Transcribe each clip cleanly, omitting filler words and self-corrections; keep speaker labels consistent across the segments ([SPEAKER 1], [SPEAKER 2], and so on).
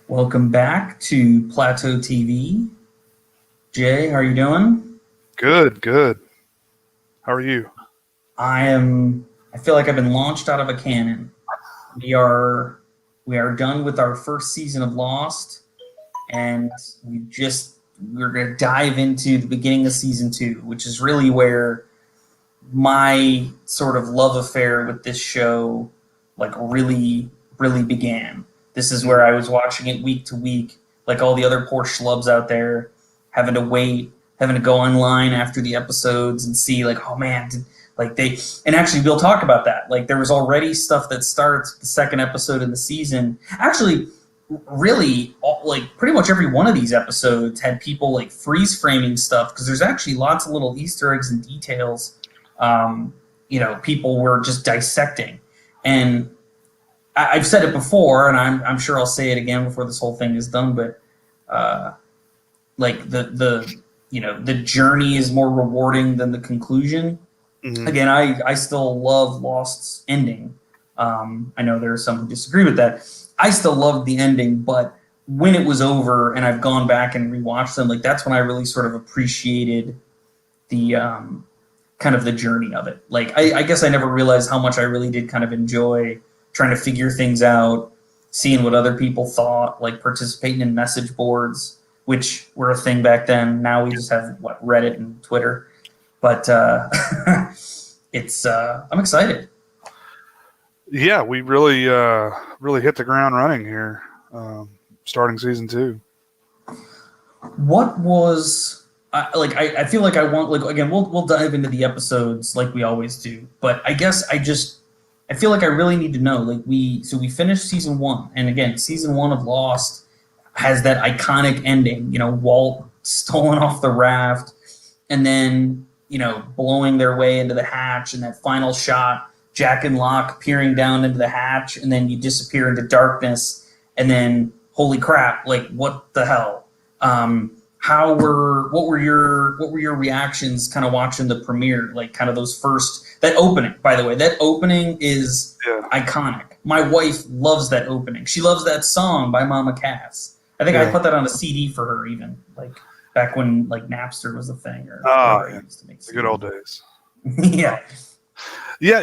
[SPEAKER 1] Welcome back to Plateau TV. Jay, how are you doing?
[SPEAKER 2] Good, good. How are you?
[SPEAKER 1] I feel like I've been launched out of a cannon. We are we are done with our first season of Lost, and we're going to dive into the beginning of season 2, which is really where my sort of love affair with this show like really began. This is where I was watching it week to week, like all the other poor schlubs out there, having to wait, having to go online after the episodes and see like, oh man, like they and actually we'll talk about that. Like there was already stuff that starts the second episode of the season. Actually, really, like pretty much every one of these episodes had people like freeze framing stuff because there's actually lots of little Easter eggs and details. Um, people were just dissecting, and I've said it before, and I'm sure I'll say it again before this whole thing is done. But uh, like the journey is more rewarding than the conclusion.
[SPEAKER 2] Hmm.
[SPEAKER 1] Again, I still love Lost's ending. I know there are some who disagree with that. I still loved the ending, but when it was over and I've gone back and rewatched them, like that's when I really sort of appreciated the kind of the journey of it. Like I guess I never realized how much I really did kind of enjoy trying to figure things out, seeing what other people thought, like participating in message boards, which were a thing back then. Now we just have what Reddit and Twitter. But it's I'm excited.
[SPEAKER 2] Yeah, we really hit the ground running here, starting season two.
[SPEAKER 1] What was I feel like I want like again we'll dive into the episodes like we always do, but I guess I feel like I really need to know like we finished season 1, and again season 1 of Lost has that iconic ending, Walt stolen off the raft and then blowing their way into the hatch, and that final shot, Jack and Locke peering down into the hatch, and then you disappear into darkness, and then holy crap, like what the hell? What were your reactions kind of watching the premiere, like kind of those first, that opening, by the way, that opening is
[SPEAKER 2] Yeah,
[SPEAKER 1] iconic. My wife loves that opening. She loves that song by Mama Cass. I think I
[SPEAKER 2] yeah.
[SPEAKER 1] put that on a CD for her, even like back when like Napster was a thing, or
[SPEAKER 2] Ah,
[SPEAKER 1] wherever I
[SPEAKER 2] yeah,
[SPEAKER 1] used to make
[SPEAKER 2] the good old
[SPEAKER 1] CDs.
[SPEAKER 2] days.
[SPEAKER 1] Yeah.
[SPEAKER 2] Yeah,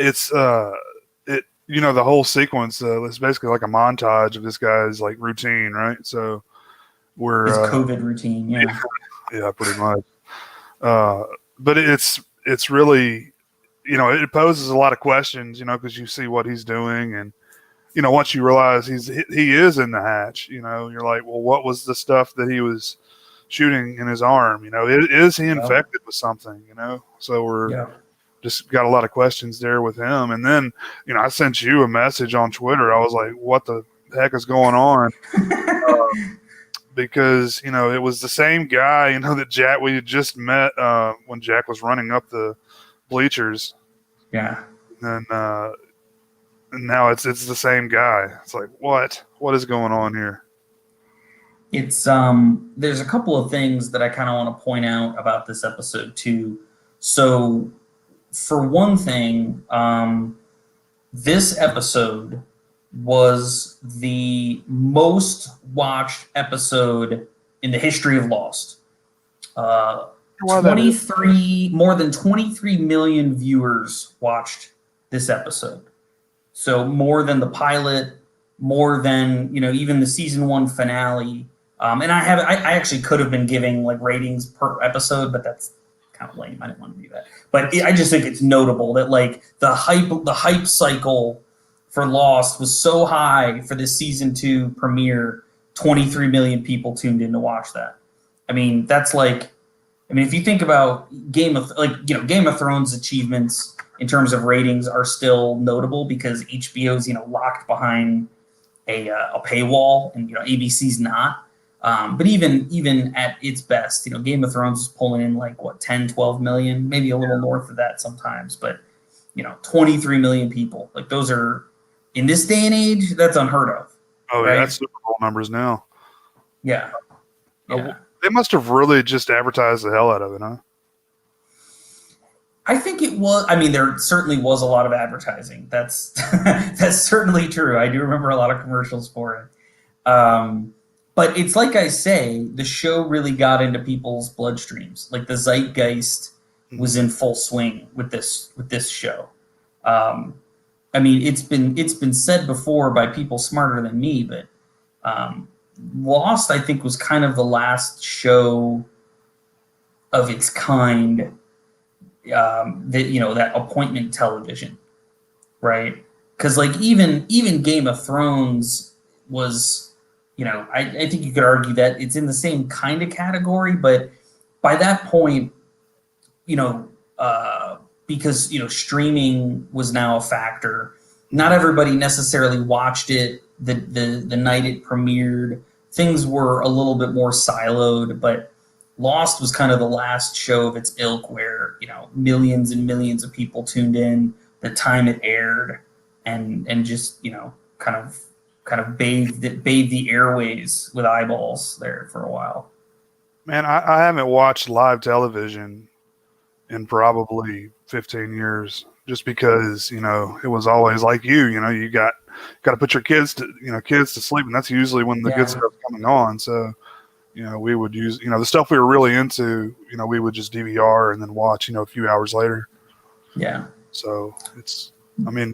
[SPEAKER 2] the whole sequence. It's basically like a montage of this guy's like routine, right? So
[SPEAKER 1] His
[SPEAKER 2] we're
[SPEAKER 1] COVID routine. Yeah.
[SPEAKER 2] yeah, pretty much. Uh, but it's really it poses a lot of questions, because you see what he's doing, and once you realize he is in the hatch, you're like, well, what was the stuff that he was shooting in his arm? Is he
[SPEAKER 1] Yeah.
[SPEAKER 2] infected with something? So we're
[SPEAKER 1] Yeah.
[SPEAKER 2] just got a lot of questions there with him. And then, I sent you a message on Twitter. I was like, what the heck is going on? Because it was the same guy, that Jack we had just met when Jack was running up the bleachers,
[SPEAKER 1] Yeah.
[SPEAKER 2] and now it's the same guy. It's like, what is going on here?
[SPEAKER 1] It's there's a couple of things that I kind of want to point out about this episode too. So for one thing, this episode was the most watched episode in the history of Lost. Uh,
[SPEAKER 2] Why that is?
[SPEAKER 1] 23 more than 23 million viewers watched this episode. So more than the pilot, more than even the season 1 finale. And I actually could have been giving like ratings per episode, but that's kind of lame. I didn't want to do that. But I just think it's notable that like the hype cycle for Lost was so high for this season 2 premiere. 23 million people tuned in to watch that. I mean, that's like, if you think about Game of Thrones achievements in terms of ratings are still notable because HBO's locked behind a paywall, and ABC's not. But even at its best, Game of Thrones is pulling in like what 10, 12 million, maybe a little north of that sometimes. But 23 million people, like those are in this day and age, that's unheard of,
[SPEAKER 2] Oh yeah,
[SPEAKER 1] right?
[SPEAKER 2] that's Super Bowl numbers now.
[SPEAKER 1] Yeah,
[SPEAKER 2] Uh,
[SPEAKER 1] yeah.
[SPEAKER 2] they must have really just advertised the hell out of it, huh?
[SPEAKER 1] I think it was. I mean, there certainly was a lot of advertising. That's that's certainly true. I do remember a lot of commercials for it. But it's like I say, the show really got into people's bloodstreams. Like the zeitgeist was in full swing with this show. I mean, it's been said before by people smarter than me, but Lost, I think, was kind of the last show of its kind that that appointment television, right? Because like even Game of Thrones was, I think you could argue that it's in the same kind of category, but by that point, because streaming was now a factor, not everybody necessarily watched it the night it premiered. Things were a little bit more siloed, but Lost was kind of the last show of its ilk where millions and millions of people tuned in the time it aired, and just kind of bathed the airways with eyeballs there for a while.
[SPEAKER 2] Man, I haven't watched live television in probably 15 years, just because it was always like you got to put your kids to sleep, and that's usually when the good stuff's coming on. So we would use the stuff we were really into, we would just DVR and then watch a few hours later.
[SPEAKER 1] Yeah.
[SPEAKER 2] So it's, I mean,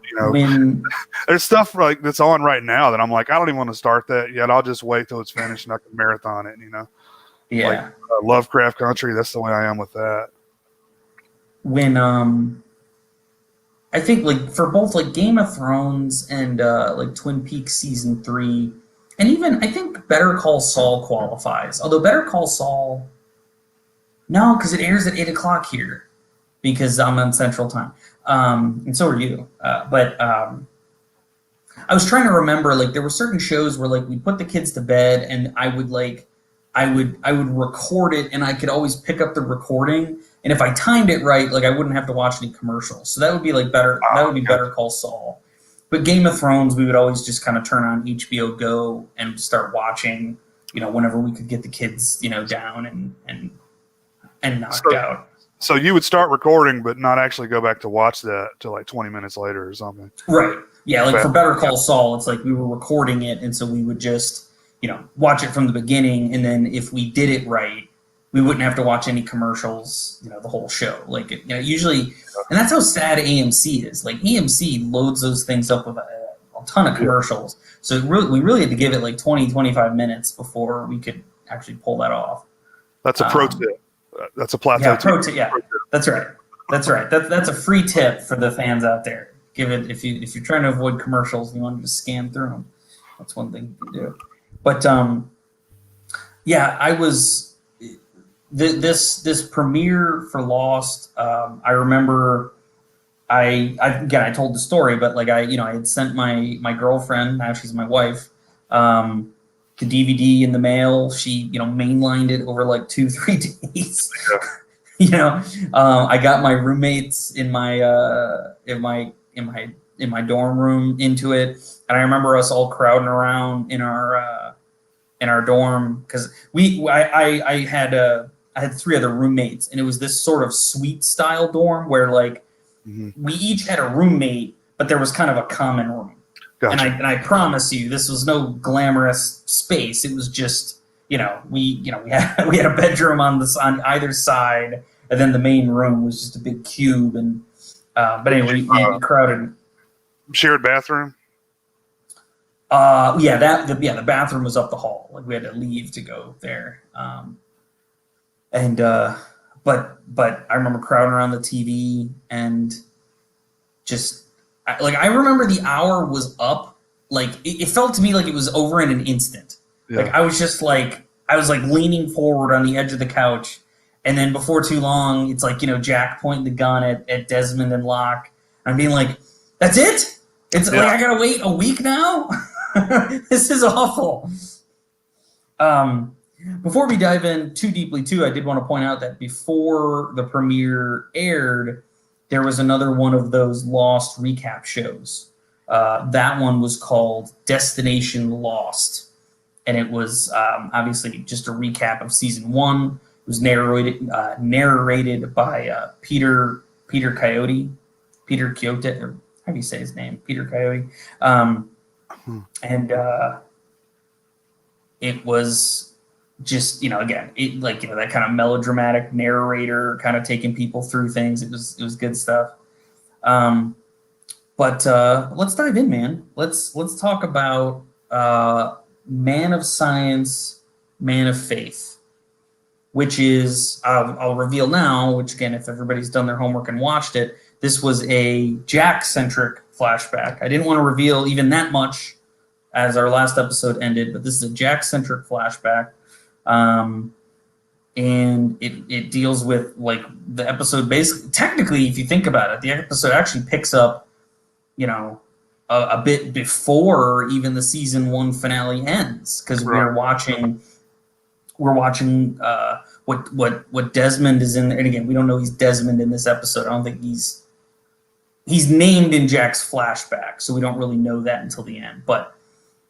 [SPEAKER 2] there's stuff like that's on right now that I'm like, I don't even want to start that yet. I'll just wait till it's finished and I can marathon it.
[SPEAKER 1] Yeah.
[SPEAKER 2] Like Lovecraft Country, that's the way I am with that.
[SPEAKER 1] When I think like for both like Game of Thrones and like Twin Peaks season 3, and even I think Better Call Saul qualifies. Although Better Call Saul, no, because it airs at 8:00 here, because I'm on Central Time, and so are you. But I was trying to remember, like there were certain shows where like we'd put the kids to bed, and I would record it, and I could always pick up the recording. And if I timed it right, like I wouldn't have to watch any commercials. So that would be like better. That would be Better Call Saul. But Game of Thrones, we would always just kind of turn on HBO Go and start watching, whenever we could get the kids, down and knocked out.
[SPEAKER 2] So you would start recording, but not actually go back to watch that till like 20 minutes later or something.
[SPEAKER 1] Right. Yeah. Like for Better Call Saul, it's like we were recording it, and so we would just, watch it from the beginning, and then if we did it right, we wouldn't have to watch any commercials, the whole show. Like, usually, and that's how sad AMC is. Like, AMC loads those things up with a ton of commercials. So we really had to give it like 20, 25 minutes before we could actually pull that off.
[SPEAKER 2] That's a pro tip. That's a Plateau TV.
[SPEAKER 1] Pro tip. Yeah, that's right. That's right. That's a free tip for the fans out there. Give it if you're trying to avoid commercials, you want to just scan through them. That's one thing you can do. But I was. This premiere for Lost, I remember I told the story, but like I had sent my girlfriend, now she's my wife, the DVD in the mail. She mainlined it over like 2-3 days. I got my roommates in my dorm room into it, and I remember us all crowding around in our dorm, because I had 3 other roommates, and it was this sort of suite style dorm where like we each had a roommate, but there was kind of a common room. Gotcha. And I promise you, this was no glamorous space. It was just we had a bedroom on either side, and then the main room was just a big cube. And but anyway, we crowded.
[SPEAKER 2] Shared bathroom.
[SPEAKER 1] The bathroom was up the hall. Like we had to leave to go there. But I remember crowding around the TV, and just I remember the hour was up. Like it felt to me like it was over in an instant. Yeah. Like I was leaning forward on the edge of the couch, and then before too long, it's like Jack pointing the gun at Desmond and Locke. I'm being like, that's it. It's like I gotta wait a week now. This is awful. Before we dive in too deeply, I did want to point out that before the premiere aired, there was another one of those Lost recap shows. That one was called Destination Lost, and it was obviously just a recap of season 1. It was narrated by Peter Coyote, or how do you say his name? Peter Coyote, and it was just, again, it like, that kind of melodramatic narrator kind of taking people through things. It was good stuff. But let's dive in, man. Let's talk about Man of Science, Man of Faith, which is, I'll reveal now, which again, if everybody's done their homework and watched it, this was a Jack-centric flashback. I didn't want to reveal even that much as our last episode ended, but this is a Jack-centric flashback. And it deals with, like, the episode basically, technically, if you think about it, the episode actually picks up, a bit before even the season 1 finale ends, because we're watching what Desmond is in there. And again, we don't know he's Desmond in this episode. I don't think he's named in Jack's flashback, so we don't really know that until the end. But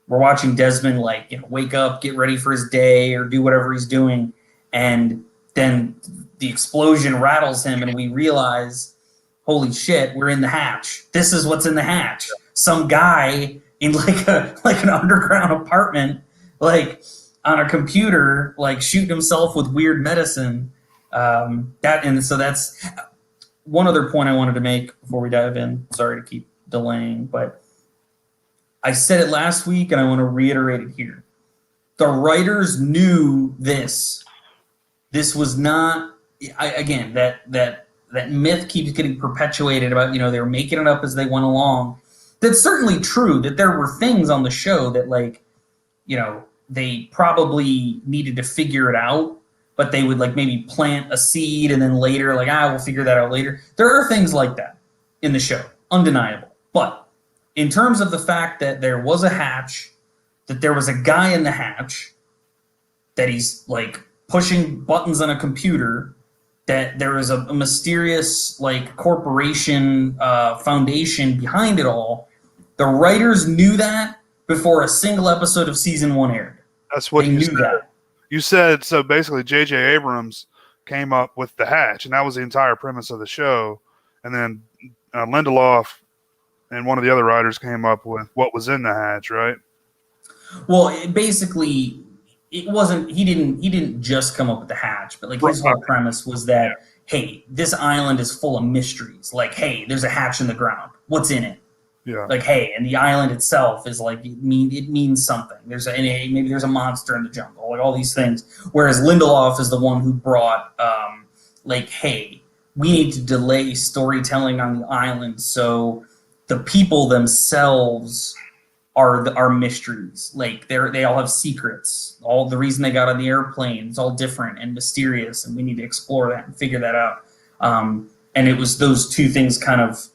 [SPEAKER 1] we're watching Desmond, like, wake up, get ready for his day, or do whatever he's doing, and then the explosion rattles him, and we realize, holy shit, we're in the hatch. This is what's in the hatch. Some guy in like an underground apartment, like on a computer, like shooting himself with weird medicine. So that's one other point I wanted to make before we dive in. Sorry to keep delaying, but I said it last week and I want to reiterate it here. The writers knew this. This was not, again, that myth keeps getting perpetuated about, they were making it up as they went along. That's certainly true, that there were things on the show that, like, they probably needed to figure it out, but they would, like, maybe plant a seed and then later, like, we'll figure that out later. There are things like that in the show, undeniable. But in terms of the fact that there was a hatch, that there was a guy in the hatch, that he's, like, pushing buttons on a computer, that there is a mysterious, like, corporation foundation behind it all. The writers knew that before a single episode of season 1 aired.
[SPEAKER 2] That's what
[SPEAKER 1] you said. That.
[SPEAKER 2] You said, so basically J.J. Abrams came up with the hatch, and that was the entire premise of the show. And then Lindelof and one of the other writers came up with what was in the hatch, right?
[SPEAKER 1] Well, it wasn't, he didn't just come up with the hatch, but, like, his whole premise was that, hey, this island is full of mysteries. Like, hey, there's a hatch in the ground. What's in it?
[SPEAKER 2] Yeah.
[SPEAKER 1] Like, hey, and the island itself is, like, it means something. Maybe there's a monster in the jungle, like all these things. Whereas Lindelof is the one who brought, like, hey, we need to delay storytelling on the island so the people themselves are mysteries. Like, they all have secrets. All the reason they got on the airplane, it's all different and mysterious, and we need to explore that and figure that out. And it was those two things kind of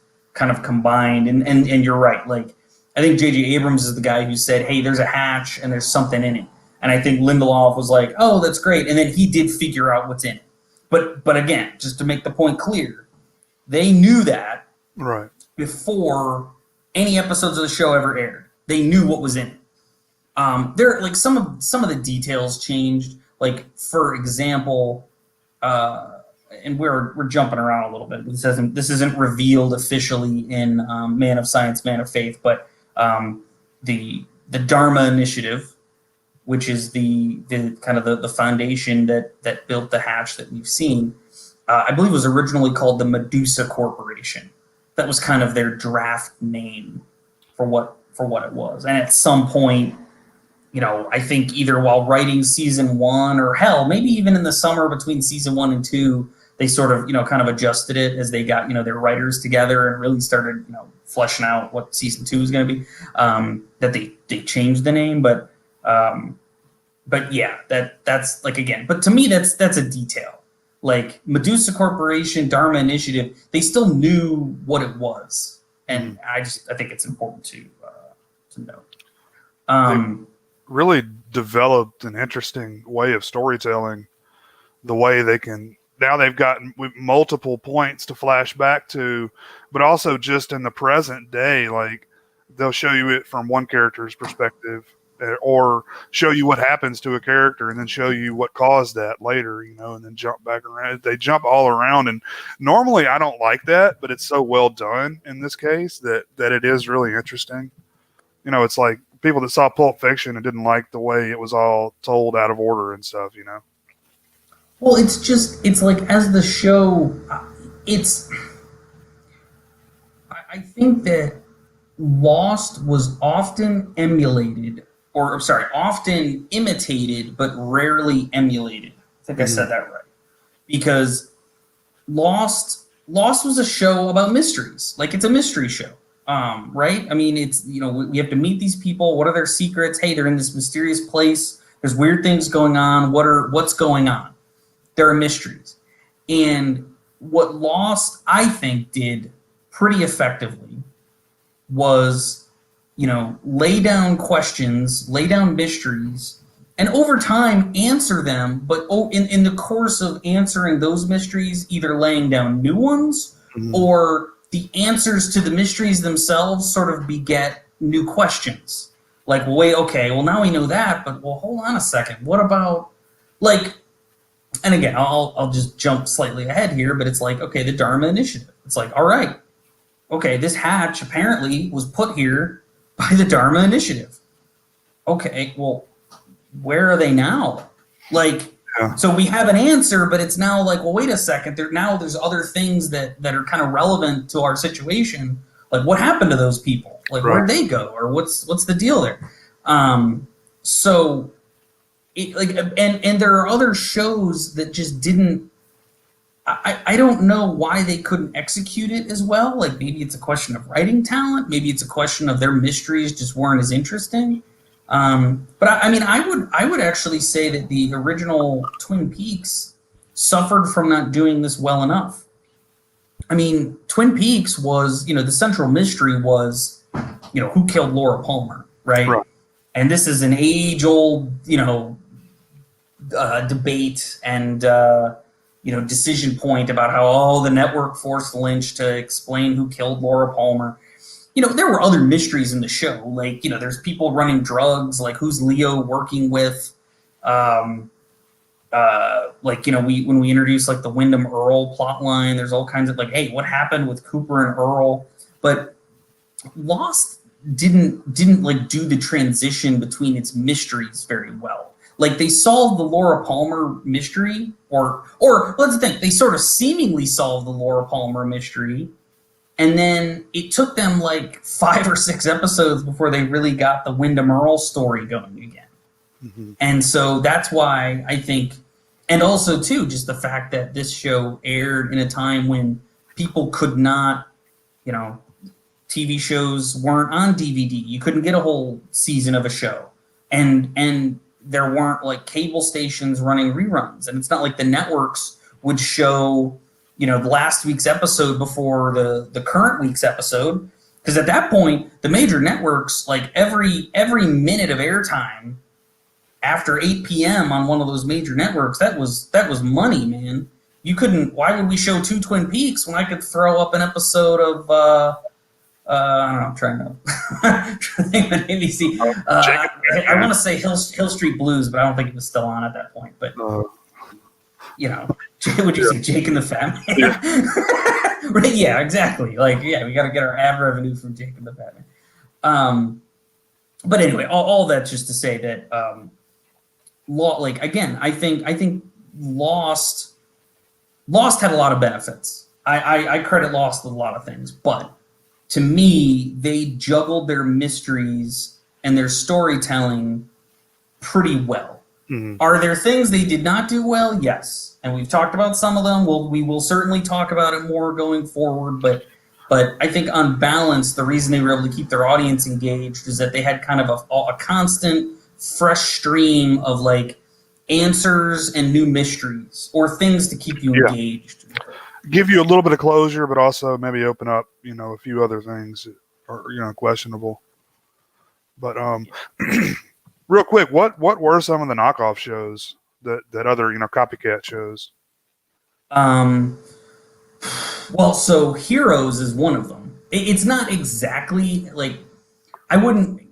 [SPEAKER 1] combined. And you're right. Like, I think J.J. Abrams is the guy who said, hey, there's a hatch and there's something in it. And I think Lindelof was like, oh, that's great. And then he did figure out what's in it. But again, just to make the point clear, they knew that
[SPEAKER 2] right
[SPEAKER 1] before any episodes of the show ever aired. They knew what was in it. There, like, some of the details changed. Like, for example, and we're jumping around a little bit. This isn't revealed officially in Man of Science, Man of Faith, but the Dharma Initiative, which is the kind of the foundation that built the hatch that we've seen, I believe was originally called the Medusa Corporation. That was kind of their draft name for what it was. And at some point, I think either while writing season 1 or hell, maybe even in the summer between season 1 and 2, they sort of, kind of adjusted it as they got, their writers together and really started, fleshing out what season 2 is going to be, that they changed the name. But yeah, that's like, again, but to me, that's a detail. Like, Medusa Corporation, Dharma Initiative, they still knew what it was. And I think it's important to note.
[SPEAKER 2] They really developed an interesting way of storytelling. The way they can, now they've gotten multiple points to flash back to, but also just in the present day, like, they'll show you it from one character's perspective, or show you what happens to a character and then show you what caused that later, and then jump back around. They jump all around, and normally I don't like that, but it's so well done in this case that it is really interesting. It's like people that saw Pulp Fiction and didn't like the way it was all told out of order and stuff, you know.
[SPEAKER 1] Well, it's like as the show, it's. I think that Lost was often emulated, or sorry, often imitated, but rarely emulated. I think I said that right. Because Lost was a show about mysteries. Like, it's a mystery show, right? I mean, it's, we have to meet these people. What are their secrets? Hey, they're in this mysterious place. There's weird things going on. What's going on? There are mysteries. And what Lost, I think, did pretty effectively was, lay down questions, lay down mysteries, and over time answer them, but in the course of answering those mysteries, either laying down new ones or the answers to the mysteries themselves sort of beget new questions. Like, wait, okay, well, now we know that, but well, hold on a second. What about, like, and again, I'll just jump slightly ahead here, but it's like, okay, the Dharma Initiative. It's like, all right, okay, this hatch apparently was put here by the Dharma Initiative. Okay, well, where are they now? Like, so we have an answer, but it's now like, well, wait a second. There's other things that are kind of relevant to our situation. Like, what happened to those people? Like, where'd they go? Or what's the deal there? So, and there are other shows that just didn't. I don't know why they couldn't execute it as well. Like, maybe it's a question of writing talent. Maybe it's a question of their mysteries just weren't as interesting. But I would actually say that the original Twin Peaks suffered from not doing this well enough. I mean, Twin Peaks was, the central mystery was, who killed Laura Palmer, right? And this is an age-old, debate and, decision point about how, the network forced Lynch to explain who killed Laura Palmer. There were other mysteries in the show. Like, there's people running drugs. Like, who's Leo working with? When we introduced like the Wyndham Earl plot line, there's all kinds of like, hey, what happened with Cooper and Earl? But Lost didn't like do the transition between its mysteries very well. Like, they solved the Laura Palmer mystery, or let's think, they sort of seemingly solved the Laura Palmer mystery. And then it took them like 5 or 6 episodes before they really got the Wyndham Earl story going again. And so that's why I think, and also too, just the fact that this show aired in a time when people could not, TV shows weren't on DVD. You couldn't get a whole season of a show. And there weren't like cable stations running reruns. And it's not like the networks would show the last week's episode before the current week's episode, because at that point the major networks, like every minute of airtime after 8 p.m. on one of those major networks, that was money, man. You couldn't. Why would we show 2 Twin Peaks when I could throw up an episode of I don't know, I'm trying to think of an ABC. I want to say Hill Street Blues, but I don't think it was still on at that point. But would you say Jake and the Fat Man? Right? Yeah, exactly. Like, yeah, we got to get our ad revenue from Jake and the Fat Man. But anyway, all that just to say that, I think Lost had a lot of benefits. I credit Lost with a lot of things, but to me, they juggled their mysteries and their storytelling pretty well. Are there things they did not do well? Yes. And we've talked about some of them. We will certainly talk about it more going forward. But I think on balance, the reason they were able to keep their audience engaged is that they had kind of a constant, fresh stream of like answers and new mysteries or things to keep you engaged.
[SPEAKER 2] Give you a little bit of closure, but also maybe open up, a few other things that are, questionable. But real quick, what were some of the knockoff shows that other, copycat shows?
[SPEAKER 1] Well, so Heroes is one of them. It's not exactly like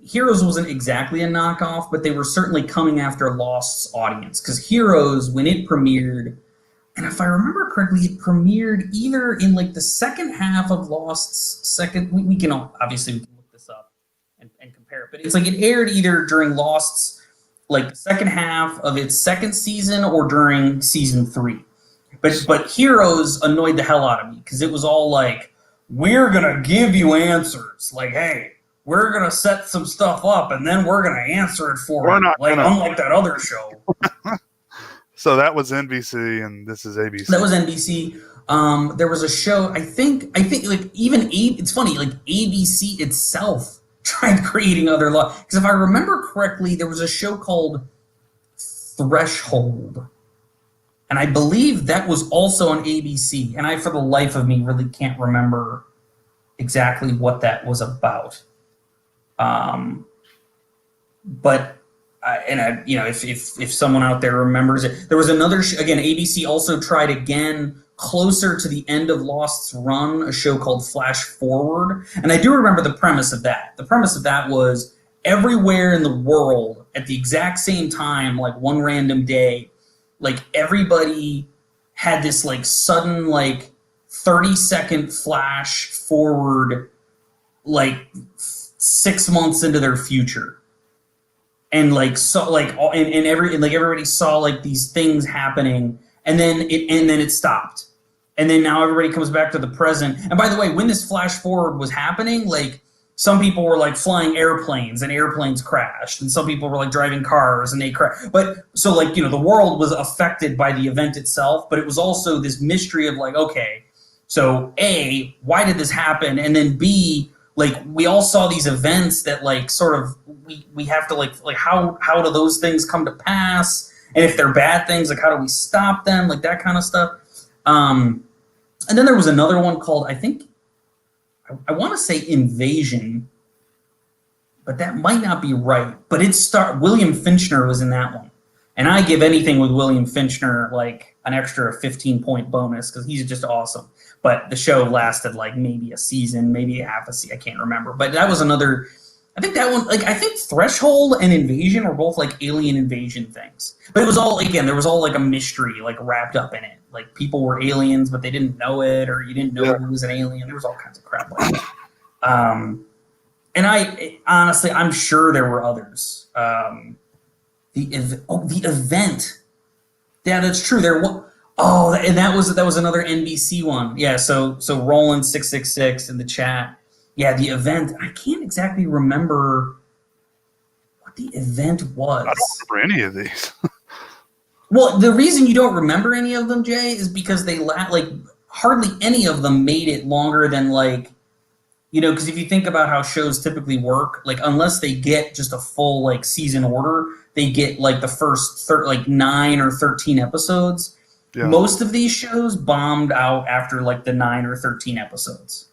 [SPEAKER 1] Heroes wasn't exactly a knockoff, but they were certainly coming after Lost's audience, because Heroes, when it premiered, and if I remember correctly, it premiered either in like the second half of Lost's second. We can look this up and compare it. But it's like it aired either during Lost's like the second half of its second season or during season 3. But Heroes annoyed the hell out of me because it was all like, we're gonna give you answers. Like, hey, we're gonna set some stuff up and then we're gonna answer it for you. Like, unlike that other show.
[SPEAKER 2] So that was NBC and this is ABC.
[SPEAKER 1] That was NBC. There was a show, I think like even it's funny, like ABC itself tried creating other law. Because if I remember correctly, there was a show called Threshold. And I believe that was also on ABC. And I, for the life of me, really can't remember exactly what that was about. But if someone out there remembers it, there was another again. ABC also tried again closer to the end of Lost's run, a show called Flash Forward, and I do remember the premise of that. The premise of that was everywhere in the world at the exact same time, like one random day, like everybody had this like sudden like 30-second flash forward, like 6 months into their future. And like so, like and everybody saw like these things happening, and then it stopped, and then now everybody comes back to the present. And by the way, when this flash forward was happening, like some people were like flying airplanes and airplanes crashed, and some people were like driving cars and they crashed. But so like the world was affected by the event itself, but it was also this mystery of like, okay, so A, why did this happen, and then B, like we all saw these events that like sort of we have to like how do those things come to pass, and if they're bad things, like how do we stop them, like that kind of stuff. And then there was another one called, I think I want to say Invasion, but that might not be right. But William Finchner was in that one, and I give anything with William Finchner like an extra 15-point bonus because he's just awesome. But the show lasted like maybe a season, maybe half a season. I can't remember. But that was another. I think that one, like I think Threshold and Invasion were both like alien invasion things. But it was all, again, there was all like a mystery like wrapped up in it. Like people were aliens, but they didn't know it, or you didn't know who was an alien. There was all kinds of crap like that. And I honestly, I'm sure there were others. The event. Yeah, that's true. There was. Oh, and that was another NBC one. Yeah, so Roland 666 in the chat. Yeah, the event. I can't exactly remember what the event was.
[SPEAKER 2] I don't remember any of these.
[SPEAKER 1] Well, the reason you don't remember any of them, Jay, is because they like hardly any of them made it longer than like, because if you think about how shows typically work, like unless they get just a full like season order, they get like the first 9 or 13 episodes. Yeah. Most of these shows bombed out after like the 9 or 13 episodes.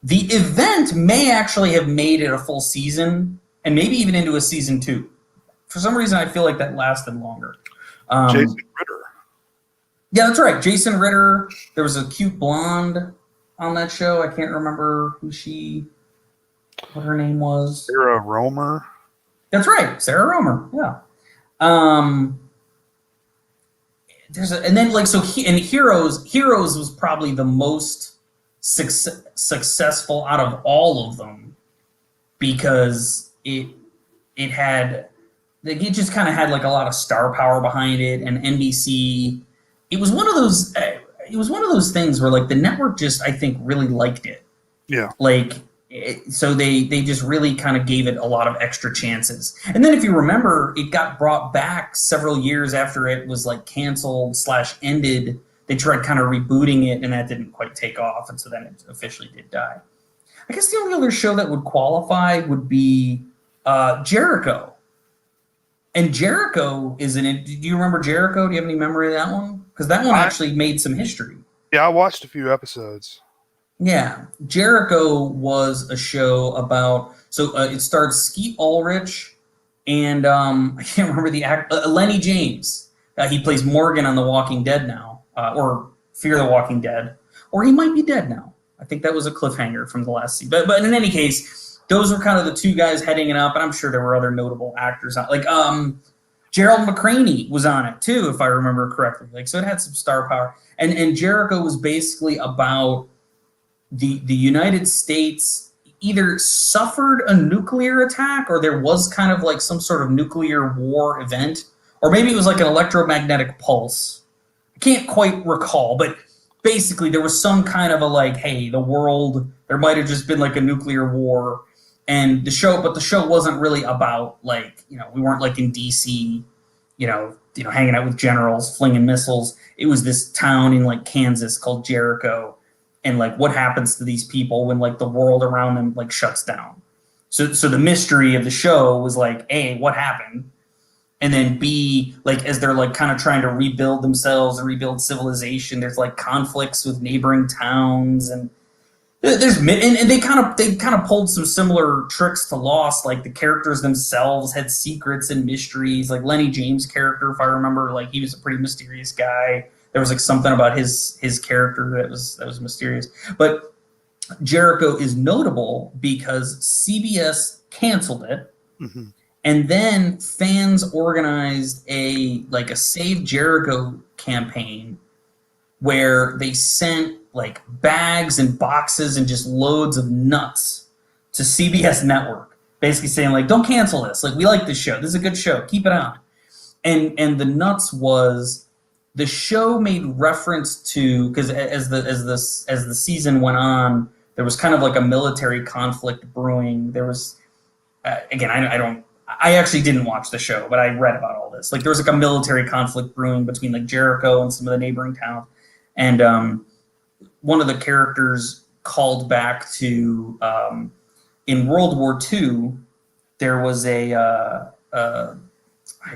[SPEAKER 1] The event may actually have made it a full season and maybe even into a season 2. For some reason, I feel like that lasted longer.
[SPEAKER 2] Jason Ritter.
[SPEAKER 1] Yeah, that's right. Jason Ritter. There was a cute blonde on that show. I can't remember what her name was.
[SPEAKER 2] Sarah Romer.
[SPEAKER 1] That's right. Sarah Romer. Yeah. Heroes was probably the most successful out of all of them because it just kind of had like a lot of star power behind it, and NBC. It was one of those things where like the network just, I think, really liked it.
[SPEAKER 2] Yeah.
[SPEAKER 1] So they just really kind of gave it a lot of extra chances. And then if you remember, it got brought back several years after it was like canceled / ended. They tried kind of rebooting it, and that didn't quite take off, and so then it officially did die. I guess the only other show that would qualify would be Jericho. And Jericho do you remember Jericho? Do you have any memory of that one? Because that one actually made some history.
[SPEAKER 2] Yeah, I watched a few episodes.
[SPEAKER 1] Yeah, Jericho was a show about. So it starred Skeet Ulrich and I can't remember the actor, Lenny James. He plays Morgan on The Walking Dead now, or Fear the Walking Dead, or he might be dead now. I think that was a cliffhanger from the last season. But in any case, those were kind of the two guys heading it up, and I'm sure there were other notable actors on, like Gerald McCraney was on it too, if I remember correctly. Like, so it had some star power, and Jericho was basically about the United States either suffered a nuclear attack or there was kind of like some sort of nuclear war event, or maybe it was like an electromagnetic pulse. I can't quite recall, but basically there was some kind of a like, hey, the world, there might have just been like a nuclear war. And the show wasn't really about like, we weren't like in DC, hanging out with generals, flinging missiles. It was this town in like Kansas called Jericho, and like what happens to these people when like the world around them like shuts down. So the mystery of the show was like, A, what happened? And then B, like as they're like kind of trying to rebuild themselves and rebuild civilization, there's like conflicts with neighboring towns, and they kind of pulled some similar tricks to Lost. Like the characters themselves had secrets and mysteries. Like Lenny James' character, if I remember, like he was a pretty mysterious guy. There was like something about his character that was mysterious. But Jericho is notable because CBS canceled it, and then fans organized a Save Jericho campaign where they sent like bags and boxes and just loads of nuts to CBS Network, basically saying like, don't cancel this. Like, we like this show. This is a good show. Keep it on. And the nuts was the show made reference to, because as the season went on, there was kind of like a military conflict brewing. There was, again, I actually didn't watch the show, but I read about all this. Like there was like a military conflict brewing between like Jericho and some of the neighboring towns. And one of the characters called back to in World War II, there was I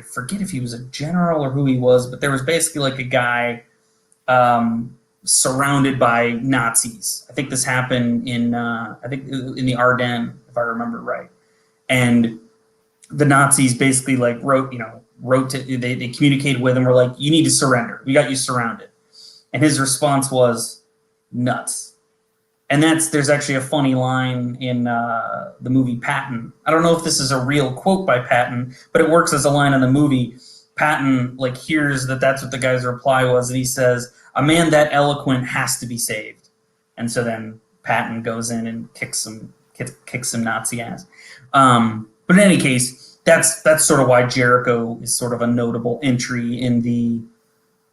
[SPEAKER 1] forget if he was a general or who he was, but there was basically like a guy surrounded by Nazis. I think this happened in the Ardennes, if I remember right. And the Nazis basically like wrote to, they communicated with him, were like, you need to surrender. We got you surrounded. And his response was nuts. And there's actually a funny line in the movie Patton. I don't know if this is a real quote by Patton, but it works as a line in the movie. Patton like hears that's what the guy's reply was, and he says, "A man that eloquent has to be saved." And so then Patton goes in and kicks some Nazi ass. But in any case, that's sort of why Jericho is sort of a notable entry in the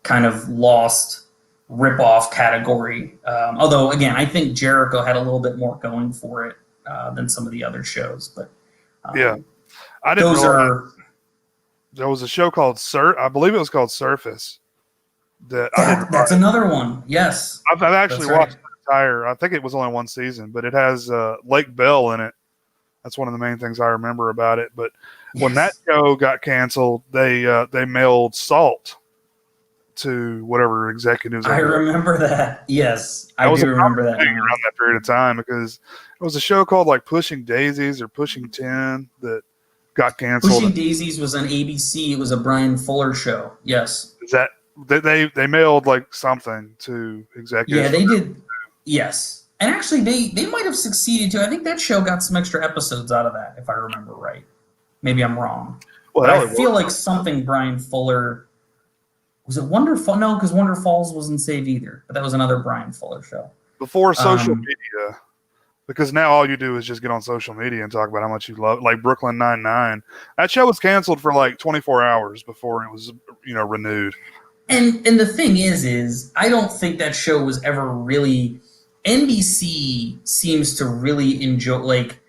[SPEAKER 1] kind of Lost rip-off category. Although, again, I think Jericho had a little bit more going for it than some of the other shows. But
[SPEAKER 2] yeah, I didn't realize there was a show called I believe it was called Surface.
[SPEAKER 1] That's another one. Yes,
[SPEAKER 2] I've actually watched the entire. I think it was only one season, but it has Lake Bell in it. That's one of the main things I remember about it. But when that show got canceled, they mailed salt to whatever executives.
[SPEAKER 1] I remember that. Yes, I do remember that.
[SPEAKER 2] Around that period of time, because it was a show called like Pushing Daisies or Pushing 10 that got canceled.
[SPEAKER 1] Pushing Daisies was on ABC. It was a Brian Fuller show. Yes.
[SPEAKER 2] Is that they mailed like something to executives?
[SPEAKER 1] Yeah, they did. Yes, and actually they might have succeeded too. I think that show got some extra episodes out of that, if I remember right. Maybe I'm wrong. Well, I feel like something Brian Fuller. Was it Wonderfall? No, because Wonder Falls wasn't saved either. But that was another Brian Fuller show.
[SPEAKER 2] Before social media, because now all you do is just get on social media and talk about how much you love, like Brooklyn Nine-Nine. That show was canceled for like 24 hours before it was, renewed. And
[SPEAKER 1] the thing is I don't think that show was ever really. NBC seems to really enjoy. Like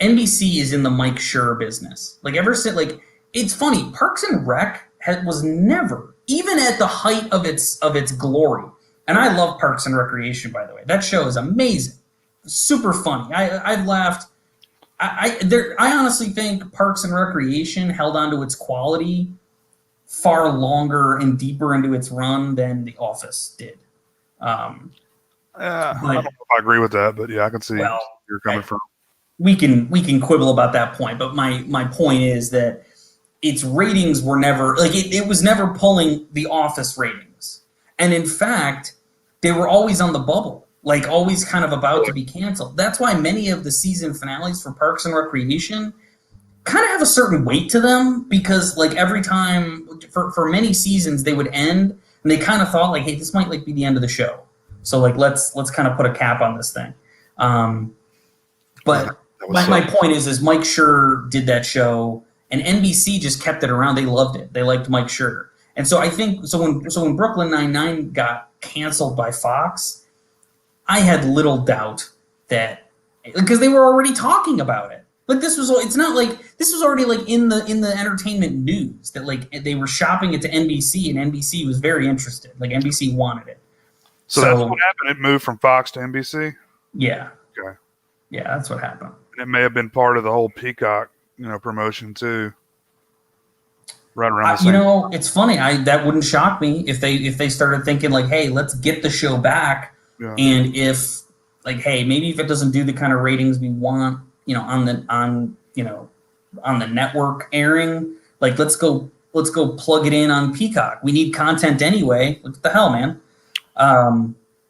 [SPEAKER 1] NBC is in the Mike Schur business. Like ever since, like it's funny. Parks and Rec was never. Even at the height of its glory, and I love Parks and Recreation, by the way. That show is amazing, super funny. I've laughed. I honestly think Parks and Recreation held on to its quality far longer and deeper into its run than The Office did.
[SPEAKER 2] I don't know if I agree with that, but yeah, I can see where you're coming from.
[SPEAKER 1] We can quibble about that point, but my point is that its ratings were never like it was never pulling The Office ratings, and in fact, they were always on the bubble, like always kind of about to be canceled. That's why many of the season finales for Parks and Recreation kind of have a certain weight to them, because like every time for many seasons they would end, and they kind of thought like, hey, this might like be the end of the show, so like let's kind of put a cap on this thing. But my point is Mike Schur did that show, and NBC just kept it around. They loved it. They liked Mike Schur. And so I think when Brooklyn Nine-Nine got canceled by Fox, I had little doubt that, because they were already talking about it. Like this was already like in the entertainment news that like they were shopping it to NBC, and NBC was very interested. Like NBC wanted it.
[SPEAKER 2] So that's what happened. It moved from Fox to NBC.
[SPEAKER 1] Yeah.
[SPEAKER 2] Okay.
[SPEAKER 1] Yeah, that's what happened.
[SPEAKER 2] And it may have been part of the whole Peacock, promotion too. Right around the same.
[SPEAKER 1] It's funny. That wouldn't shock me if they started thinking like, hey, let's get the show back, and if like, hey, maybe if it doesn't do the kind of ratings we want, on the network airing, like let's go plug it in on Peacock. We need content anyway. What the hell, man?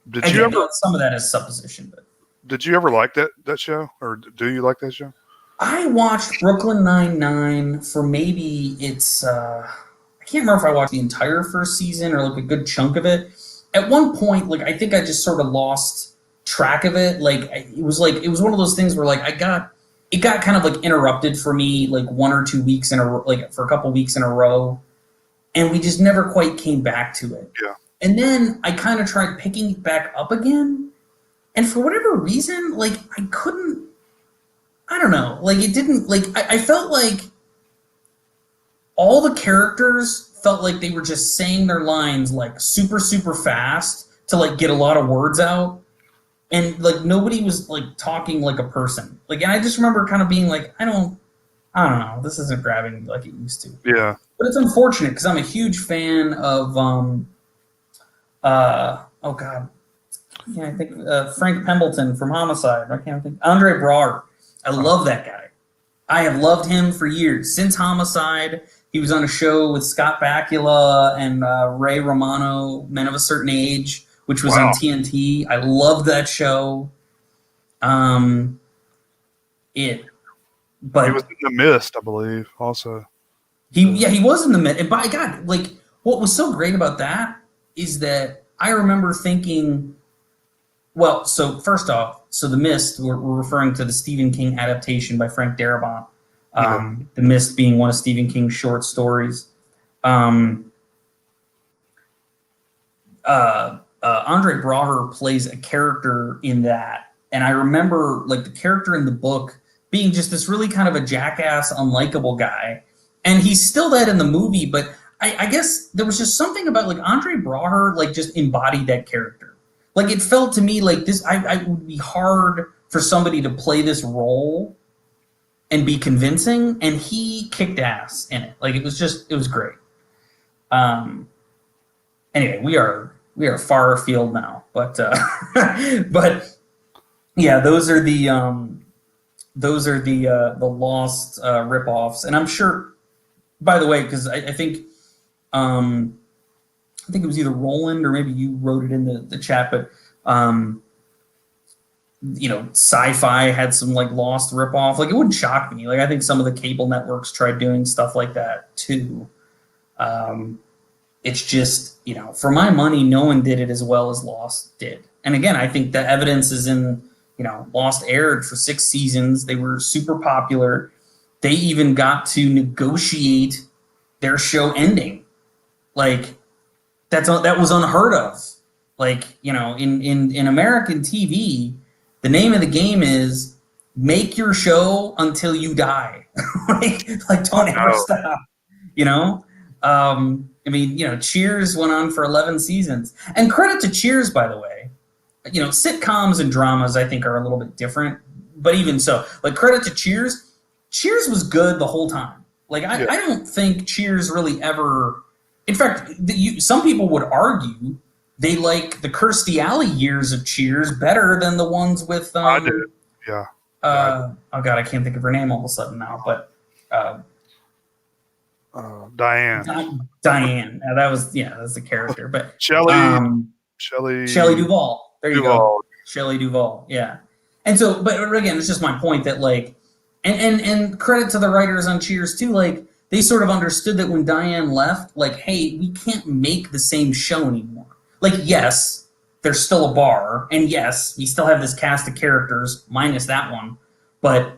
[SPEAKER 2] Did you ever?
[SPEAKER 1] Some of that is supposition, but
[SPEAKER 2] did you ever like that show, or do you like that show?
[SPEAKER 1] I watched Brooklyn Nine-Nine for maybe I can't remember if I watched the entire first season or like a good chunk of it. At one point, like I think I just sort of lost track of it. It was one of those things where like it got kind of like interrupted for me like 1 or 2 weeks for a couple weeks in a row, and we just never quite came back to it.
[SPEAKER 2] Yeah.
[SPEAKER 1] And then I kind of tried picking it back up again, and for whatever reason, like I couldn't. I don't know. Like it didn't. Like I felt like all the characters felt like they were just saying their lines like super super fast to like get a lot of words out, and like nobody was like talking like a person. Like, and I just remember kind of being like, I don't know. This isn't grabbing me like it used to.
[SPEAKER 2] Yeah.
[SPEAKER 1] But it's unfortunate because I'm a huge fan of oh god, I think Frank Pembleton from Homicide. I can't think. Andre Braugher. I love that guy. I have loved him for years. Since Homicide, he was on a show with Scott Bakula and Ray Romano, Men of a Certain Age, which was on TNT. I loved that show. But
[SPEAKER 2] he was in The Mist, I believe, also.
[SPEAKER 1] He was in The Mist. And by God, like what was so great about that is that I remember thinking, well, so first off, The Mist, we're referring to the Stephen King adaptation by Frank Darabont. The Mist being one of Stephen King's short stories. Andre Braugher plays a character in that, and I remember like the character in the book being just this really kind of a jackass, unlikable guy, and he's still that in the movie. But I guess there was just something about like Andre Braugher like just embodied that character. Like it felt to me like this. I would be hard for somebody to play this role and be convincing, and he kicked ass in it. Like it was great. Anyway, we are far afield now, but but yeah, those are the Lost ripoffs, and I'm sure. By the way, because I think it was either Roland or maybe you wrote it in the chat, but Sci-Fi had some like Lost ripoff. Like it wouldn't shock me. Like I think some of the cable networks tried doing stuff like that too. It's just, for my money, no one did it as well as Lost did. And again, I think the evidence is in, Lost aired for 6 seasons. They were super popular. They even got to negotiate their show ending. Like that was unheard of. Like, in American TV, the name of the game is make your show until you die. like don't ever stop, Cheers went on for 11 seasons. And credit to Cheers, by the way. Sitcoms and dramas, I think, are a little bit different. But even so, like, credit to Cheers. Cheers was good the whole time. Like, I don't think Cheers really ever... In fact, some people would argue they like the Kirstie Alley years of Cheers better than the ones with...
[SPEAKER 2] I did, yeah.
[SPEAKER 1] Oh, God, I can't think of her name all of a sudden now, but...
[SPEAKER 2] Diane.
[SPEAKER 1] Diane. That's the character. But
[SPEAKER 2] Shelley
[SPEAKER 1] Duvall. There you go. Shelley Duvall. Yeah. And so, but again, it's just my point that like, and credit to the writers on Cheers too. Like they sort of understood that when Diane left, like, hey, we can't make the same show anymore. Like, yes, there's still a bar, and yes, we still have this cast of characters minus that one, but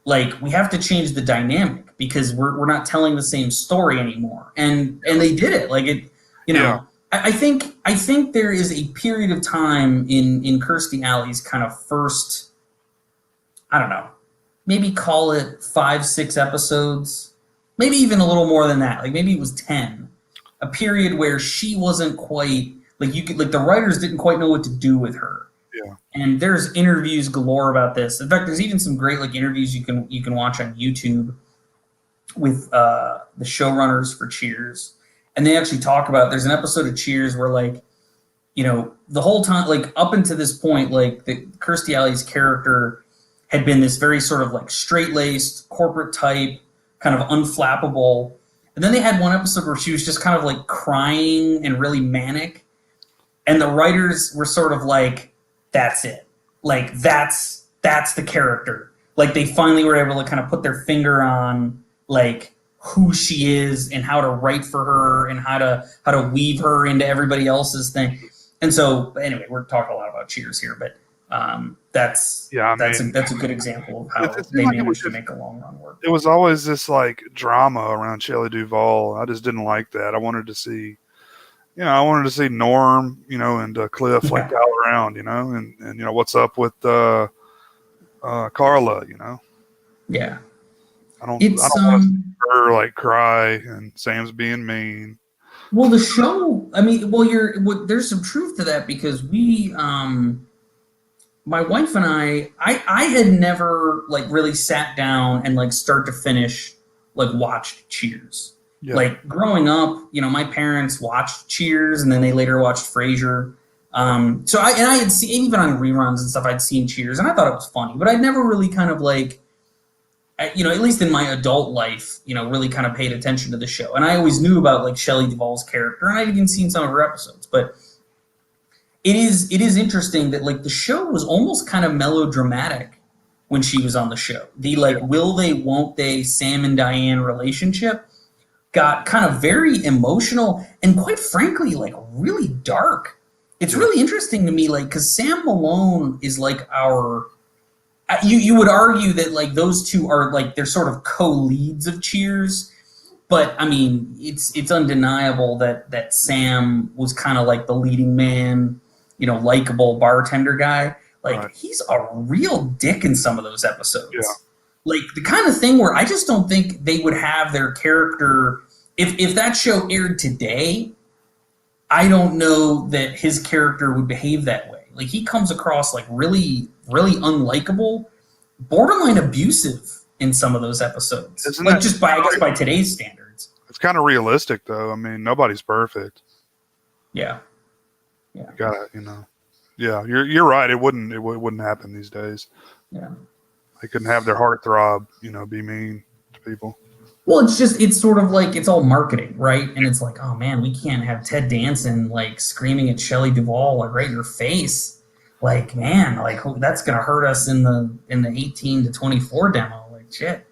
[SPEAKER 1] like we have to change the dynamic because we're not telling the same story anymore. And they did it. Like it, you know.
[SPEAKER 2] Yeah.
[SPEAKER 1] I think there is a period of time in Kirstie Alley's kind of first, I don't know, maybe call it 5-6 episodes, maybe even a little more than that. Like maybe it was 10. A period where she wasn't quite like the writers didn't quite know what to do with her.
[SPEAKER 2] Yeah.
[SPEAKER 1] And there's interviews galore about this. In fact, there's even some great like interviews you can watch on YouTube with the showrunners for Cheers. And they actually talk about, there's an episode of Cheers where like, you know, the whole time, like up until this point, like the Kirstie Alley's character had been this very sort of like straight-laced, corporate type, kind of unflappable. And then they had one episode where she was just kind of like crying and really manic. And the writers were sort of like, that's it. Like that's the character. Like they finally were able to kind of put their finger on like who she is and how to write for her and how to weave her into everybody else's thing. And so anyway, we're talking a lot about Cheers here, but that's a good example of how they managed to make a long run work.
[SPEAKER 2] It was always this like drama around Shelley Duvall. I just didn't like that. I wanted to see Norm, you know, and Cliff like all around, you know, and you know what's up with Carla, you know.
[SPEAKER 1] Yeah.
[SPEAKER 2] I don't want to see her like cry and Sam's being mean.
[SPEAKER 1] Well, the show, I mean, there's some truth to that because we, my wife and I had never like really sat down and like start to finish like watched Cheers. Yeah. Like growing up, you know, my parents watched Cheers and then they later watched Frasier. So I had seen, even on reruns and stuff, I'd seen Cheers and I thought it was funny, but I'd never really kind of like, you know, at least in my adult life, you know, really kind of paid attention to the show. And I always knew about like Shelley Duvall's character, and I'd even seen some of her episodes. But it is interesting that like the show was almost kind of melodramatic when she was on the show. The like will they, won't they, Sam and Diane relationship got kind of very emotional and quite frankly like really dark. It's really interesting to me, like because Sam Malone is like our. You would argue that like those two are like they're sort of co-leads of Cheers, but I mean it's undeniable that Sam was kind of like the leading man, you know, likable bartender guy. Like he's a real dick in some of those episodes. Yeah. Like the kind of thing where I just don't think they would have their character if that show aired today. I don't know that his character would behave that way. Like he comes across like really unlikable, borderline abusive in some of those episodes.
[SPEAKER 2] Isn't
[SPEAKER 1] like
[SPEAKER 2] that,
[SPEAKER 1] just by today's standards.
[SPEAKER 2] It's kind of realistic though. I mean, nobody's perfect.
[SPEAKER 1] Yeah.
[SPEAKER 2] You gotta, you know. Yeah, you're right. It wouldn't happen these days.
[SPEAKER 1] Yeah.
[SPEAKER 2] They couldn't have their heart throb, you know, be mean to people.
[SPEAKER 1] Well, it's sort of like it's all marketing, right? And it's like, oh man, we can't have Ted Danson like screaming at Shelley Duvall like right in your face. Like, man, like that's gonna hurt us in the 18 to 24 demo. Like shit.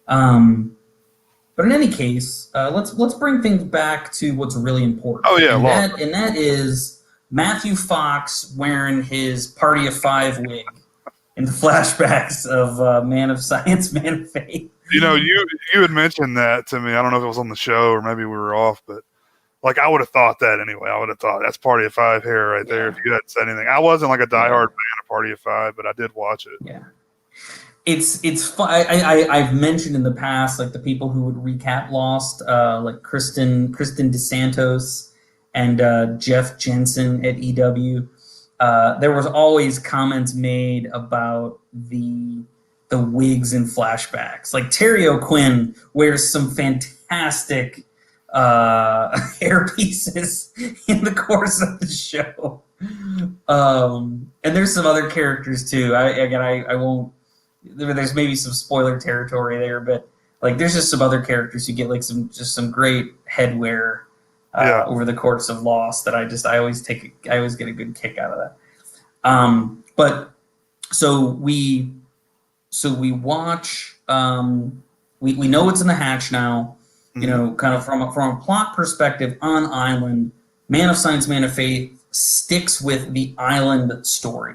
[SPEAKER 1] But in any case, let's bring things back to what's really important.
[SPEAKER 2] Oh yeah,
[SPEAKER 1] and that is Matthew Fox wearing his Party of Five wig in the flashbacks of Man of Science, Man of Faith.
[SPEAKER 2] You know, you had mentioned that to me. I don't know if it was on the show or maybe we were off, but like I would have thought that anyway. I would have thought that's Party of Five hair right there. If you hadn't said anything, I wasn't like a diehard fan of Party of Five, but I did watch it.
[SPEAKER 1] Yeah, it's fun. I've mentioned in the past like the people who would recap Lost, like Kristen DeSantos and Jeff Jensen at EW. There was always comments made about the wigs and flashbacks. Like Terry O'Quinn wears some fantastic hair pieces in the course of the show. And there's some other characters too. I won't. There's maybe some spoiler territory there, but like there's just some other characters who get like some great headwear over the course of Lost that I always get a good kick out of that. But so we watch. We know it's in the hatch now. You know, kind of from a plot perspective on Island, Man of Science, Man of Faith sticks with the Island story.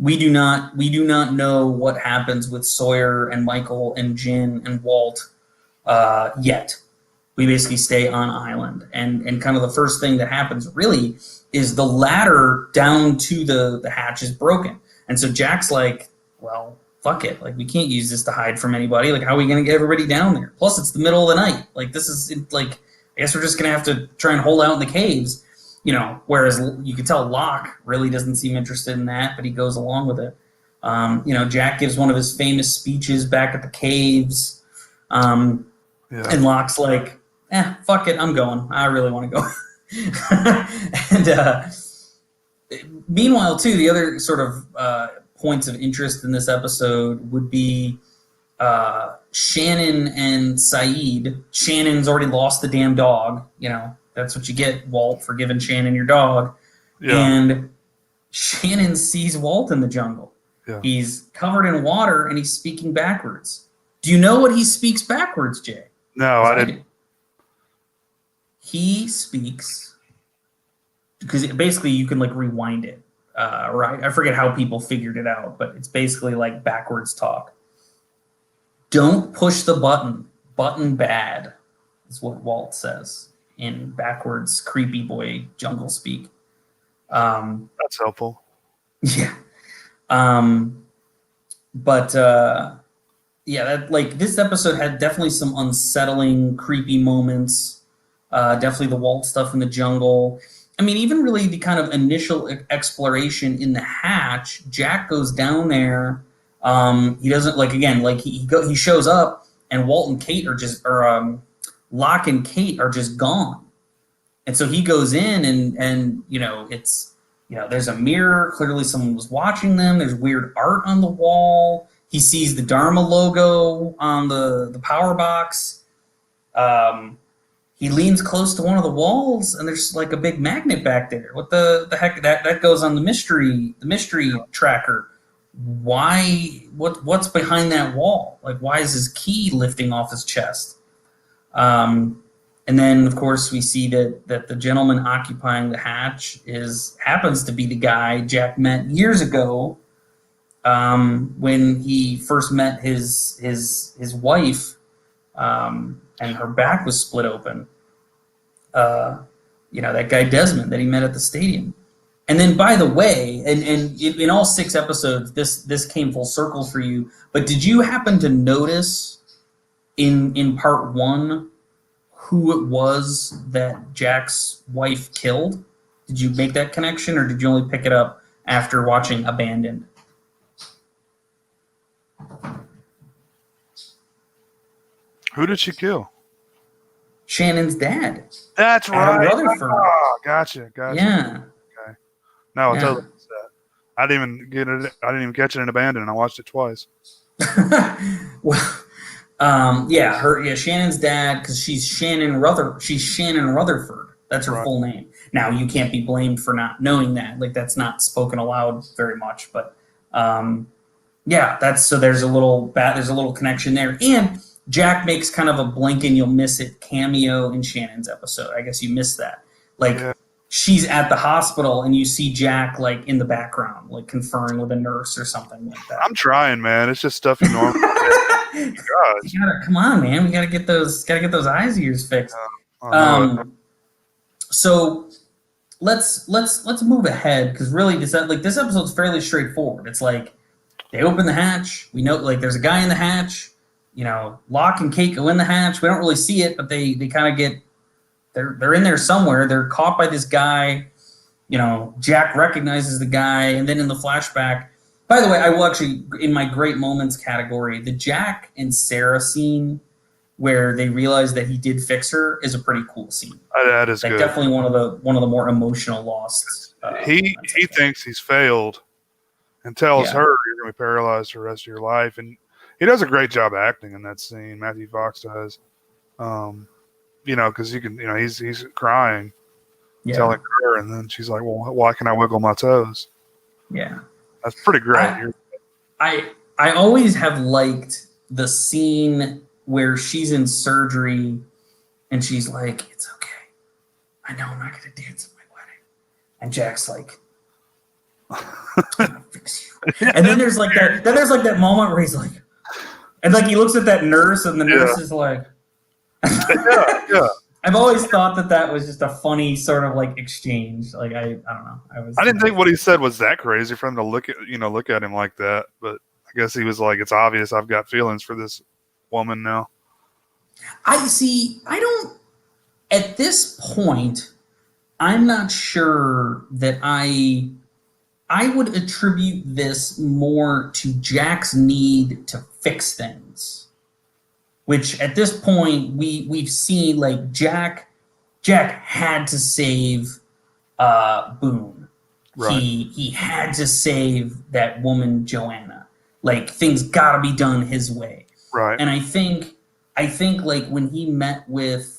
[SPEAKER 1] we do not know what happens with Sawyer and Michael and Jin and Walt yet. We basically stay on island, and kind of the first thing that happens really is the ladder down to the hatch is broken, and so Jack's like, well, fuck it, like we can't use this to hide from anybody. Like, how are we gonna get everybody down there? Plus, it's the middle of the night. Like, this is like, I guess we're just gonna have to try and hold out in the caves, you know. Whereas you could tell Locke really doesn't seem interested in that, but he goes along with it. You know, Jack gives one of his famous speeches back at the caves, and Locke's like, fuck it, I'm going. I really want to go. And meanwhile, too, the other sort of points of interest in this episode would be Shannon and Saeed. Shannon's already lost the damn dog. You know, that's what you get, Walt, for giving Shannon your dog. Yeah. And Shannon sees Walt in the jungle. Yeah. He's covered in water and he's speaking backwards. Do you know what he speaks backwards, Jay?
[SPEAKER 2] No, I didn't.
[SPEAKER 1] He speaks, because basically you can like rewind it, right? I forget how people figured it out, but it's basically like backwards talk. Don't push the button bad, is what Walt says in backwards creepy boy jungle speak.
[SPEAKER 2] That's helpful.
[SPEAKER 1] Yeah. But yeah, that, like, this episode had definitely some unsettling, creepy moments. Definitely the Walt stuff in the jungle. I mean, even really the kind of initial exploration in the hatch. Jack goes down there. He doesn't, like, again, like he shows up and Walt and Kate are just, or Locke and Kate are just gone. And so he goes in and you know, it's, you know, there's a mirror. Clearly someone was watching them. There's weird art on the wall. He sees the Dharma logo on the power box. He leans close to one of the walls, and there's like a big magnet back there. What the heck? That goes on the mystery tracker. Why? What's behind that wall? Like, why is his key lifting off his chest? And then, of course, we see that the gentleman occupying the hatch happens to be the guy Jack met years ago, when he first met his wife, and her back was split open. You know, that guy Desmond that he met at the stadium. And then, by the way, and in all 6 episodes, this came full circle for you. But did you happen to notice in part 1 who it was that Jack's wife killed? Did you make that connection, or did you only pick it up after watching Abandoned?
[SPEAKER 2] Who did she kill?
[SPEAKER 1] Shannon's dad.
[SPEAKER 2] That's right.
[SPEAKER 1] Rutherford.
[SPEAKER 2] Oh, gotcha.
[SPEAKER 1] Yeah.
[SPEAKER 2] Okay. No, I totally missed that. I didn't even get it. I didn't even catch it in Abandoned. I watched it twice.
[SPEAKER 1] Well, Shannon's dad, because she's Shannon Rutherford. That's her full name. Now, you can't be blamed for not knowing that. Like, that's not spoken aloud very much, but so there's a little connection there. And Jack makes kind of a blink and you'll miss it cameo in Shannon's episode. I guess you missed that. Like, she's at the hospital and you see Jack, like, in the background, like conferring with a nurse or something like that.
[SPEAKER 2] I'm trying, man. It's just stuff you normally.
[SPEAKER 1] Come on, man. We gotta get those eyes of yours fixed. So let's move ahead, because really this episode's fairly straightforward. It's like they open the hatch. We know, like, there's a guy in the hatch. You know, Locke and Kate go in the hatch. We don't really see it, but they kind of get, they're in there somewhere. They're caught by this guy. You know, Jack recognizes the guy, and then in the flashback. By the way, I will actually, in my great moments category, the Jack and Sarah scene where they realize that he did fix her is a pretty cool scene.
[SPEAKER 2] That is good.
[SPEAKER 1] Definitely one of the more emotional lost.
[SPEAKER 2] He thinks he's failed, and tells her you're going to be paralyzed for the rest of your life, and he does a great job acting in that scene. Matthew Fox does, you know, because you can, you know, he's crying, telling her, and then she's like, "Well, why can I wiggle my toes?" Yeah, that's pretty great.
[SPEAKER 1] I always have liked the scene where she's in surgery, and she's like, "It's okay. I know I'm not going to dance at my wedding," and Jack's like, And then there's like that moment where he's like, and like he looks at that nurse, and the nurse is like,
[SPEAKER 2] yeah.
[SPEAKER 1] I've always thought that was just a funny sort of like exchange. Like I don't know.
[SPEAKER 2] I didn't think what he said was that crazy for him to look at him like that, but I guess he was like, it's obvious I've got feelings for this woman now.
[SPEAKER 1] At this point, I'm not sure that I would attribute this more to Jack's need to fix things. Which at this point we've seen like Jack had to save Boone.
[SPEAKER 2] Right.
[SPEAKER 1] He had to save that woman Joanna. Like things gotta be done his way.
[SPEAKER 2] Right.
[SPEAKER 1] And I think like when he met with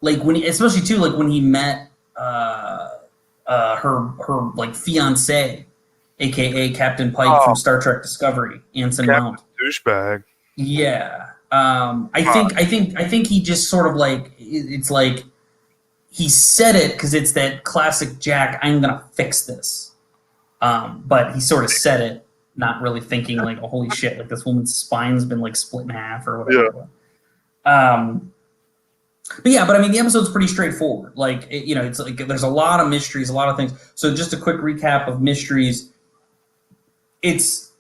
[SPEAKER 1] especially too like when he met her like fiance, aka Captain Pike from Star Trek Discovery, Anson Mount.
[SPEAKER 2] Douchebag.
[SPEAKER 1] Yeah. I think he just sort of like it's like he said it because it's that classic Jack, I'm gonna fix this. But he sort of said it not really thinking like, oh, holy shit, like this woman's spine's been like split in half or whatever. Yeah. But I mean, the episode's pretty straightforward. Like, it's like there's a lot of mysteries, a lot of things. So just a quick recap of mysteries. This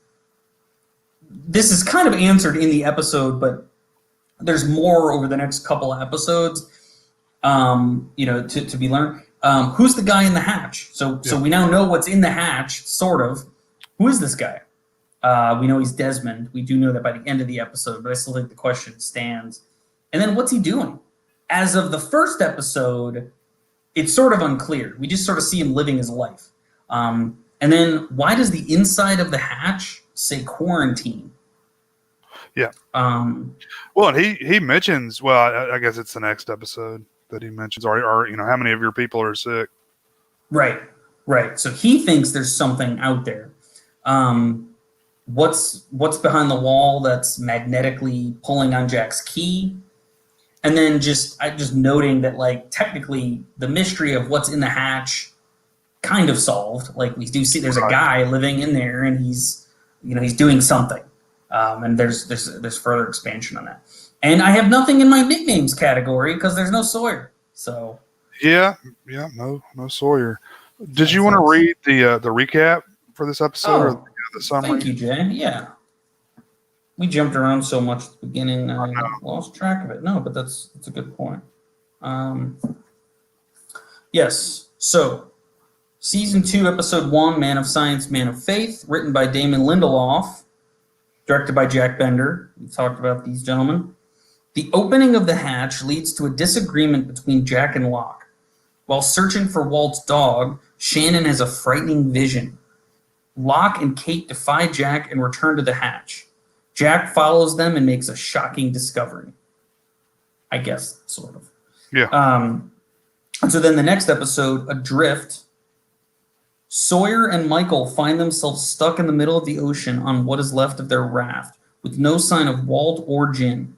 [SPEAKER 1] is kind of answered in the episode, but there's more over the next couple of episodes, to be learned. Who's the guy in the hatch? So we now know what's in the hatch, sort of. Who is this guy? We know he's Desmond. We do know that by the end of the episode, but I still think the question stands. And then what's he doing? As of the first episode, it's sort of unclear. We just sort of see him living his life. And then why does the inside of the hatch say quarantine?
[SPEAKER 2] Yeah. Well, and he mentions, I guess it's the next episode that he mentions, or how many of your people are sick? Right.
[SPEAKER 1] So he thinks there's something out there. What's behind the wall that's magnetically pulling on Jack's key? And then just noting that, like, technically the mystery of what's in the hatch kind of solved. Like, we do see there's a guy living in there, and he's doing something. And there's further expansion on that. And I have nothing in my nicknames category because there's no Sawyer. So
[SPEAKER 2] no Sawyer. Did you want to read the recap for this episode or the summary?
[SPEAKER 1] Thank you, Jay. Yeah. We jumped around so much at the beginning, I lost track of it. No, but that's a good point. Yes. So, Season 2, Episode 1, Man of Science, Man of Faith, written by Damon Lindelof, directed by Jack Bender. We talked about these gentlemen. The opening of the hatch leads to a disagreement between Jack and Locke. While searching for Walt's dog, Shannon has a frightening vision. Locke and Kate defy Jack and return to the hatch. Jack follows them and makes a shocking discovery. I guess, sort of.
[SPEAKER 2] Yeah.
[SPEAKER 1] And so then the next episode, Adrift, Sawyer and Michael find themselves stuck in the middle of the ocean on what is left of their raft, with no sign of Walt or Jin.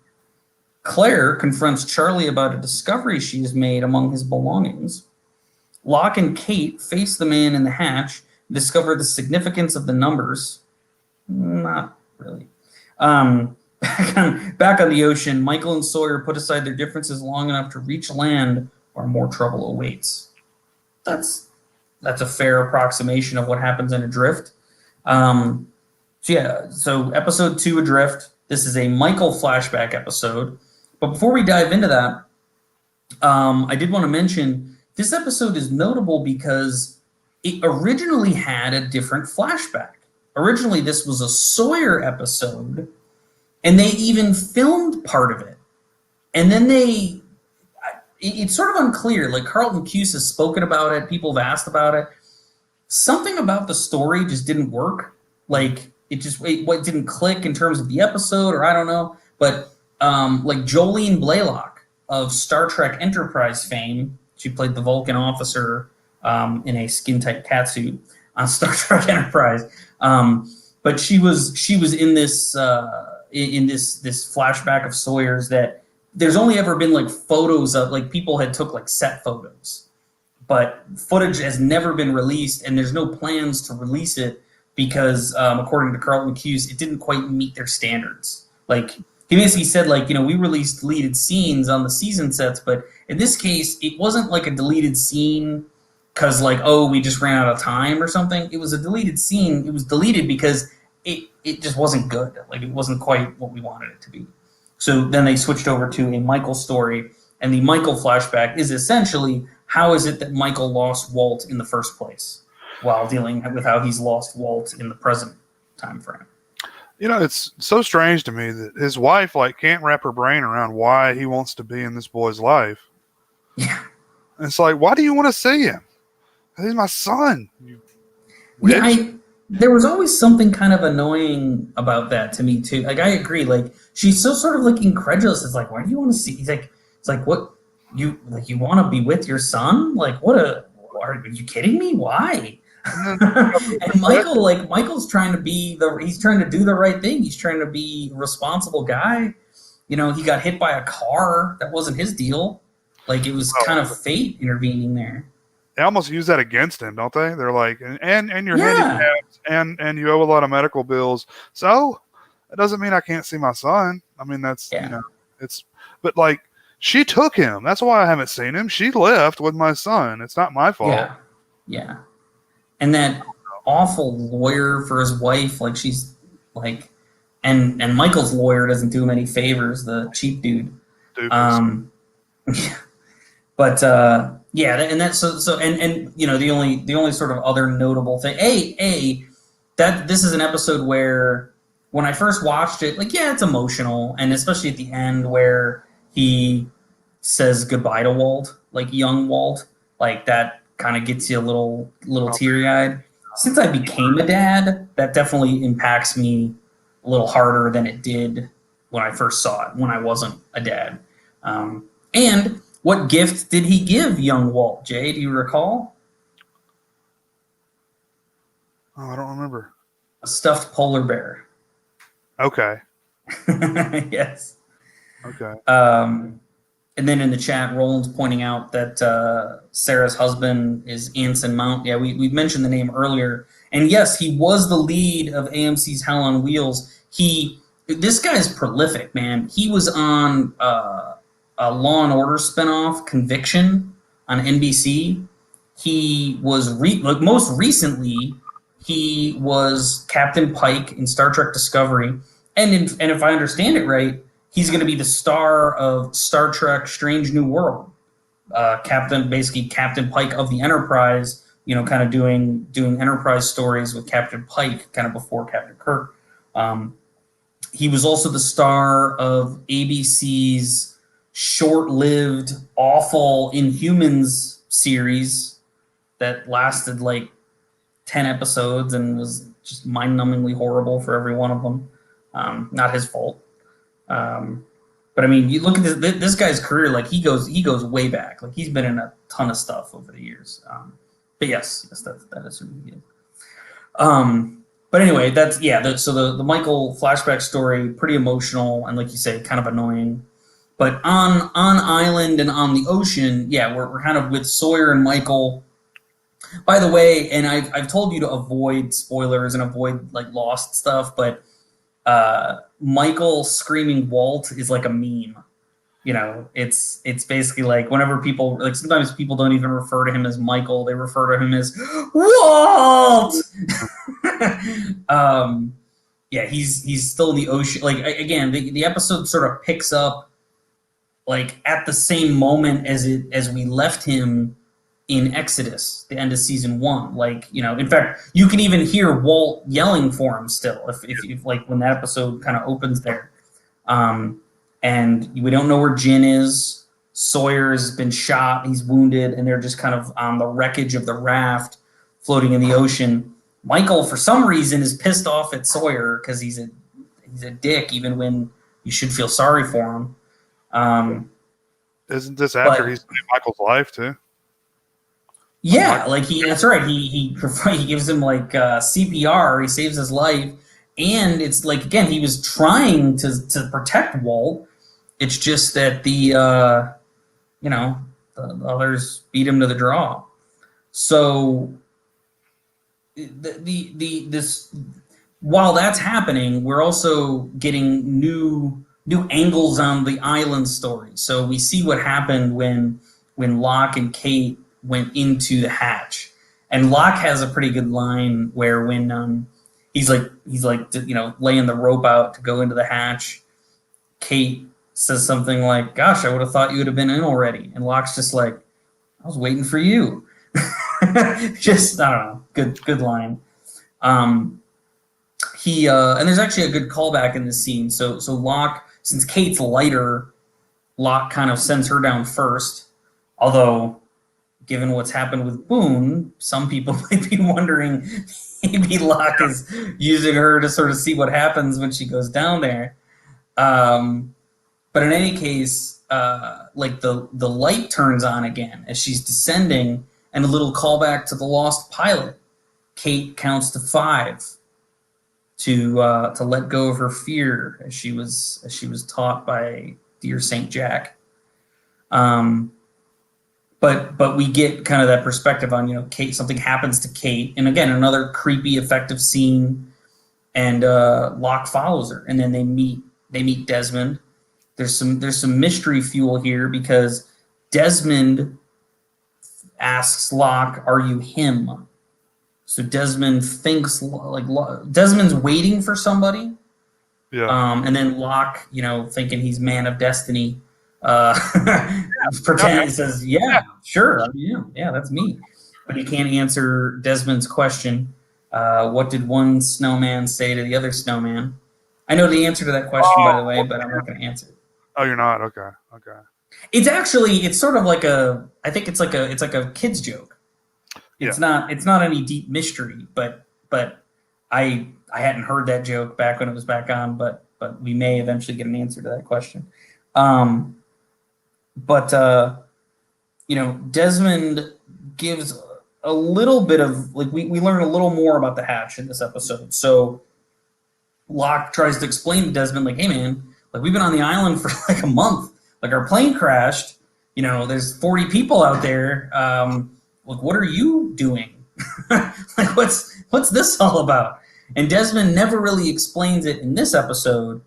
[SPEAKER 1] Claire confronts Charlie about a discovery she has made among his belongings. Locke and Kate face the man in the hatch and discover the significance of the numbers. Not really. Back on the ocean, Michael and Sawyer put aside their differences long enough to reach land where more trouble awaits. That's a fair approximation of what happens in Adrift. So episode 2, Adrift. This is a Michael flashback episode. But before we dive into that, I did want to mention this episode is notable because it originally had a different flashback. Originally, this was a Sawyer episode, and they even filmed part of it. And then it's sort of unclear. Like, Carlton Cuse has spoken about it. People have asked about it. Something about the story just didn't work. Like, it didn't click in terms of the episode, or I don't know. But, like, Jolene Blaylock of Star Trek Enterprise fame, she played the Vulcan officer in a skin-tight catsuit on Star Trek Enterprise. But she was in this this flashback of Sawyer's that there's only ever been like photos of, like, people had took like set photos, but footage has never been released, and there's no plans to release it because, according to Carlton Cuse, it didn't quite meet their standards. Like, he basically said, like, we released deleted scenes on the season sets, but in this case, it wasn't like a deleted scene because, like, oh, we just ran out of time or something. It was a deleted scene. It was deleted because it just wasn't good. Like, it wasn't quite what we wanted it to be. So then they switched over to a Michael story, and the Michael flashback is essentially how is it that Michael lost Walt in the first place while dealing with how he's lost Walt in the present time frame.
[SPEAKER 2] It's so strange to me that his wife can't wrap her brain around why he wants to be in this boy's life.
[SPEAKER 1] Yeah.
[SPEAKER 2] And it's like, why do you want to see him? He's my son.
[SPEAKER 1] There was always something kind of annoying about that to me too. Like, I agree. Like, she's so sort of like incredulous. It's like, why do you want to see? It's like, what you want to be with your son? Like, are you kidding me? Why? And Michael's trying to he's trying to do the right thing. He's trying to be a responsible guy. He got hit by a car. That wasn't his deal. Like, it was kind of fate intervening there.
[SPEAKER 2] They almost use that against him, don't they? They're like, and you're handicapped, and you owe a lot of medical bills. So it doesn't mean I can't see my son. I mean, that's but like, she took him. That's why I haven't seen him. She left with my son. It's not my fault.
[SPEAKER 1] Yeah. And that awful lawyer for his wife, like, she's like, and Michael's lawyer doesn't do him any favors. The cheap dude. But and that's so and the only sort of other notable thing, that this is an episode where when I first watched it, like, it's emotional, and especially at the end where he says goodbye to Walt, like young Walt, like that kind of gets you a little teary-eyed. Since I became a dad, that definitely impacts me a little harder than it did when I first saw it, when I wasn't a dad. And what gift did he give young Walt, Jay? Do you recall?
[SPEAKER 2] Oh, I don't remember.
[SPEAKER 1] A stuffed polar bear.
[SPEAKER 2] Okay.
[SPEAKER 1] Yes.
[SPEAKER 2] Okay.
[SPEAKER 1] And then in the chat, Roland's pointing out that Sarah's husband is Anson Mount. Yeah, we mentioned the name earlier. And yes, he was the lead of AMC's Hell on Wheels. This guy's prolific, man. He was on a Law and Order spinoff, Conviction, on NBC. He was most recently, he was Captain Pike in Star Trek Discovery, and if I understand it right, he's going to be the star of Star Trek: Strange New World. Captain Pike of the Enterprise, kind of doing Enterprise stories with Captain Pike, kind of before Captain Kirk. He was also the star of ABC's short-lived, awful Inhumans series that lasted like 10 episodes and was just mind-numbingly horrible for every one of them. Not his fault. But I mean, you look at this guy's career, like he goes way back. Like, he's been in a ton of stuff over the years. But yes, that is who he is. But anyway, so the Michael flashback story, pretty emotional, and like you say, kind of annoying. But on island and on the ocean, we're kind of with Sawyer and Michael. By the way, and I've told you to avoid spoilers and avoid like Lost stuff, but Michael screaming Walt is like a meme. It's basically like whenever people, like, sometimes people don't even refer to him as Michael, they refer to him as Walt. He's still in the ocean. Like, again, the episode sort of picks up like at the same moment as we left him in Exodus, the end of season 1. Like, in fact, you can even hear Walt yelling for him still if like when that episode kind of opens there. And we don't know where Jin is. Sawyer's been shot, he's wounded, and they're just kind of on the wreckage of the raft floating in the ocean. Michael, for some reason, is pissed off at Sawyer because he's a dick, even when you should feel sorry for him.
[SPEAKER 2] Isn't this after he's saved Michael's life too?
[SPEAKER 1] Yeah, like that's right. He gives him like CPR. He saves his life, and it's like, again, he was trying to protect Walt. It's just that the others beat him to the draw. So this while that's happening, we're also getting new angles on the island story. So we see what happened when Locke and Kate went into the hatch, and Locke has a pretty good line where when he's like laying the rope out to go into the hatch, Kate says something like, "Gosh, I would have thought you would have been in already," and Locke's just like, "I was waiting for you." Just I don't know, good line. He and there's actually a good callback in this scene. So Locke, since Kate's lighter, Locke kind of sends her down first. Although, given what's happened with Boone, some people might be wondering maybe Locke is using her to sort of see what happens when she goes down there. But in any case, like the light turns on again as she's descending, and a little callback to the Lost pilot. Kate counts to 5 to let go of her fear as she was taught by dear Saint Jack. But we get kind of that perspective on Kate. Something happens to Kate, and again another creepy, effective scene. And Locke follows her, and then they meet Desmond. There's some mystery fuel here because Desmond asks Locke, "Are you him?" So Desmond thinks like Desmond's waiting for somebody.
[SPEAKER 2] Yeah.
[SPEAKER 1] And then Locke, thinking he's man of destiny, pretends says, "Yeah, sure, yeah, that's me." But he can't answer Desmond's question. What did one snowman say to the other snowman? I know the answer to that question, by the way, but I'm not going to answer it.
[SPEAKER 2] Oh, you're not? Okay.
[SPEAKER 1] It's sort of like I think it's like a kid's joke. It's not any deep mystery, but I hadn't heard that joke back when it was back on, but we may eventually get an answer to that question. Desmond gives a little bit of we learn a little more about the hatch in this episode. So Locke tries to explain to Desmond, like, "Hey man, we've been on the island for a month. Our plane crashed. There's 40 people out there. What are you doing? What's this all about?" And Desmond never really explains it in this episode,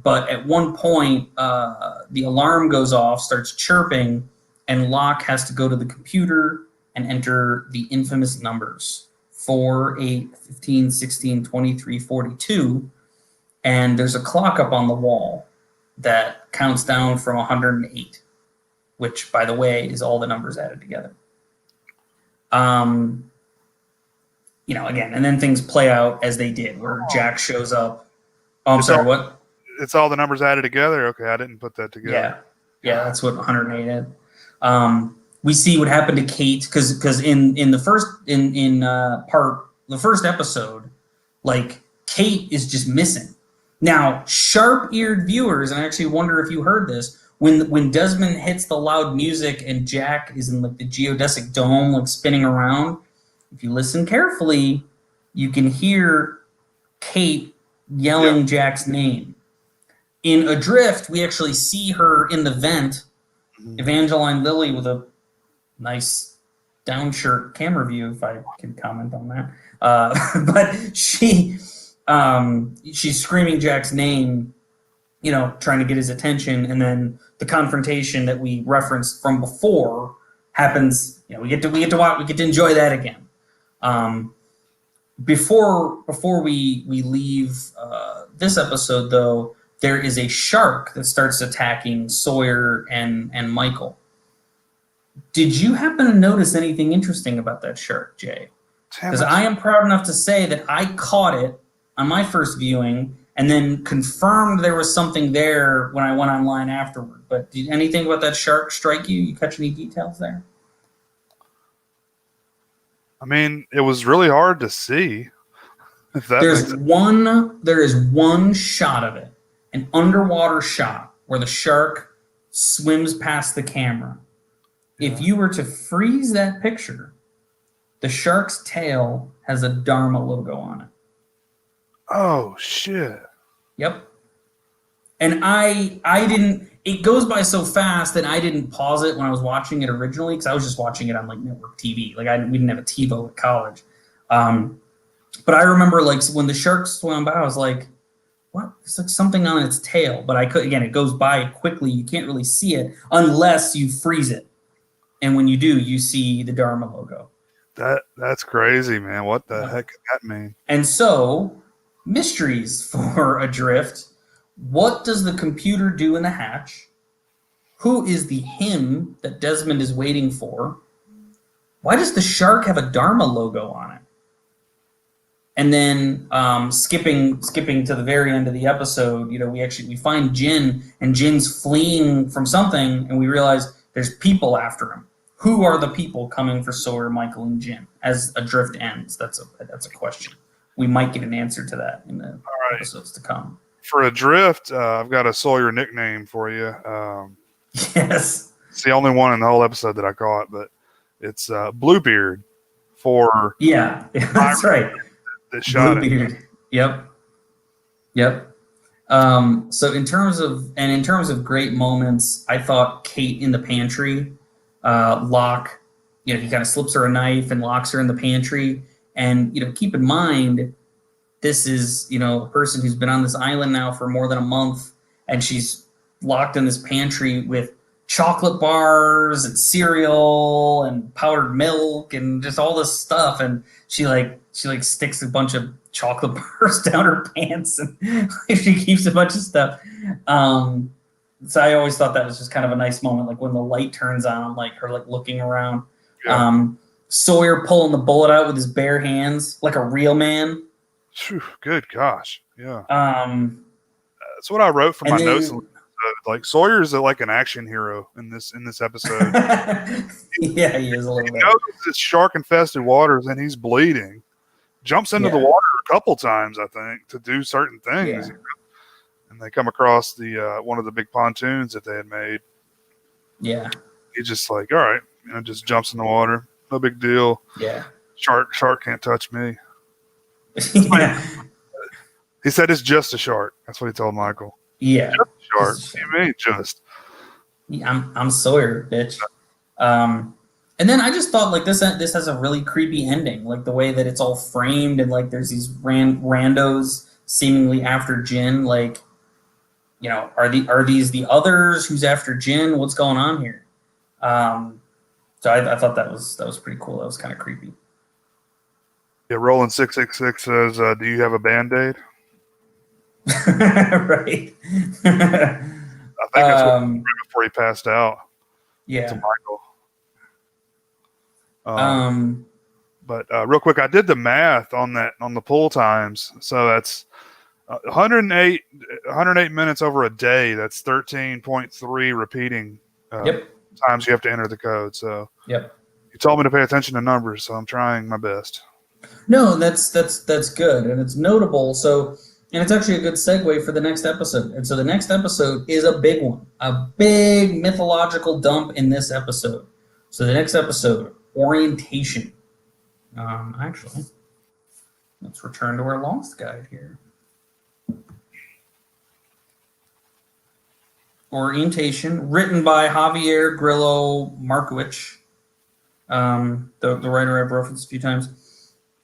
[SPEAKER 1] but at one point, the alarm goes off, starts chirping, and Locke has to go to the computer and enter the infamous numbers 4, 8, 15, 16, 23, 42, and there's a clock up on the wall that counts down from 108, which, by the way, is all the numbers added together. Again, and then things play out as they did, where Jack shows up. Oh, I'm sorry, what?
[SPEAKER 2] It's all the numbers added together? Okay, I didn't put that together.
[SPEAKER 1] Yeah, that's what 108 is. We see what happened to Kate, because in the first episode, Kate is just missing. Now, sharp-eared viewers, and I actually wonder if you heard this, when Desmond hits the loud music and Jack is in the geodesic dome spinning around, if you listen carefully, you can hear Kate yelling Jack's name. In Adrift, we actually see her in the vent, Evangeline Lilly, with a nice downshirt camera view, if I can comment on that. But she's screaming Jack's name, trying to get his attention, and then the confrontation that we referenced from before happens. We get to enjoy that again. Before we leave this episode, though, there is a shark that starts attacking Sawyer and Michael. Did you happen to notice anything interesting about that shark, Jay? Because I am proud enough to say that I caught it on my first viewing and then confirmed there was something there when I went online afterward. But did anything about that shark strike you? You catch any details there?
[SPEAKER 2] I mean, it was really hard to see.
[SPEAKER 1] There is one shot of it, an underwater shot, where the shark swims past the camera. If you were to freeze that picture, the shark's tail has a Dharma logo on it.
[SPEAKER 2] Oh, shit.
[SPEAKER 1] Yep. And I didn't, it goes by so fast that I didn't pause it when I was watching it originally because I was just watching it on like network TV. Like we didn't have a TiVo at college. But I remember like when the shark swam by, I was like, what? It's like something on its tail. But I could, again, it goes by quickly. You can't really see it unless you freeze it. And when you do, you see the Dharma logo.
[SPEAKER 2] That's crazy, man. What the heck could that mean?
[SPEAKER 1] And so, mysteries for Adrift. What does the computer do in the hatch? Who is the him that Desmond is waiting for? Why does the shark have a Dharma logo on it? And then skipping to the very end of the episode, we find Jin, and Jin's fleeing from something, and we realize there's people after him. Who are the people coming for Sawyer, Michael, and Jin as Adrift ends? That's a question. We might get an answer to that in the episodes to come.
[SPEAKER 2] For Adrift, I've got a Sawyer nickname for you.
[SPEAKER 1] Yes.
[SPEAKER 2] It's the only one in the whole episode that I caught, but it's Bluebeard for
[SPEAKER 1] that's right.
[SPEAKER 2] That shot
[SPEAKER 1] Bluebeard. Yep. So in terms of great moments, I thought Kate in the pantry, Locke, he kind of slips her a knife and locks her in the pantry. And keep in mind, this is a person who's been on this island now for more than a month, and she's locked in this pantry with chocolate bars and cereal and powdered milk and just all this stuff. And she sticks a bunch of chocolate bars down her pants, and she keeps a bunch of stuff. So I always thought that was just kind of a nice moment, like when the light turns on, like her looking around. Yeah. Sawyer pulling the bullet out with his bare hands like a real man.
[SPEAKER 2] Good gosh, yeah. That's what I wrote for my notes. Like Sawyer's like an action hero in this episode.
[SPEAKER 1] Yeah, he is a little bit.
[SPEAKER 2] He knows it's shark-infested waters and he's bleeding. Jumps into the water a couple times, I think, to do certain things. Yeah. And they come across the one of the big pontoons that they had made. Yeah. He's just like, all right, just jumps in the water. No big deal. Yeah. Shark can't touch me. Yeah. He said it's just a shark. That's what he told Michael.
[SPEAKER 1] Yeah.
[SPEAKER 2] Just a shark. What do you mean just?
[SPEAKER 1] Yeah, I'm Sawyer, bitch. And then I just thought like this has a really creepy ending, like the way that it's all framed and like there's these randos seemingly after Jin. Like, are these the others? Who's after Jin? What's going on here? So I thought that was pretty cool. That was kind of creepy.
[SPEAKER 2] Yeah, Roland 666 says, "Do you have a Band-Aid?"
[SPEAKER 1] Right.
[SPEAKER 2] I think that's what he before he passed out.
[SPEAKER 1] Yeah.
[SPEAKER 2] To Michael. But real quick, I did the math on the pull times. So that's 108 minutes over a day. That's 13.3 repeating times you have to enter the code. So you told me to pay attention to numbers, so I'm trying my best.
[SPEAKER 1] No, that's good, and it's notable. So, and it's actually a good segue for the next episode. And so the next episode is a big one, a big mythological dump in this episode. So the next episode, orientation. Actually, let's return to our Lost guide here. Orientation, written by Javier Grillo Markovich, the writer I've referenced a few times.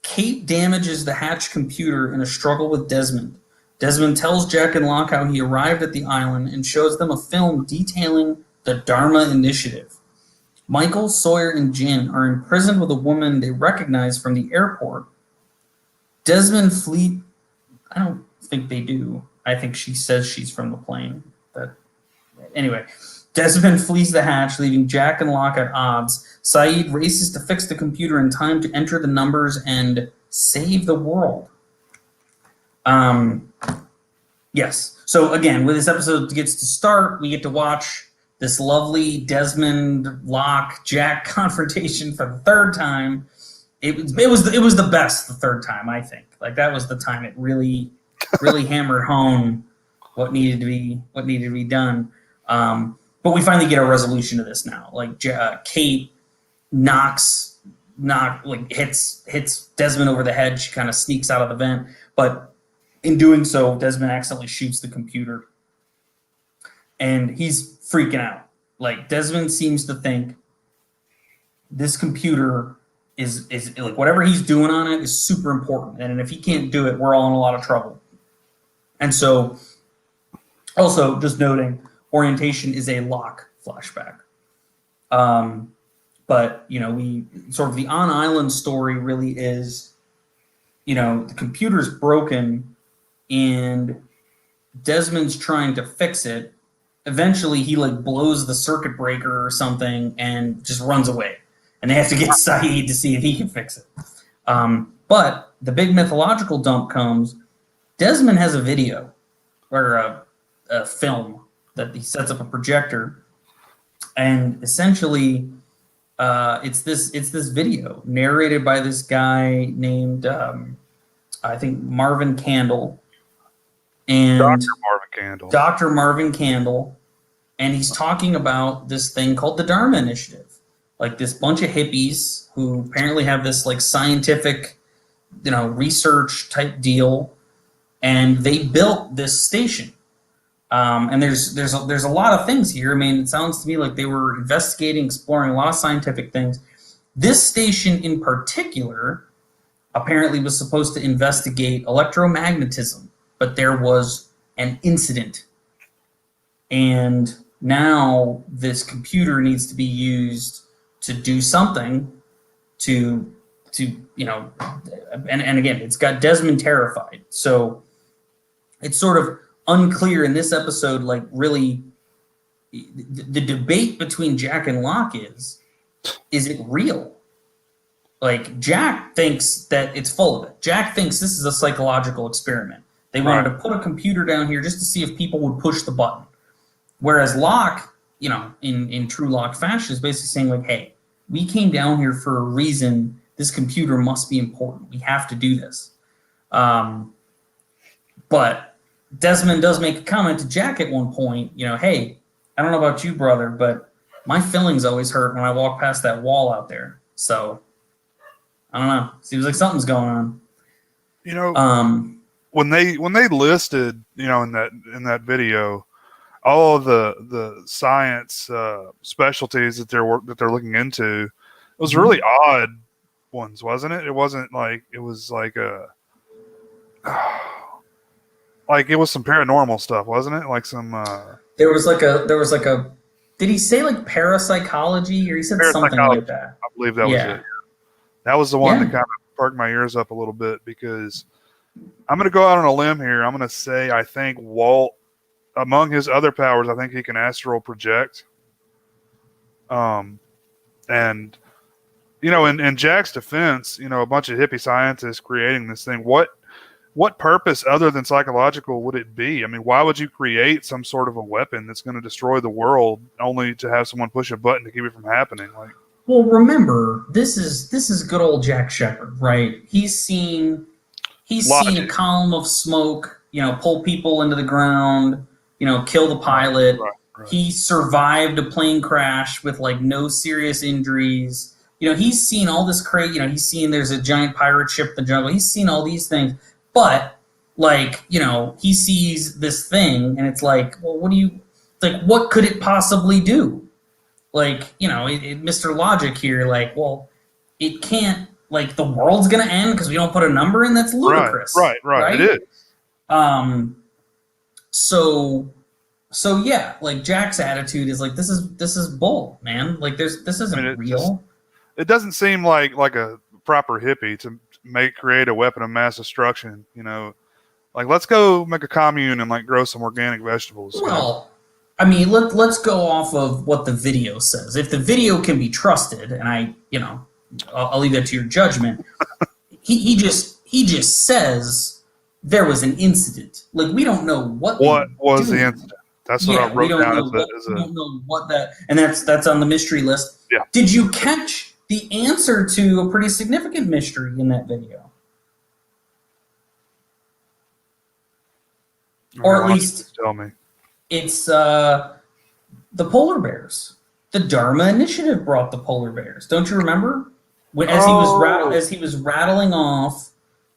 [SPEAKER 1] Kate damages the hatch computer in a struggle with Desmond. Desmond tells Jack and Locke how he arrived at the island and shows them a film detailing the Dharma Initiative. Michael, Sawyer, and Jin are imprisoned with a woman they recognize from the airport. Desmond flee. I don't think they do. I think she says she's from the plane. Anyway, Desmond flees the hatch, leaving Jack and Locke at odds. Saeed races to fix the computer in time to enter the numbers and save the world. Yes. So again, when this episode gets to start, we get to watch this lovely Desmond, Locke, Jack confrontation for the third time. It was the best the third time, I think. Like that was the time it really hammered home what needed to be done. But we finally get a resolution to this now. Like Kate hits Desmond over the head. She kind of sneaks out of the vent, but in doing so, Desmond accidentally shoots the computer. and he's freaking out. Like, Desmond seems to think this computer is like, whatever he's doing on it is super important, and if he can't do it, we're all in a lot of trouble. And so, also just noting, orientation is a Locke flashback. But we sort of, the on island story really is, the computer's broken and Desmond's trying to fix it. Eventually he like blows the circuit breaker or something and just runs away. And they have to get Saeed to see if he can fix it. But the big mythological dump comes. Desmond has a video or a film that he sets up a projector, and essentially it's this video narrated by this guy named I think Marvin Candle, and Dr. Marvin Candle, and he's talking about this thing called the Dharma Initiative. Like this bunch of hippies who apparently have this like scientific, research type deal, and they built this station. And there's a lot of things here. I mean, it sounds to me like they were investigating, exploring a lot of scientific things. This station in particular apparently was supposed to investigate electromagnetism, but there was an incident. And now this computer needs to be used to do something to and again, it's got Desmond terrified. So it's sort of unclear in this episode, like really the debate between Jack and Locke is it real? Like, Jack thinks that it's full of it. Jack thinks this is a psychological experiment. They wanted to put a computer down here just to see if people would push the button. Whereas Locke, in true Locke fashion, is basically saying like, hey, we came down here for a reason. This computer must be important. We have to do this. But Desmond does make a comment to Jack at one point, hey, I don't know about you, brother, but my feelings always hurt when I walk past that wall out there. So I don't know. Seems like something's going on.
[SPEAKER 2] When they listed, in that video, all of the science specialties that they're looking into, it was really odd ones, wasn't it? It wasn't like, it was like like it was some paranormal stuff, wasn't it? Like some
[SPEAKER 1] there was like a did he say like parapsychology, or he said something like that?
[SPEAKER 2] I believe that was it. That was the one that kind of perked my ears up a little bit, because I'm going to go out on a limb here. I'm going to say I think Walt, among his other powers, I think he can astral project. And in Jack's defense, a bunch of hippie scientists creating this thing. What purpose other than psychological would it be? I mean, why would you create some sort of a weapon that's going to destroy the world only to have someone push a button to keep it from happening? Like,
[SPEAKER 1] well, remember, this is good old Jack Shepherd, right? He's seen a column of smoke, pull people into the ground, kill the pilot. Right. He survived a plane crash with like no serious injuries. He's seen all this crazy. He's seen there's a giant pirate ship in the jungle. He's seen all these things, but like, he sees this thing, and it's like, well, what could it possibly do? Like, Mr. Logic here, like, well, it can't, like, the world's going to end because we don't put a number in? That's ludicrous. Right?
[SPEAKER 2] It is.
[SPEAKER 1] So yeah, like, Jack's attitude is like, this is bull, man. Like, this isn't real.
[SPEAKER 2] It doesn't seem like a proper hippie to create a weapon of mass destruction, like, let's go make a commune and like grow some organic vegetables.
[SPEAKER 1] Well, I mean, let's go off of what the video says. If the video can be trusted, and I'll leave that to your judgment. he just says there was an incident. Like, we don't know what was
[SPEAKER 2] the incident. That's what I wrote down
[SPEAKER 1] we don't know what that, and that's on the mystery list.
[SPEAKER 2] Yeah.
[SPEAKER 1] Did you catch the answer to a pretty significant mystery in that video? Or at least
[SPEAKER 2] tell me.
[SPEAKER 1] It's the polar bears. The Dharma Initiative brought the polar bears. Don't you remember? As he was rattling off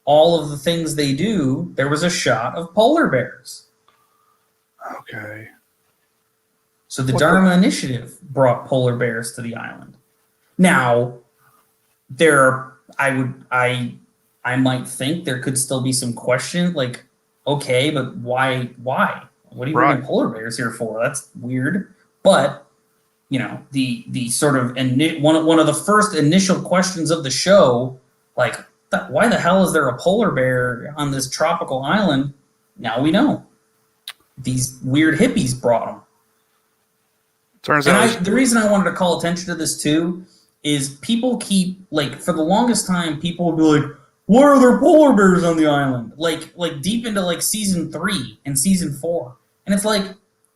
[SPEAKER 1] all of the things they do, there was a shot of polar bears.
[SPEAKER 2] Okay.
[SPEAKER 1] So the Dharma Initiative brought polar bears to the island. Now, I might think there could still be some question, like, okay, but why? What are you bringing polar bears here for? That's weird. But the sort of one of the first initial questions of the show, like, why the hell is there a polar bear on this tropical island? Now we know. These weird hippies brought them.
[SPEAKER 2] Turns out.
[SPEAKER 1] The reason I wanted to call attention to this too is people keep, like, for the longest time, people would be like, why are there polar bears on the island? Like deep into like season 3 and season 4. And it's like,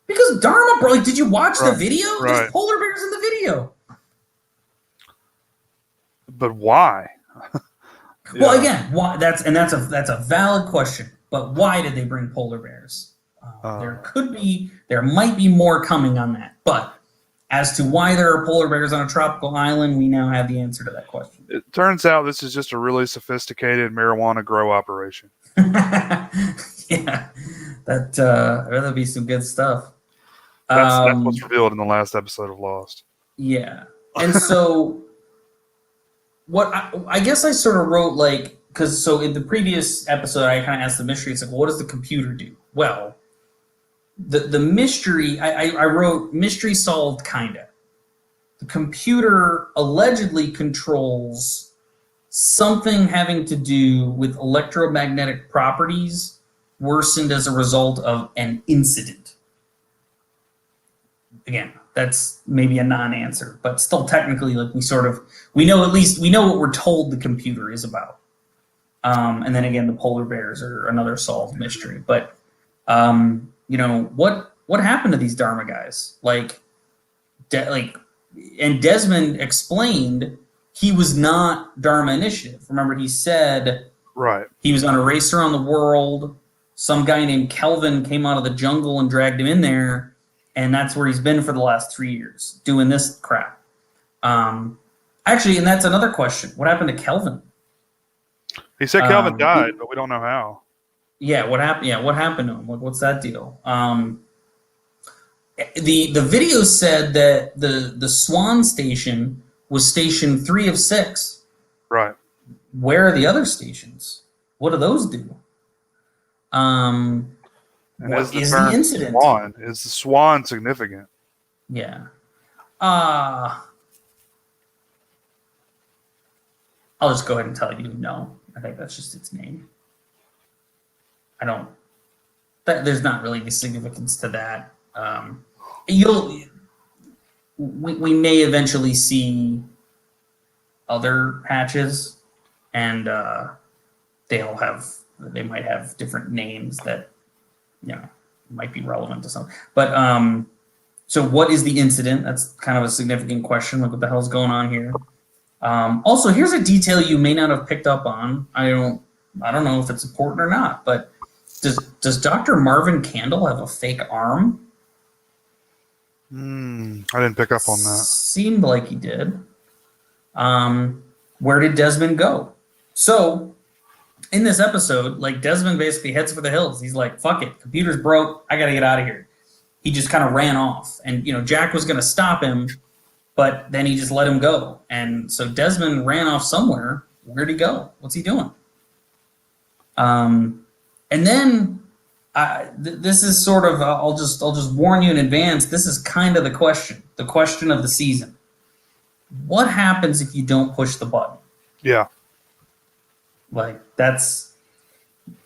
[SPEAKER 1] because Dharma, bro, like, did you watch the video? There's polar bears in the video.
[SPEAKER 2] But why?
[SPEAKER 1] Well, again, why? That's a valid question. But why did they bring polar bears? There might be more coming on that. But as to why there are polar bears on a tropical island, we now have the answer to that question.
[SPEAKER 2] It turns out this is just a really sophisticated marijuana grow operation.
[SPEAKER 1] Yeah, that'd be some good stuff.
[SPEAKER 2] That's what's revealed in the last episode of Lost.
[SPEAKER 1] Yeah, and so what I guess I sort of wrote, like, because so in the previous episode I kind of asked the mystery. It's like, well, what does the computer do? Well, the mystery, I wrote mystery solved, kinda. The computer allegedly controls something having to do with electromagnetic properties worsened as a result of an incident. Again, that's maybe a non-answer, but still technically, like, we know what we're told the computer is about. And then again, the polar bears are another solved mystery. But what happened to these Dharma guys? And Desmond explained he was not Dharma Initiative. Remember, he said he was on a race around the world. Some guy named Kelvin came out of the jungle and dragged him in there, and that's where he's been for the last 3 years, doing this crap. Actually, and that's another question. What happened to Kelvin?
[SPEAKER 2] He said Kelvin died, but we don't know how.
[SPEAKER 1] Yeah, what happened? Yeah, what happened to him? What's that deal? The video said that the Swan station was station 3 of 6.
[SPEAKER 2] Right.
[SPEAKER 1] Where are the other stations? What do those do? What is the incident?
[SPEAKER 2] Swan? Is the Swan significant?
[SPEAKER 1] Yeah. I'll just go ahead and tell you no. I think that's just its name. There's not really any significance to that. We may eventually see other hatches, and they might have different names that might be relevant to some. But so what is the incident? That's kind of a significant question. Like, what the hell's going on here? Also, here's a detail you may not have picked up on. I don't know if it's important or not, but does Dr. Marvin Candle have a fake arm?
[SPEAKER 2] I didn't pick up on that.
[SPEAKER 1] Seemed like he did. Where did Desmond go? So, in this episode, like, Desmond basically heads for the hills. He's like, fuck it, computer's broke, I gotta get out of here. He just kind of ran off. And, Jack was gonna stop him, but then he just let him go. And so Desmond ran off somewhere. Where'd he go? What's he doing? And then this is sort of, I'll just warn you in advance, this is kind of the question of the season. What happens if you don't push the button?
[SPEAKER 2] Yeah.
[SPEAKER 1] Like, that's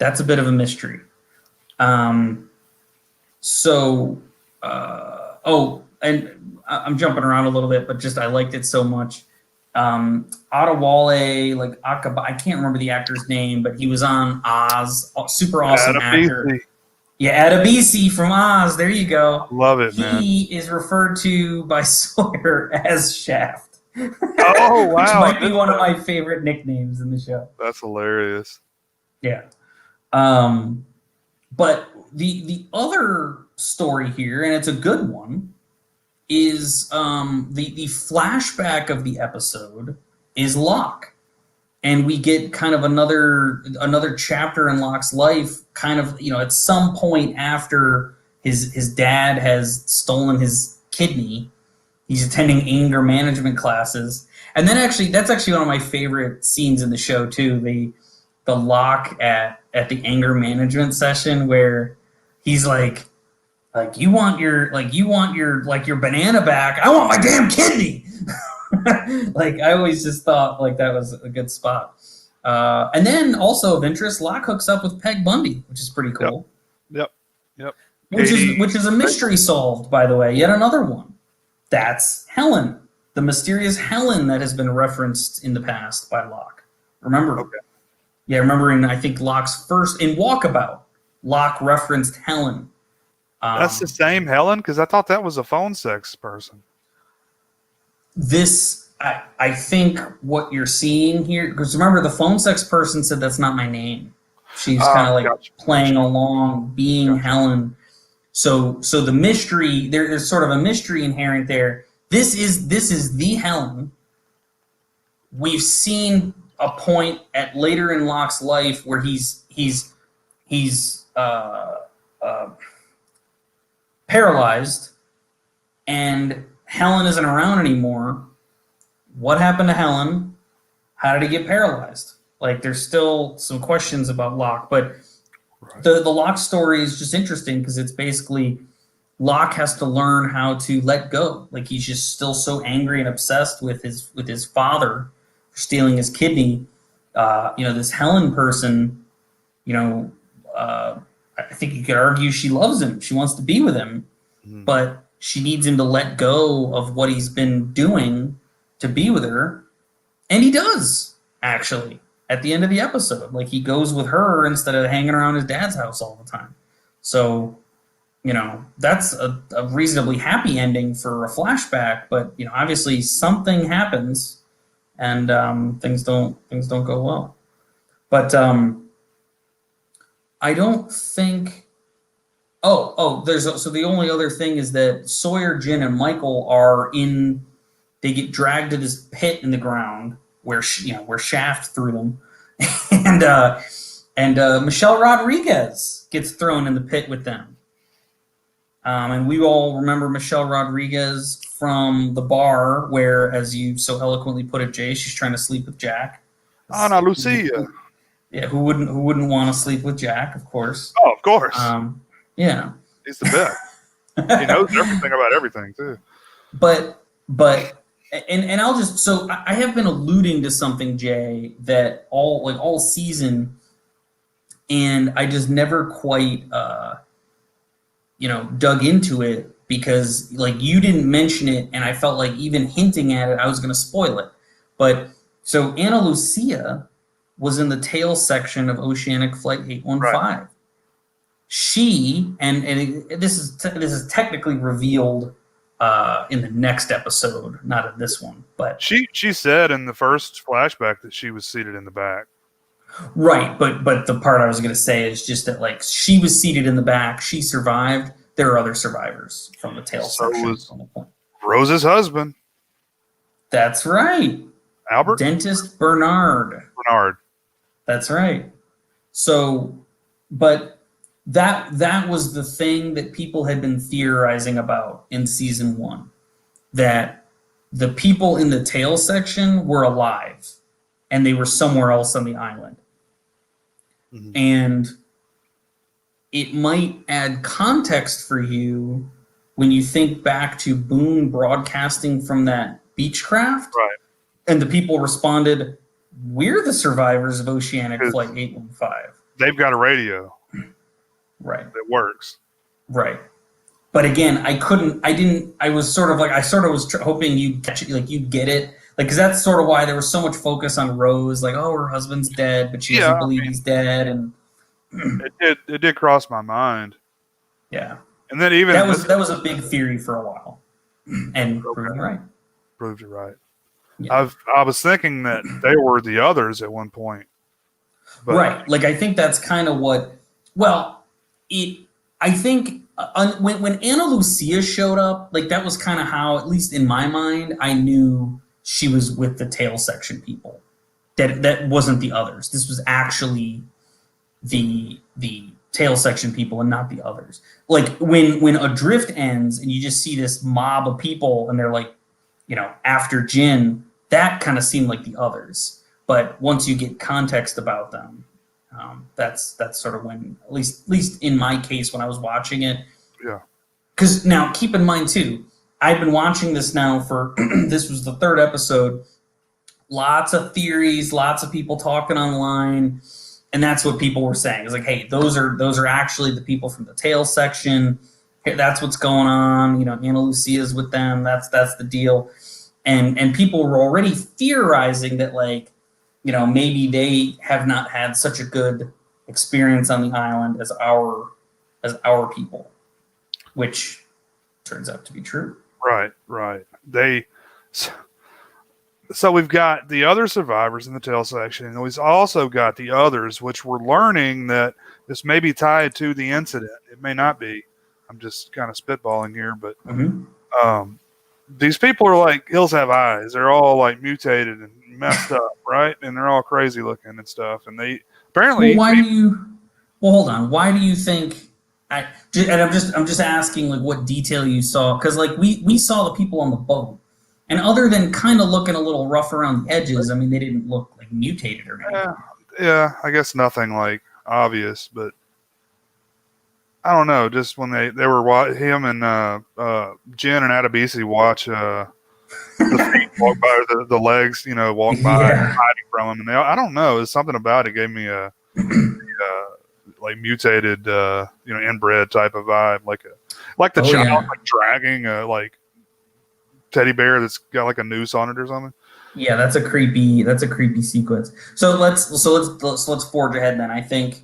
[SPEAKER 1] a bit of a mystery. And I'm jumping around a little bit, but just I liked it so much. Adewale, like, I can't remember the actor's name, but he was on Oz. Super awesome actor. Yeah, Adebisi from Oz. There you go.
[SPEAKER 2] Love it, man.
[SPEAKER 1] He is referred to by Sawyer as Shaft.
[SPEAKER 2] Oh, wow.
[SPEAKER 1] Which might be one of my favorite nicknames in the show.
[SPEAKER 2] That's hilarious.
[SPEAKER 1] Yeah. But the other story here, and it's a good one, is the flashback of the episode is Locke. And we get kind of another chapter in Locke's life, kind of, at some point after his dad has stolen his kidney. He's attending anger management classes. And then that's actually one of my favorite scenes in the show too. The Locke at the anger management session where he's like you want your banana back. I want my damn kidney. Like I always just thought like that was a good spot. And then also of interest, Locke hooks up with Peg Bundy, which is pretty cool.
[SPEAKER 2] Yep.
[SPEAKER 1] Which is a mystery solved, by the way. Yet another one. That's Helen, the mysterious Helen that has been referenced in the past by Locke. Remember?
[SPEAKER 2] Okay.
[SPEAKER 1] Yeah, remembering I think Locke's first in Walkabout, Locke referenced Helen.
[SPEAKER 2] That's the same Helen, because I thought that was a phone sex person.
[SPEAKER 1] I think what you're seeing here, because remember the phone sex person said that's not my name. She's kind of like playing along, being Helen. So the mystery, there's sort of a mystery inherent there. This is the Helen. We've seen a point at later in Locke's life where he's paralyzed, and Helen isn't around anymore. What happened to Helen? How did he get paralyzed? Like, there's still some questions about Locke, but the Locke story is just interesting because it's basically Locke has to learn how to let go. Like, he's just still so angry and obsessed with his father for stealing his kidney. This Helen person, I think you could argue she loves him. She wants to be with him, but she needs him to let go of what he's been doing to be with her. And he does, actually, at the end of the episode. Like, he goes with her instead of hanging around his dad's house all the time. So, that's a reasonably happy ending for a flashback, but, obviously something happens and things don't go well. But I don't think. So the only other thing is that Sawyer, Jin, and Michael they get dragged to this pit in the ground where Shaft threw them, and Michelle Rodriguez gets thrown in the pit with them. And we all remember Michelle Rodriguez from the bar where, as you so eloquently put it, Jay, she's trying to sleep with Jack.
[SPEAKER 2] Ana Lucia.
[SPEAKER 1] Yeah, who wouldn't want to sleep with Jack, of course.
[SPEAKER 2] Oh, of course.
[SPEAKER 1] Yeah.
[SPEAKER 2] He's the best. He knows everything about everything, too.
[SPEAKER 1] But I'll just, so I have been alluding to something, Jay, that all season, and I just never quite dug into it because you didn't mention it, and I felt like even hinting at it, I was going to spoil it. But so Ana Lucia was in the tail section of Oceanic Flight 815. Right. She and this is technically revealed in the next episode, not in this one. But
[SPEAKER 2] she said in the first flashback that she was seated in the back.
[SPEAKER 1] Right, but the part I was going to say is just that she was seated in the back. She survived. There are other survivors from the tail section.
[SPEAKER 2] Was Rose's husband.
[SPEAKER 1] That's right.
[SPEAKER 2] Albert?
[SPEAKER 1] Dentist Bernard. That's right. So, but that was the thing that people had been theorizing about in season 1, that the people in the tail section were alive and they were somewhere else on the island. Mm-hmm. And it might add context for you when you think back to Boone broadcasting from that Beechcraft.
[SPEAKER 2] Right.
[SPEAKER 1] And the people responded, "We're the survivors of Oceanic Flight 815.
[SPEAKER 2] They've got a radio.
[SPEAKER 1] Right.
[SPEAKER 2] That works.
[SPEAKER 1] Right. But again, I was sort of hoping you'd catch it, you'd get it. Because that's sort of why there was so much focus on Rose, her husband's dead, but she doesn't believe he's dead. And
[SPEAKER 2] it did cross my mind.
[SPEAKER 1] Yeah.
[SPEAKER 2] And then even
[SPEAKER 1] that was a big theory for a while. And proved it right.
[SPEAKER 2] Yeah. I was thinking that they were the others at one point.
[SPEAKER 1] But, right. I think that's kind of what. Well, I think when Ana Lucia showed up, that was kind of how, at least in my mind, I knew she was with the tail section people. That wasn't the others. This was actually the tail section people and not the others. Like when Adrift ends and you just see this mob of people and they're like, after Jin, that kind of seemed like the others. But once you get context about them, that's sort of when, at least in my case, when I was watching it.
[SPEAKER 2] Yeah.
[SPEAKER 1] Because now keep in mind too, I've been watching this now for this was the 3rd episode. Lots of theories, lots of people talking online. And that's what people were saying. It's like, hey, those are actually the people from the tail section. That's what's going on. Ana Lucia's with them. That's the deal. And people were already theorizing that, like, maybe they have not had such a good experience on the island as our people, which turns out to be true.
[SPEAKER 2] Right. So we've got the other survivors in the tail section, and we've also got the others, which we're learning that this may be tied to the incident. It may not be. I'm just kind of spitballing here, but these people are like Hills Have Eyes. They're all like mutated and messed up, right? And they're all crazy looking and stuff. And they apparently.
[SPEAKER 1] Well, hold on. Why do you think? I'm just asking, like, what detail you saw, because like we saw the people on the boat. And other than kind of looking a little rough around the edges, I mean, they didn't look like mutated or anything.
[SPEAKER 2] Yeah, I guess nothing like obvious, but I don't know. Just when they were him and Jen and Adebisi watch the feet walk by, or the legs, walk by, hiding from them, and I don't know. There's something about it gave me a like mutated, inbred type of vibe, like the child like dragging a like teddy bear that's got like a noose on it or something.
[SPEAKER 1] Yeah, that's a creepy sequence. So let's forge ahead then. I think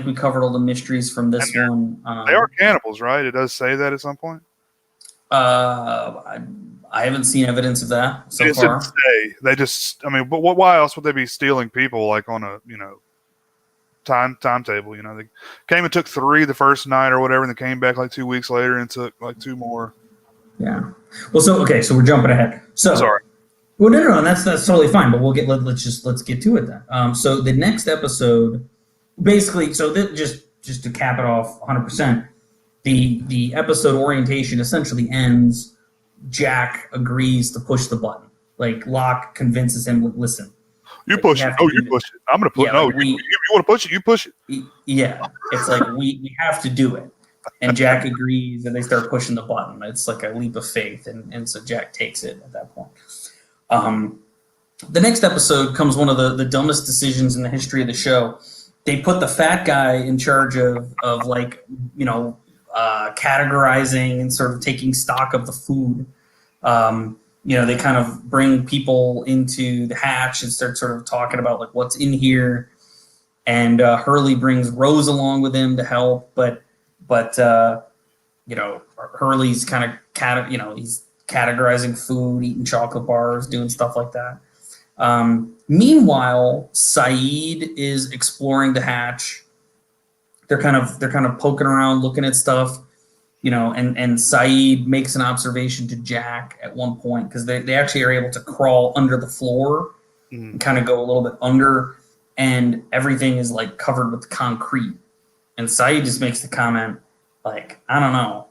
[SPEAKER 1] we covered all the mysteries from this one.
[SPEAKER 2] They are cannibals, right? It does say that at some point.
[SPEAKER 1] I haven't seen evidence of that so far.
[SPEAKER 2] They just, I mean, but why else would they be stealing people like on a timetable? They came and took 3 the first night or whatever, and they came back like 2 weeks later and took like 2 more.
[SPEAKER 1] Yeah. Well, so we're jumping ahead. So
[SPEAKER 2] sorry.
[SPEAKER 1] Well, no, that's totally fine. But let's get to it then. So the next episode, basically, just to cap it off 100%, the episode orientation essentially ends. Jack agrees to push the button. Like Locke convinces him, listen.
[SPEAKER 2] You push it. Oh, you push it. I'm gonna push. Yeah, no, you want to push it. You push it.
[SPEAKER 1] Yeah, it's like we have to do it. And Jack agrees, and they start pushing the button. It's like a leap of faith, and so Jack takes it at that point. The next episode comes one of the dumbest decisions in the history of the show. They put the fat guy in charge of categorizing and sort of taking stock of the food. They kind of bring people into the hatch and start sort of talking about like what's in here. And Hurley brings Rose along with him to help, but Hurley's kind of he's categorizing food, eating chocolate bars, doing stuff like that. Meanwhile, Saeed is exploring the hatch. They're kind of poking around, looking at stuff, and Saeed makes an observation to Jack at one point, because they actually are able to crawl under the floor and kind of go a little bit under, and everything is like covered with concrete. And Saeed just makes the comment, like, I don't know.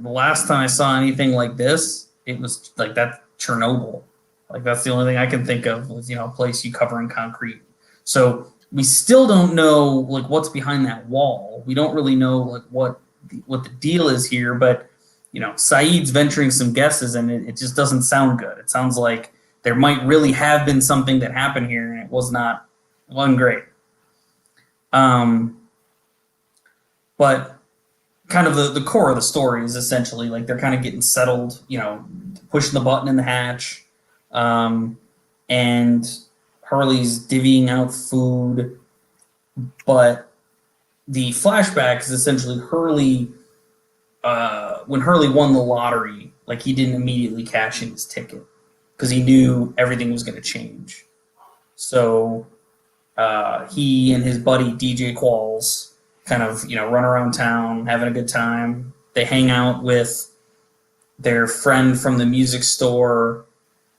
[SPEAKER 1] The last time I saw anything like this, it was like that Chernobyl. Like that's the only thing I can think of was, a place you cover in concrete. So we still don't know like what's behind that wall. We don't really know like what the deal is here, but Saeed's venturing some guesses, and it just doesn't sound good. It sounds like there might really have been something that happened here, and it wasn't great. But kind of the core of the story is essentially like they're kind of getting settled, pushing the button in the hatch, and Hurley's divvying out food. But the flashback is essentially Hurley, when Hurley won the lottery, like he didn't immediately cash in his ticket because he knew everything was going to change. So he and his buddy DJ Qualls kind of run around town having a good time. They hang out with their friend from the music store,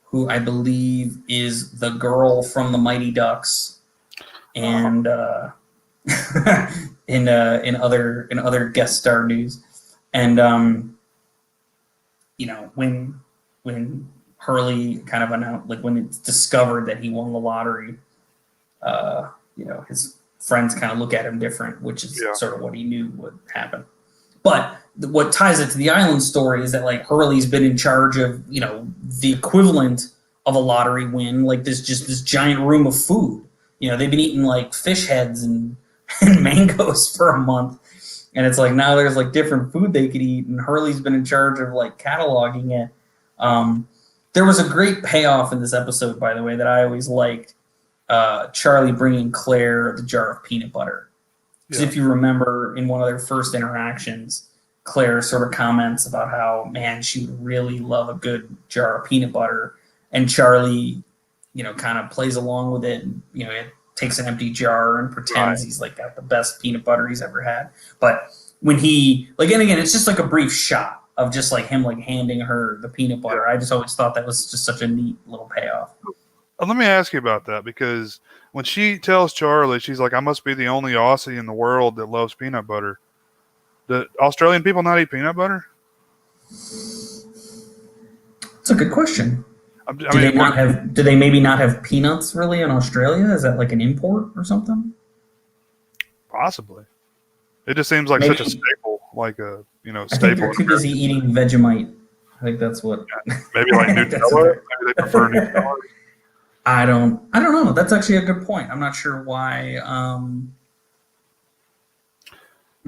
[SPEAKER 1] who I believe is the girl from the Mighty Ducks, and in other guest star news. And when Hurley kind of announced, like when it's discovered that he won the lottery, his friends kind of look at him different, which is sort of what he knew would happen. But what ties it to the island story is that like Hurley's been in charge of, the equivalent of a lottery win, like this giant room of food. They've been eating like fish heads and mangoes for a month. And it's like now there's like different food they could eat, and Hurley's been in charge of like cataloging it. There was a great payoff in this episode, by the way, that I always liked. Charlie bringing Claire the jar of peanut butter. Because if you remember, in one of their first interactions, Claire sort of comments about how, man, she would really love a good jar of peanut butter. And Charlie, kind of plays along with it. And, it takes an empty jar and pretends he's like got the best peanut butter he's ever had. But when he, like, and again, it's just like a brief shot of just like him like handing her the peanut butter. I just always thought that was just such a neat little payoff.
[SPEAKER 2] Let me ask you about that, because when she tells Charlie, she's like, I must be the only Aussie in the world that loves peanut butter. Do Australian people not eat peanut butter?
[SPEAKER 1] That's a good question. Do they maybe not have peanuts really in Australia? Is that like an import or something?
[SPEAKER 2] Possibly. It just seems like such a staple, like a staple.
[SPEAKER 1] I think they're too busy eating Vegemite. I think that's what.
[SPEAKER 2] Maybe like Nutella. Maybe they prefer Nutella.
[SPEAKER 1] I don't know. That's actually a good point. I'm not sure why.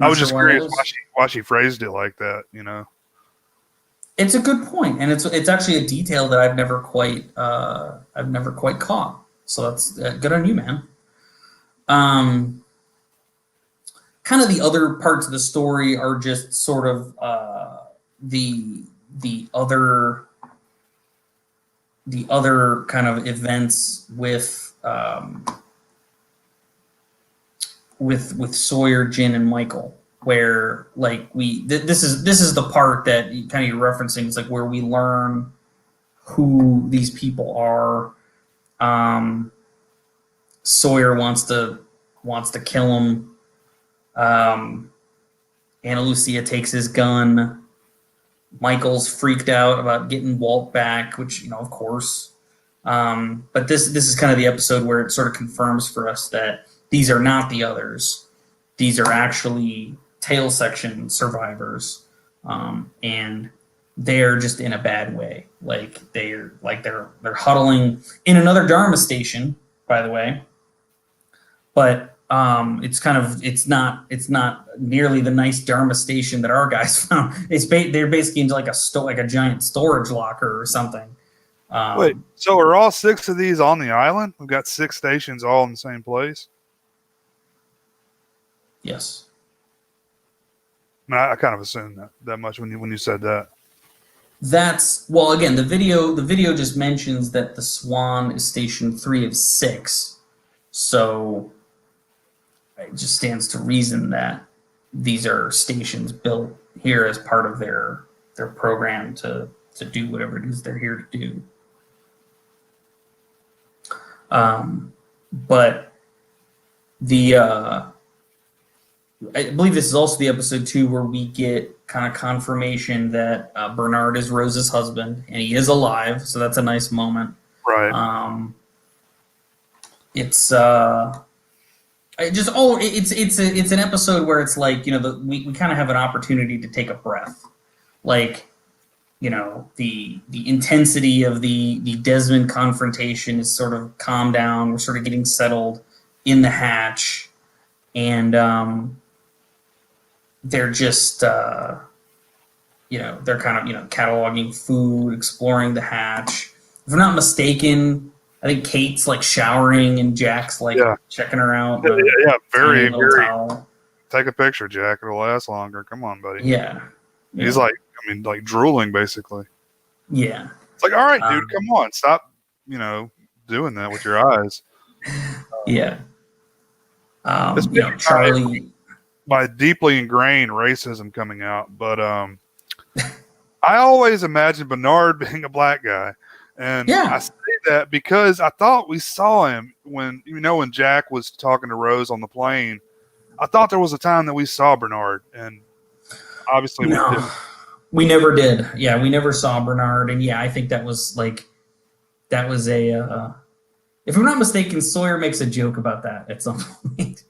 [SPEAKER 2] I was just curious why she phrased it like that.
[SPEAKER 1] It's a good point, and it's actually a detail that I've never quite caught. So that's good on you, man. Kind of the other parts of the story are just sort of the other kind of events with Sawyer, Jin, and Michael, where like this is the part that kind of you're referencing. It's like where we learn who these people are. Sawyer wants to kill him. Ana Lucia takes his gun. Michael's freaked out about getting Walt back, which, of course. But this is kind of the episode where it sort of confirms for us that these are not the others. These are actually tail section survivors. And they're just in a bad way. They're huddling in another Dharma station, by the way. But it's not nearly the nice Dharma station that our guys found. They're basically into like a giant storage locker or something.
[SPEAKER 2] Wait, so are all 6 of these on the island? We've got 6 stations all in the same place.
[SPEAKER 1] Yes.
[SPEAKER 2] I kind of assumed that much when you said that.
[SPEAKER 1] That's again, the video just mentions that the Swan is station 3 of 6, so it just stands to reason that these are stations built here as part of their program to do whatever it is they're here to do. But I believe this is also the episode 2 where we get kind of confirmation that Bernard is Rose's husband and he is alive, so that's a nice moment.
[SPEAKER 2] Right.
[SPEAKER 1] It's an episode where it's like, we kind of have an opportunity to take a breath. Like, the intensity of the Desmond confrontation is sort of calmed down. We're sort of getting settled in the hatch, and they're just they're kind of cataloging food, exploring the hatch. If I'm not mistaken, I think Kate's like showering and Jack's like checking her out.
[SPEAKER 2] Yeah, very.
[SPEAKER 1] Towel.
[SPEAKER 2] Take a picture, Jack. It'll last longer. Come on, buddy.
[SPEAKER 1] Yeah.
[SPEAKER 2] He's like drooling basically.
[SPEAKER 1] Yeah.
[SPEAKER 2] It's like, all right, dude, come on, stop, doing that with your eyes.
[SPEAKER 1] Yeah.
[SPEAKER 2] Charlie. My deeply ingrained racism coming out, but I always imagined Bernard being a black guy. And I say that because I thought we saw him when Jack was talking to Rose on the plane. I thought there was a time that we saw Bernard, and obviously we did.
[SPEAKER 1] We never did. Yeah, we never saw Bernard, and yeah, I think that was a. If I'm not mistaken, Sawyer makes a joke about that at some point.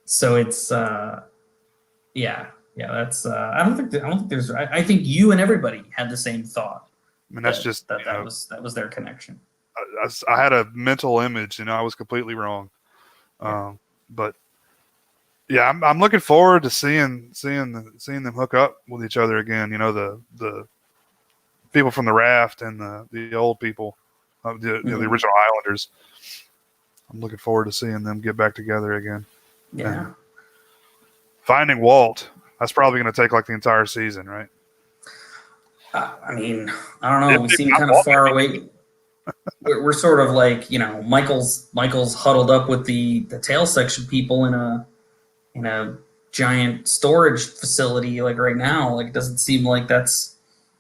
[SPEAKER 1] So it's that's I don't think there's I think you and everybody had the same thought.
[SPEAKER 2] I mean, that's just
[SPEAKER 1] that was their connection.
[SPEAKER 2] I had a mental image, I was completely wrong. But yeah, I'm looking forward to seeing them hook up with each other again. The people from the raft and the old people, the original Islanders. I'm looking forward to seeing them get back together again.
[SPEAKER 1] Yeah.
[SPEAKER 2] And finding Walt, that's probably going to take like the entire season, right?
[SPEAKER 1] I mean, I don't know. We seem kind of far away. We're sort of like, Michael's huddled up with the tail section people in a giant storage facility like right now. Like, it doesn't seem like that's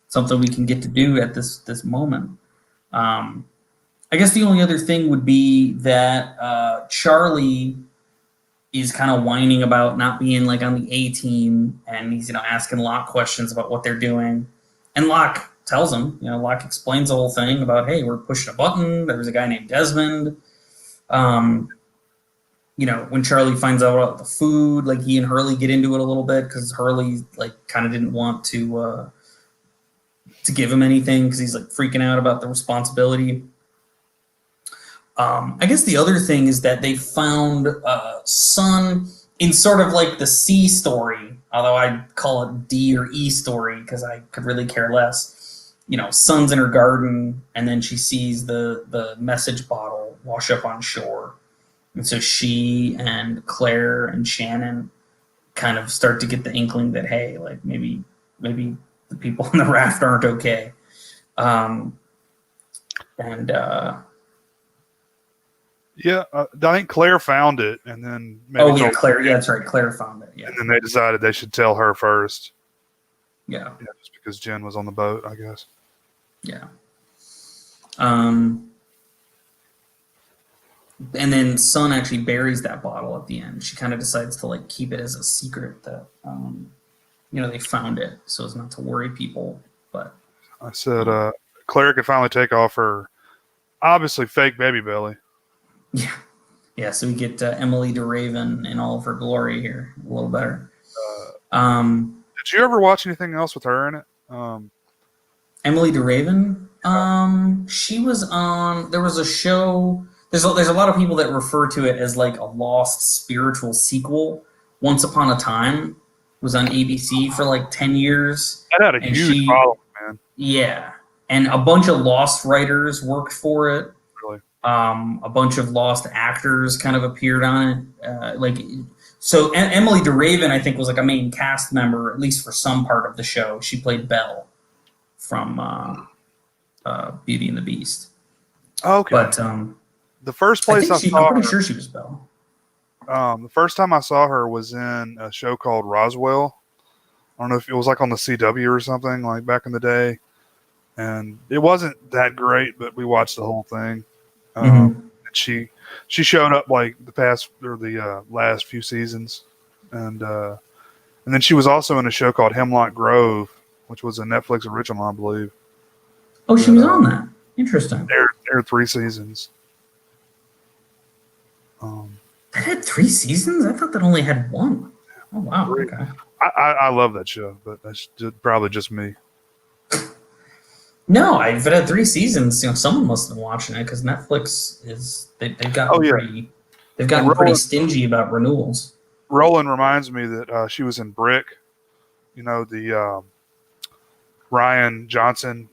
[SPEAKER 1] something we can get to do at this moment. I guess the only other thing would be that Charlie is kind of whining about not being like on the A team, and he's asking Locke questions about what they're doing, and Locke tells him, Locke explains the whole thing about, hey, we're pushing a button. There was a guy named Desmond. When Charlie finds out about the food, like he and Hurley get into it a little bit because Hurley like kind of didn't want to give him anything because he's like freaking out about the responsibility. I guess the other thing is that they found Sun in sort of like the C story, although I'd call it D or E story because I could really care less. Sun's in her garden, and then she sees the message bottle wash up on shore. And so she and Claire and Shannon kind of start to get the inkling that, hey, like maybe the people on the raft aren't okay.
[SPEAKER 2] Yeah, I think Claire found it, and then
[SPEAKER 1] Claire. Yeah, that's right. Claire found it. Yeah,
[SPEAKER 2] and then they decided they should tell her first.
[SPEAKER 1] Yeah,
[SPEAKER 2] just because Jen was on the boat, I guess.
[SPEAKER 1] Yeah. And then Sun actually buries that bottle at the end. She kind of decides to like keep it as a secret that they found it, so as not to worry people. But
[SPEAKER 2] I said Claire could finally take off her obviously fake baby belly.
[SPEAKER 1] Yeah. So we get Emily DeRaven in all of her glory here, a little better.
[SPEAKER 2] Did you ever watch anything else with her in it?
[SPEAKER 1] Emily DeRaven. She was on. There was a show. There's a lot of people that refer to it as like a lost spiritual sequel. Once Upon a Time was on ABC for like 10 years.
[SPEAKER 2] That had a huge following, man.
[SPEAKER 1] Yeah, and a bunch of Lost writers worked for it.
[SPEAKER 2] Really?
[SPEAKER 1] A bunch of Lost actors kind of appeared on it. So Emily DeRaven, I think, was like a main cast member, at least for some part of the show. She played Belle from Beauty and the Beast.
[SPEAKER 2] Okay.
[SPEAKER 1] But
[SPEAKER 2] the first place I saw
[SPEAKER 1] I'm
[SPEAKER 2] her,
[SPEAKER 1] pretty sure she was Belle.
[SPEAKER 2] The first time I saw her was in a show called Roswell. I don't know if it was like on the CW or something, like back in the day. And it wasn't that great, but we watched the whole thing. And she showed up like the last few seasons, and then she was also in a show called Hemlock Grove, which was a Netflix original, I believe.
[SPEAKER 1] Oh, she was on that. Interesting.
[SPEAKER 2] There are 3 seasons.
[SPEAKER 1] That had 3 seasons? I thought that only had 1. Oh wow.
[SPEAKER 2] 3.
[SPEAKER 1] Okay.
[SPEAKER 2] I love that show, but that's probably just me.
[SPEAKER 1] No, if it had 3 seasons, someone must have been watching it because Netflix they've gotten pretty stingy about renewals.
[SPEAKER 2] Roland reminds me that she was in Brick, the Ryan Johnson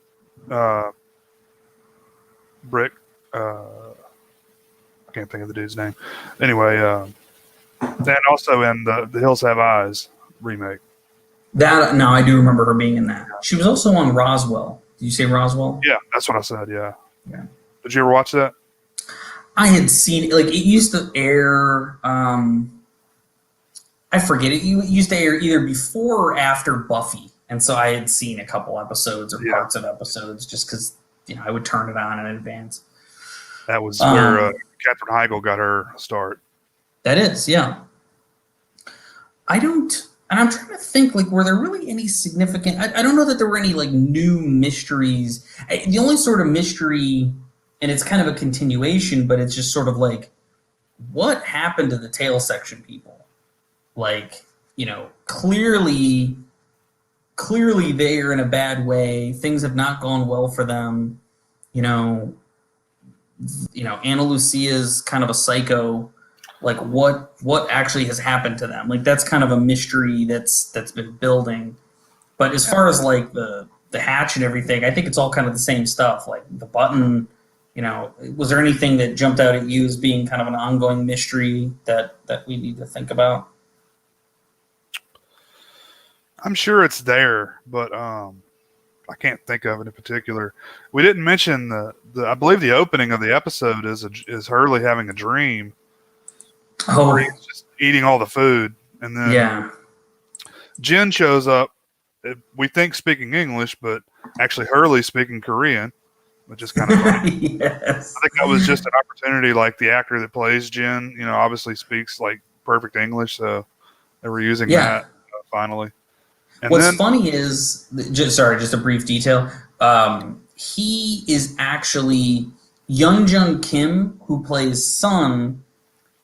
[SPEAKER 2] Brick. I can't think of the dude's name. Anyway, and also in the Hills Have Eyes remake.
[SPEAKER 1] I do remember her being in that. She was also on Roswell. Did you say Roswell?
[SPEAKER 2] Yeah, that's what I said. Yeah.
[SPEAKER 1] Yeah.
[SPEAKER 2] Did you ever watch that?
[SPEAKER 1] I had seen it. Like it used to air. I forget it. It used to air either before or after Buffy, and so I had seen a couple episodes or parts of episodes just because I would turn it on in advance.
[SPEAKER 2] That was where Katherine Heigl got her start.
[SPEAKER 1] That is, yeah. I don't, and I'm trying to think, like, were there really any significant, I don't know that there were any, like, new mysteries. The only sort of mystery, and it's kind of a continuation, but it's just sort of like, what happened to the tail section people? Like, clearly they are in a bad way. Things have not gone well for them. Anna Lucia's kind of a psycho. Like, what actually has happened to them? Like, that's kind of a mystery that's been building. But as far as like the hatch and everything, I think it's all kind of the same stuff. Like the button, was there anything that jumped out at you as being kind of an ongoing mystery that we need to think about?
[SPEAKER 2] I'm sure it's there, but I can't think of it in particular. We didn't mention the I believe the opening of the episode is Hurley having a dream.
[SPEAKER 1] Oh,
[SPEAKER 2] where he's just eating all the food, and then Jen shows up. We think speaking English, but actually Hurley's speaking Korean, which is kind of funny.
[SPEAKER 1] Yes.
[SPEAKER 2] I think that was just an opportunity. Like the actor that plays Jen, obviously speaks like perfect English, so they were using that finally. And
[SPEAKER 1] what's funny is, just a brief detail. He is actually Young Kim, who plays Sun,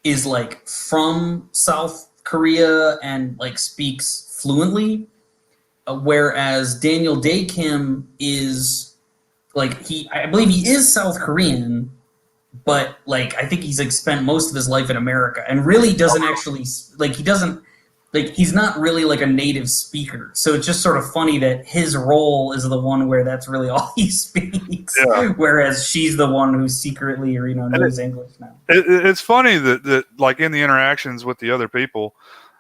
[SPEAKER 1] is like from South Korea and like speaks fluently, whereas Daniel Dae Kim is like I believe he is South Korean, but like I think he's like spent most of his life in America and really doesn't actually he's not really like a native speaker. So it's just sort of funny that his role is the one where that's really all he speaks, whereas she's the one who secretly knows English now.
[SPEAKER 2] It's funny that like in the interactions with the other people,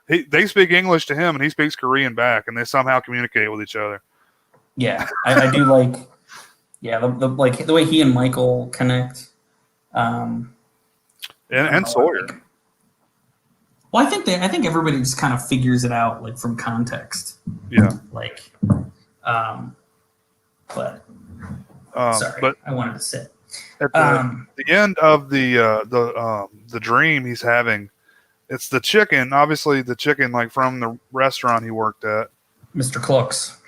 [SPEAKER 2] they speak English to him and he speaks Korean back, and they somehow communicate with each other.
[SPEAKER 1] Yeah, I do like, the way he and Michael connect, and
[SPEAKER 2] Sawyer.
[SPEAKER 1] Well, I think everybody just kind of figures it out like from context.
[SPEAKER 2] Yeah.
[SPEAKER 1] Like, sorry, but I wanted to sit.
[SPEAKER 2] At the end of the dream he's having, it's the chicken. Obviously, the chicken like from the restaurant he worked at,
[SPEAKER 1] Mr. Clucks.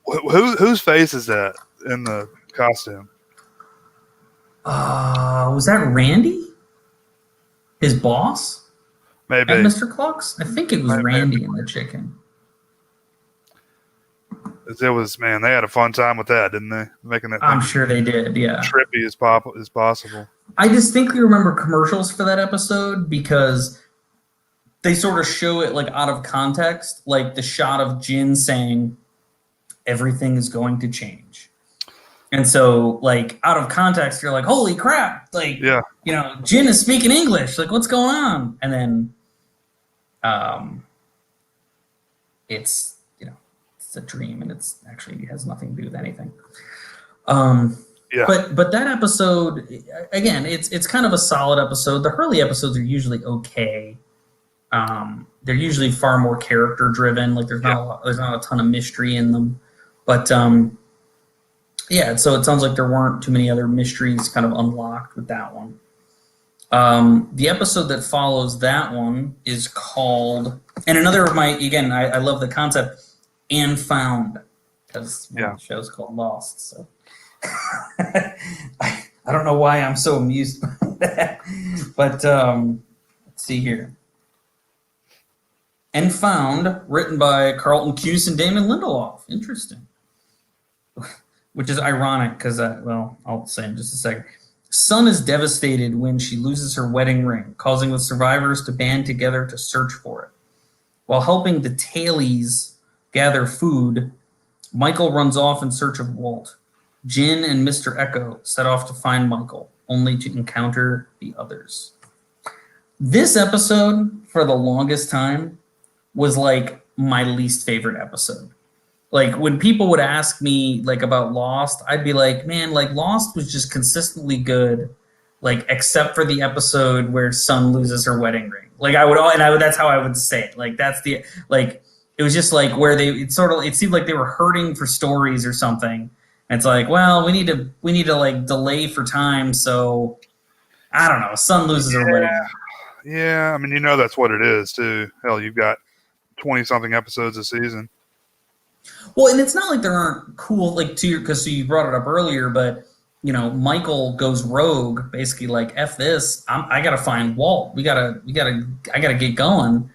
[SPEAKER 2] Whose face is that in the costume?
[SPEAKER 1] Was that Randy? His boss?
[SPEAKER 2] Maybe.
[SPEAKER 1] At Mr. Clucks? I think it was Randy in the chicken.
[SPEAKER 2] It was, man, they had a fun time with that, didn't they? Making that
[SPEAKER 1] I'm sure they did, yeah.
[SPEAKER 2] Trippy as possible.
[SPEAKER 1] I distinctly remember commercials for that episode because they sort of show it like out of context, like the shot of Jin saying, everything is going to change. And so, like, out of context, you're like, holy crap. Like, Jin is speaking English. Like, what's going on? And then it's a dream, and it has nothing to do with anything. But that episode, again, it's kind of a solid episode. The Hurley episodes are usually okay. They're usually far more character driven. Like, there's not a ton of mystery in them. But so it sounds like there weren't too many other mysteries kind of unlocked with that one. The episode that follows that one is called, and another of my, again, I love the concept, And Found, because the show's called Lost. So I don't know why I'm so amused by that. But let's see here. And Found, written by Carlton Cuse and Damon Lindelof. Interesting. Which is ironic because, I'll say in just a second. Sun is devastated when she loses her wedding ring, causing the survivors to band together to search for it. While helping the tailies gather food, Michael runs off in search of Walt. Jin and Mr. Echo set off to find Michael, only to encounter the others. This episode, for the longest time, was like my least favorite episode. Like, when people would ask me like about Lost, I'd be like, man, like Lost was just consistently good, like except for the episode where Sun loses her wedding ring. Like that's how I would say it. Like that's the like it was just like where it seemed like they were hurting for stories or something. And it's like, well, we need to like delay for time, so I don't know. Sun loses her wedding ring.
[SPEAKER 2] Yeah, I mean, that's what it is too. Hell, you've got 20-something episodes a season.
[SPEAKER 1] Well, and it's not like there aren't cool, like, because you brought it up earlier, but Michael goes rogue, basically like F this. I gotta find Walt. I gotta get going.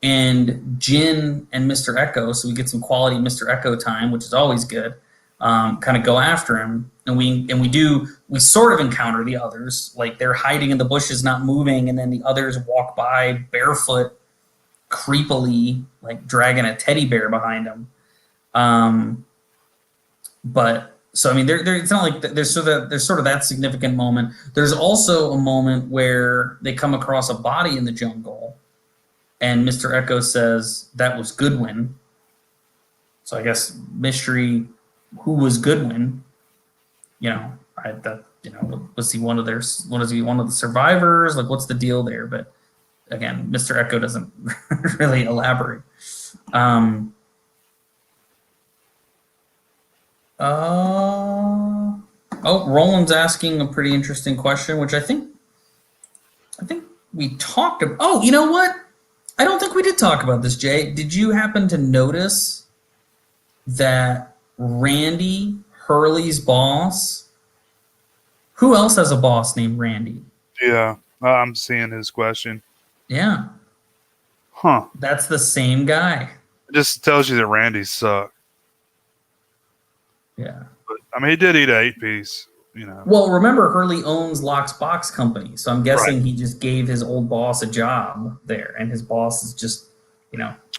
[SPEAKER 1] And Jin and Mr. Echo, so we get some quality Mr. Echo time, which is always good. Kind of go after him, and we sort of encounter the others, like they're hiding in the bushes, not moving, and then the others walk by barefoot, creepily, like dragging a teddy bear behind them. But so I mean, it's not like there's sort of that significant moment. There's also a moment where they come across a body in the jungle, and Mr. Echo says that was Goodwin. So I guess mystery, who was Goodwin? Was he one of the survivors? Like, what's the deal there? But again, Mr. Echo doesn't really elaborate. Roland's asking a pretty interesting question, which I think we talked about. Oh, you know what? I don't think we did talk about this, Jay. Did you happen to notice that Randy, Hurley's boss, who else has a boss named Randy?
[SPEAKER 2] Yeah, I'm seeing his question.
[SPEAKER 1] Yeah.
[SPEAKER 2] Huh.
[SPEAKER 1] That's the same guy.
[SPEAKER 2] It just tells you that Randy sucked.
[SPEAKER 1] Yeah.
[SPEAKER 2] But, I mean, he did eat an 8-piece,
[SPEAKER 1] Well, remember, Hurley owns Locke's Box Company, so I'm guessing
[SPEAKER 2] Right.
[SPEAKER 1] he just gave his old boss a job there, and his boss is just,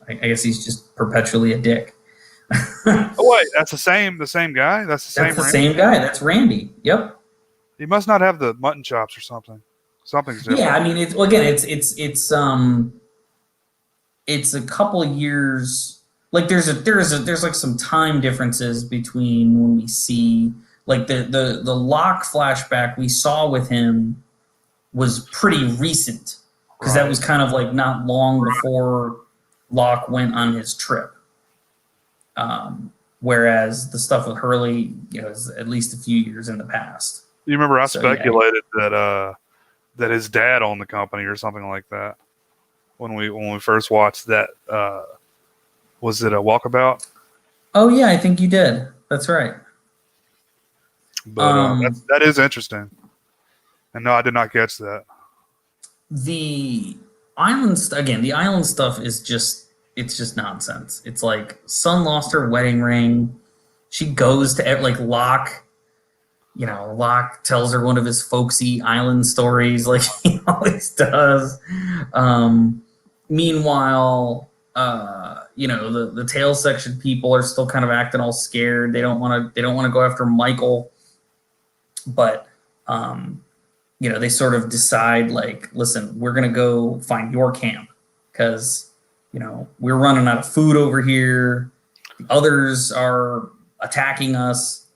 [SPEAKER 1] I guess he's just perpetually a dick.
[SPEAKER 2] Oh, wait, that's the same guy? That's the
[SPEAKER 1] Same guy. That's Randy. Yep.
[SPEAKER 2] He must not have the mutton chops or something. Something's different.
[SPEAKER 1] Yeah, I mean, it's a couple of years. Like there's like some time differences between when we see like the Locke flashback we saw with him was pretty recent, because that was kind of like not long before Locke went on his trip. Whereas the stuff with Hurley, is at least a few years in the past.
[SPEAKER 2] You remember I speculated that his dad owned the company or something like that when we first watched that. Was it a Walkabout?
[SPEAKER 1] Oh yeah, I think you did. That's right.
[SPEAKER 2] But that is interesting. And no, I did not catch that.
[SPEAKER 1] The island stuff is just nonsense. It's like Sun lost her wedding ring. She goes to like Locke. Locke tells her one of his folksy island stories, like he always does. Meanwhile, the tail section people are still kind of acting all scared. They don't want to go after Michael, but they sort of decide, like, listen, we're gonna go find your camp because we're running out of food over here. The others are attacking us.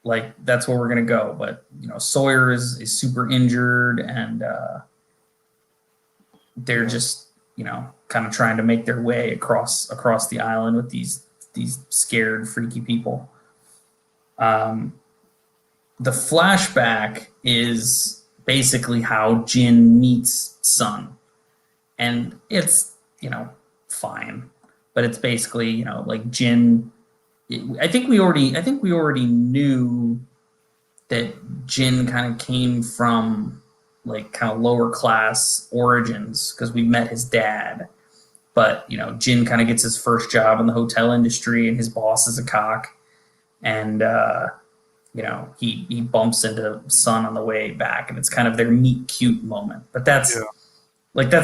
[SPEAKER 1] Like, that's where we're gonna go. But Sawyer is super injured, and they're just kind of trying to make their way across the island with these scared, freaky people. The flashback is basically how Jin meets Sun, and it's fine, but it's basically like Jin. I think we already knew that Jin kind of came from like kind of lower class origins because we met his dad. But Jin kind of gets his first job in the hotel industry, and his boss is a cock, and he bumps into Sun on the way back, and it's kind of their meet cute moment. But that's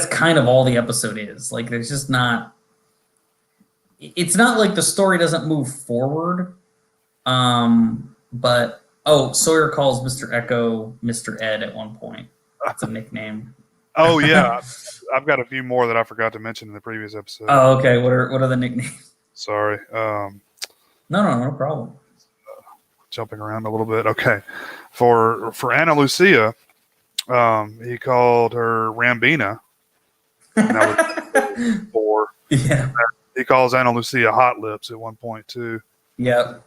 [SPEAKER 1] kind of all the episode is. Like, there's just not. It's not like the story doesn't move forward. But Sawyer calls Mr. Echo Mr. Ed at one point. That's a nickname.
[SPEAKER 2] Oh yeah, I've got a few more that I forgot to mention in the previous episode.
[SPEAKER 1] Oh, okay. What are the nicknames?
[SPEAKER 2] Sorry.
[SPEAKER 1] No problem.
[SPEAKER 2] Jumping around a little bit. Okay, for Ana Lucia, he called her Rambina. And that was 4.
[SPEAKER 1] Yeah.
[SPEAKER 2] He calls Ana Lucia Hot Lips at one point too.
[SPEAKER 1] Yep.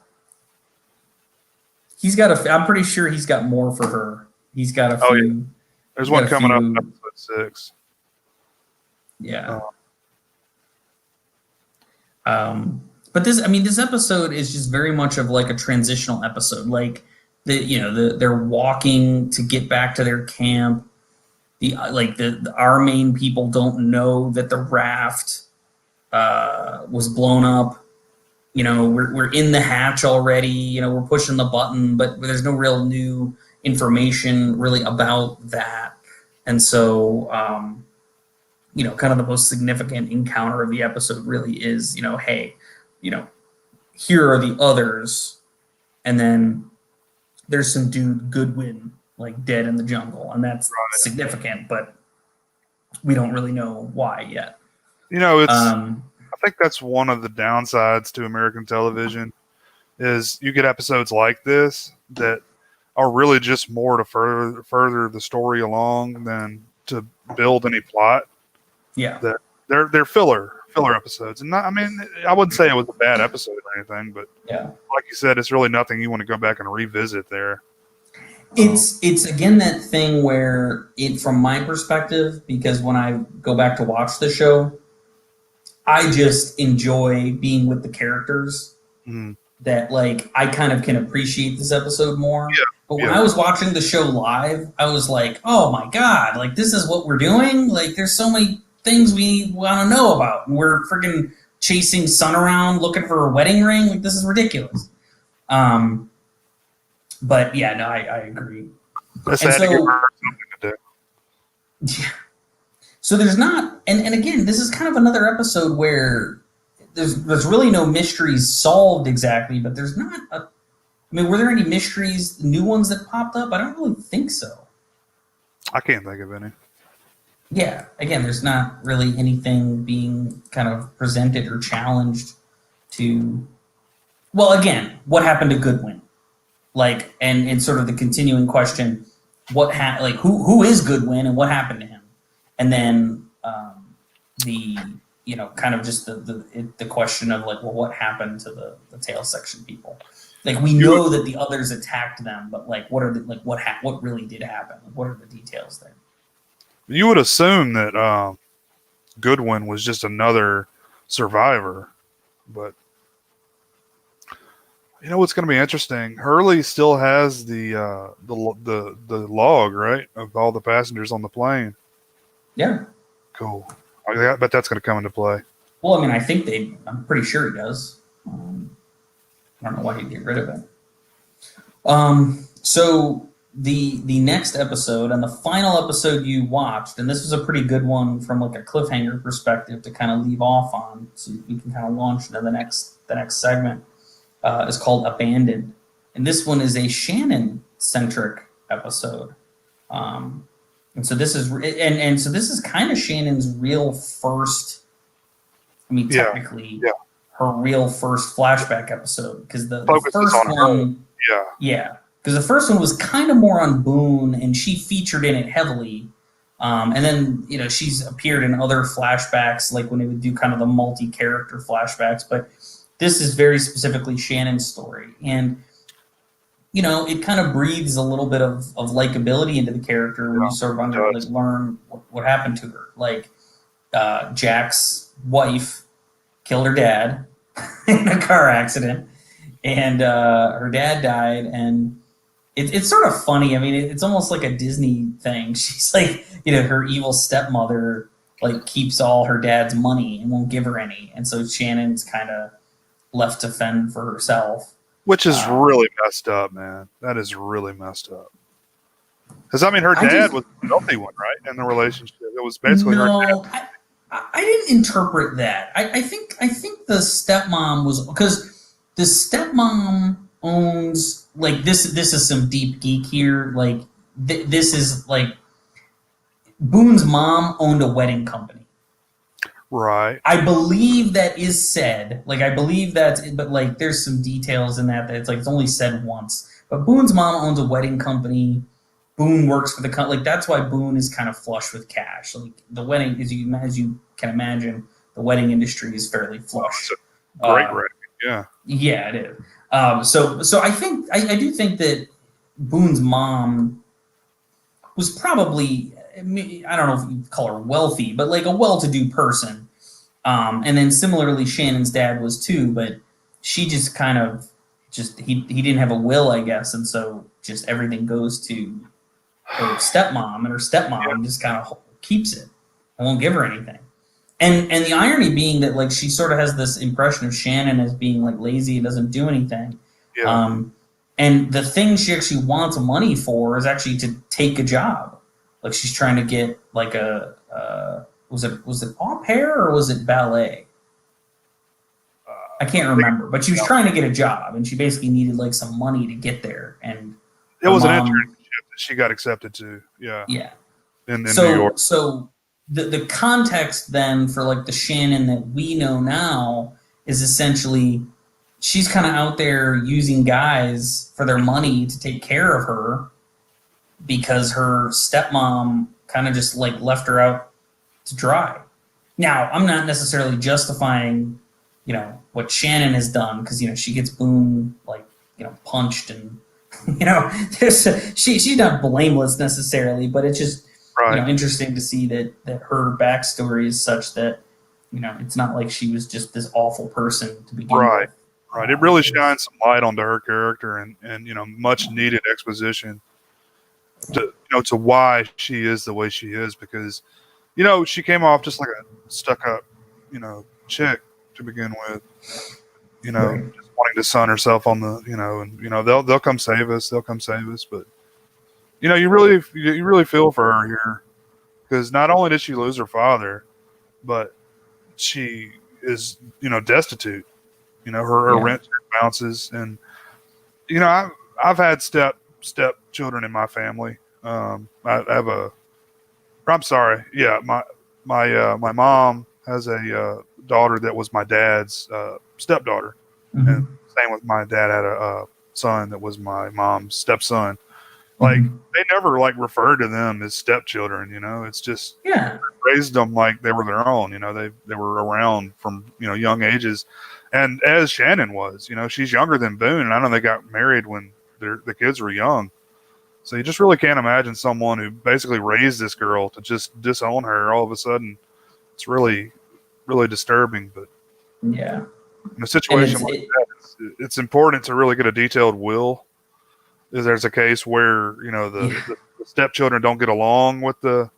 [SPEAKER 1] He's got I'm pretty sure he's got more for her. He's got a few.
[SPEAKER 2] Yeah. There's one coming up in episode 6.
[SPEAKER 1] Yeah. But this episode is just very much of like a transitional episode. Like they're walking to get back to their camp. Our main people don't know that the raft was blown up. We're in the hatch already. We're pushing the button, but there's no real new information really about that. And so, kind of the most significant encounter of the episode really is, hey, here are the others, and then there's some dude Goodwin like dead in the jungle, and that's significant, but we don't really know why yet.
[SPEAKER 2] I think that's one of the downsides to American television is you get episodes like this that are really just more to further the story along than to build any plot.
[SPEAKER 1] Yeah,
[SPEAKER 2] that they're filler episodes, and I wouldn't say it was a bad episode or anything, but like you said, it's really nothing you want to go back and revisit there.
[SPEAKER 1] It's again that thing where from my perspective, because when I go back to watch the show, I just enjoy being with the characters. That like I kind of can appreciate this episode more.
[SPEAKER 2] Yeah.
[SPEAKER 1] But when I was watching the show live, I was like, oh my God, like this is what we're doing? Like there's so many things we want to know about. And we're freaking chasing Sun around looking for a wedding ring. Like this is ridiculous. But yeah, no, I agree. Yeah. So there's not, and again, this is kind of another episode where there's really no mysteries solved exactly, but there's not were there any mysteries, new ones that popped up? I don't really think so.
[SPEAKER 2] I can't think of any.
[SPEAKER 1] Yeah, again, there's not really anything being kind of presented or challenged to. Well, again, what happened to Goodwin? Like, and sort of the continuing question, who is Goodwin and what happened to him? And then kind of just the question of like, well, what happened to the tail section people? Like, we know that the others attacked them, but like, what really did happen? Like, what are the details there?
[SPEAKER 2] You would assume that Goodwin was just another survivor, but what's going to be interesting? Hurley still has the log, right, of all the passengers on the plane.
[SPEAKER 1] Yeah.
[SPEAKER 2] Cool. I bet that's going to come into play.
[SPEAKER 1] Well, I'm pretty sure he does. I don't know why he'd get rid of it. So the next episode and the final episode you watched, and this was a pretty good one from like a cliffhanger perspective to kind of leave off on, so we can kind of launch into the next segment, is called Abandoned. And this one is a Shannon-centric episode. And so this is so this is kind of Shannon's real first, technically her real first flashback episode, because the first one, because the first one was kind of more on Boone, and she featured in it heavily. And then she's appeared in other flashbacks, like when they would do kind of the multi-character flashbacks. But this is very specifically Shannon's story, and it kind of breathes a little bit of likability into the character when you sort of learn what happened to her. Like Jack's wife killed her dad in a car accident, and her dad died, and it's sort of funny. It's almost like a Disney thing. She's like, her evil stepmother like keeps all her dad's money and won't give her any, and so Shannon's kind of left to fend for herself.
[SPEAKER 2] Which is really messed up, man. That is really messed up. Because her dad was the healthy one, right? In the relationship, it was basically her dad.
[SPEAKER 1] I didn't interpret that. I think the stepmom was, because the stepmom owns, like, this is some deep geek here. Like this is like Boone's mom owned a wedding company.
[SPEAKER 2] Right.
[SPEAKER 1] I believe that is said. Like, I believe that's, but like, there's some details in that it's like, it's only said once. But Boone's mom owns a wedding company. Boone works for the company. Like, that's why Boone is kind of flush with cash. Like, the wedding, as you can imagine, the wedding industry is fairly flush.
[SPEAKER 2] Great, yeah.
[SPEAKER 1] Yeah, it is. So I do think that Boone's mom was probably, I don't know if you call her wealthy, but like a well-to-do person. And then similarly, Shannon's dad was too, but she just kind of he didn't have a will, I guess, and so just everything goes to her stepmom, and her stepmom just kind of keeps it and won't give her anything. And the irony being that like she sort of has this impression of Shannon as being like lazy and doesn't do anything.
[SPEAKER 2] Yeah.
[SPEAKER 1] And the thing she actually wants money for is actually to take a job. Like she's trying to get like a was it au pair or was it ballet? I can't remember, but she was trying to get a job, and she basically needed like some money to get there. And
[SPEAKER 2] it was an internship that she got accepted to. Yeah.
[SPEAKER 1] Yeah.
[SPEAKER 2] In New York.
[SPEAKER 1] So the context then for like the Shannon that we know now is essentially she's kind of out there using guys for their money to take care of her because her stepmom kind of just like left her out to dry. Now, I'm not necessarily justifying, what Shannon has done because, she gets Boone like, punched and, she's not blameless necessarily, but it's just, interesting to see that her backstory is such that, it's not like she was just this awful person to begin with.
[SPEAKER 2] Right. It really shines some light onto her character and much needed exposition to why she is the way she is, because, she came off just like a stuck up, chick to begin with, just wanting to sun herself on the, and, they'll come save us. They'll come save us. But, you really feel for her here, because not only did she lose her father, but she is, destitute. Her rent bounces, and I've had step children in my family. I have my mom has a daughter that was my dad's stepdaughter, and same with my dad had a son that was my mom's stepson. Like they never like referred to them as stepchildren. It's just raised them like they were their own. They were around from young ages. And as Shannon was, she's younger than Boone, and I know they got married when the kids were young. So you just really can't imagine someone who basically raised this girl to just disown her all of a sudden. It's really, really disturbing. But
[SPEAKER 1] in
[SPEAKER 2] a situation like that, it's important to really get a detailed will. If there's a case where the stepchildren don't get along with the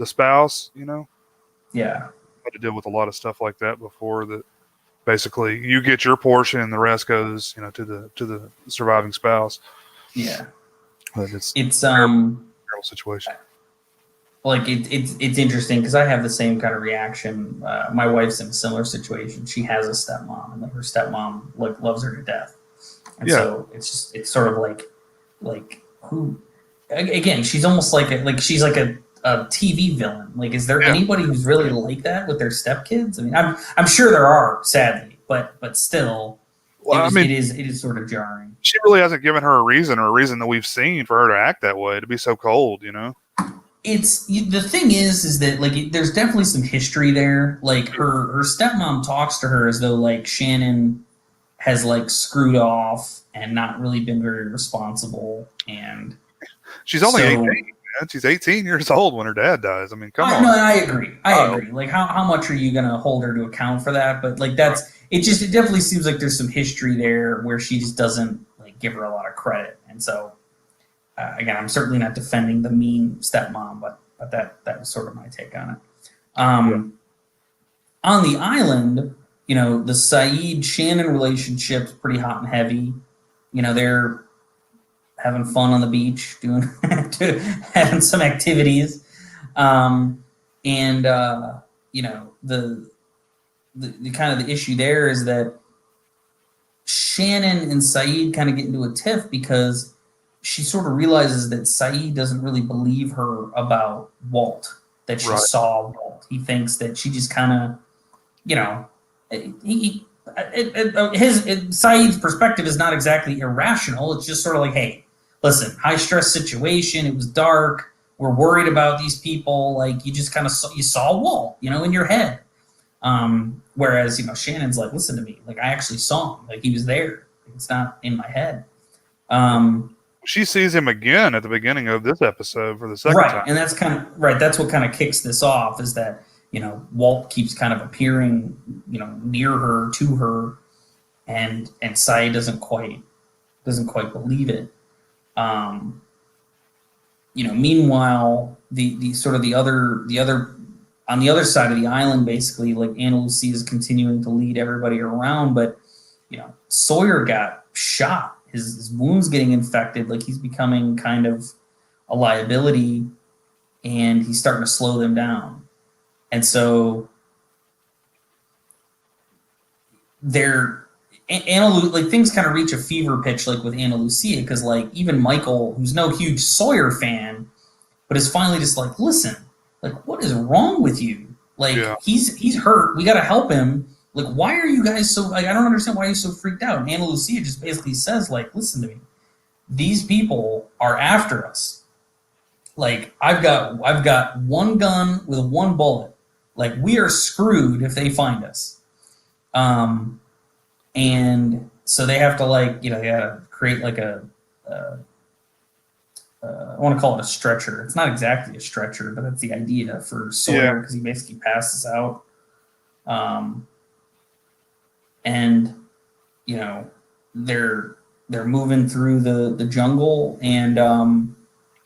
[SPEAKER 2] spouse, I had to deal with a lot of stuff like that before that. Basically, you get your portion, and the rest goes, to the surviving spouse.
[SPEAKER 1] Yeah,
[SPEAKER 2] but it's
[SPEAKER 1] terrible
[SPEAKER 2] situation.
[SPEAKER 1] Like it's interesting because I have the same kind of reaction. My wife's in a similar situation. She has a stepmom, and like her stepmom like loves her to death. And so it's sort of like who again? She's almost like she's like a TV villain. Like, is there anybody who's really like that with their stepkids? I mean, I'm sure there are, sadly, but still, it is sort of jarring.
[SPEAKER 2] She really hasn't given her a reason that we've seen for her to act that way, to be so cold.
[SPEAKER 1] It's the thing is that like there's definitely some history there. Like her stepmom talks to her as though like Shannon has like screwed off and not really been very responsible, and
[SPEAKER 2] she's only 18. She's 18 years old when her dad dies. I mean, come on.
[SPEAKER 1] No, I agree. Like, how much are you going to hold her to account for that? But like, it definitely seems like there's some history there where she just doesn't like give her a lot of credit. And so, again, I'm certainly not defending the mean stepmom, but that was sort of my take on it. On the island, the Saeed Shannon relationship's pretty hot and heavy. They're having fun on the beach, having some activities, the kind of the issue there is that Shannon and Saeed kind of get into a tiff because she sort of realizes that Saeed doesn't really believe her about Walt, that she saw Walt. He thinks that she just kind of, Saeed's perspective is not exactly irrational. It's just sort of like, hey, listen, high stress situation. It was dark. We're worried about these people. Like you just kind of you saw Walt, in your head. Whereas Shannon's like, listen to me. Like I actually saw him. Like he was there. It's not in my head.
[SPEAKER 2] she sees him again at the beginning of this episode for the second time.
[SPEAKER 1] And that's kind of right. That's what kind of kicks this off, is that, you know, Walt keeps kind of appearing, you know, near her, to her, and Sai doesn't quite believe it. You know, meanwhile, the sort of the other on the other side of the island, basically, like, Ana Lucia is continuing to lead everybody around, but, you know, Sawyer got shot. His wound's getting infected. Like, he's becoming kind of a liability, and he's starting to slow them down. And so things kind of reach a fever pitch, like, with Ana Lucia, because, like, even Michael, who's no huge Sawyer fan, but is finally just like, listen, like, what is wrong with you? Like, he's hurt. We got to help him. Like, why are you guys so, like, I don't understand why you're so freaked out. And Ana Lucia just basically says, like, listen to me. These people are after us. Like, I've got one gun with one bullet. Like, we are screwed if they find us. And so they have to, like, you know, they got to create, like, I want to call it a stretcher. It's not exactly a stretcher, but that's the idea for Sawyer, because he basically passes out. And, you know, they're moving through the jungle, and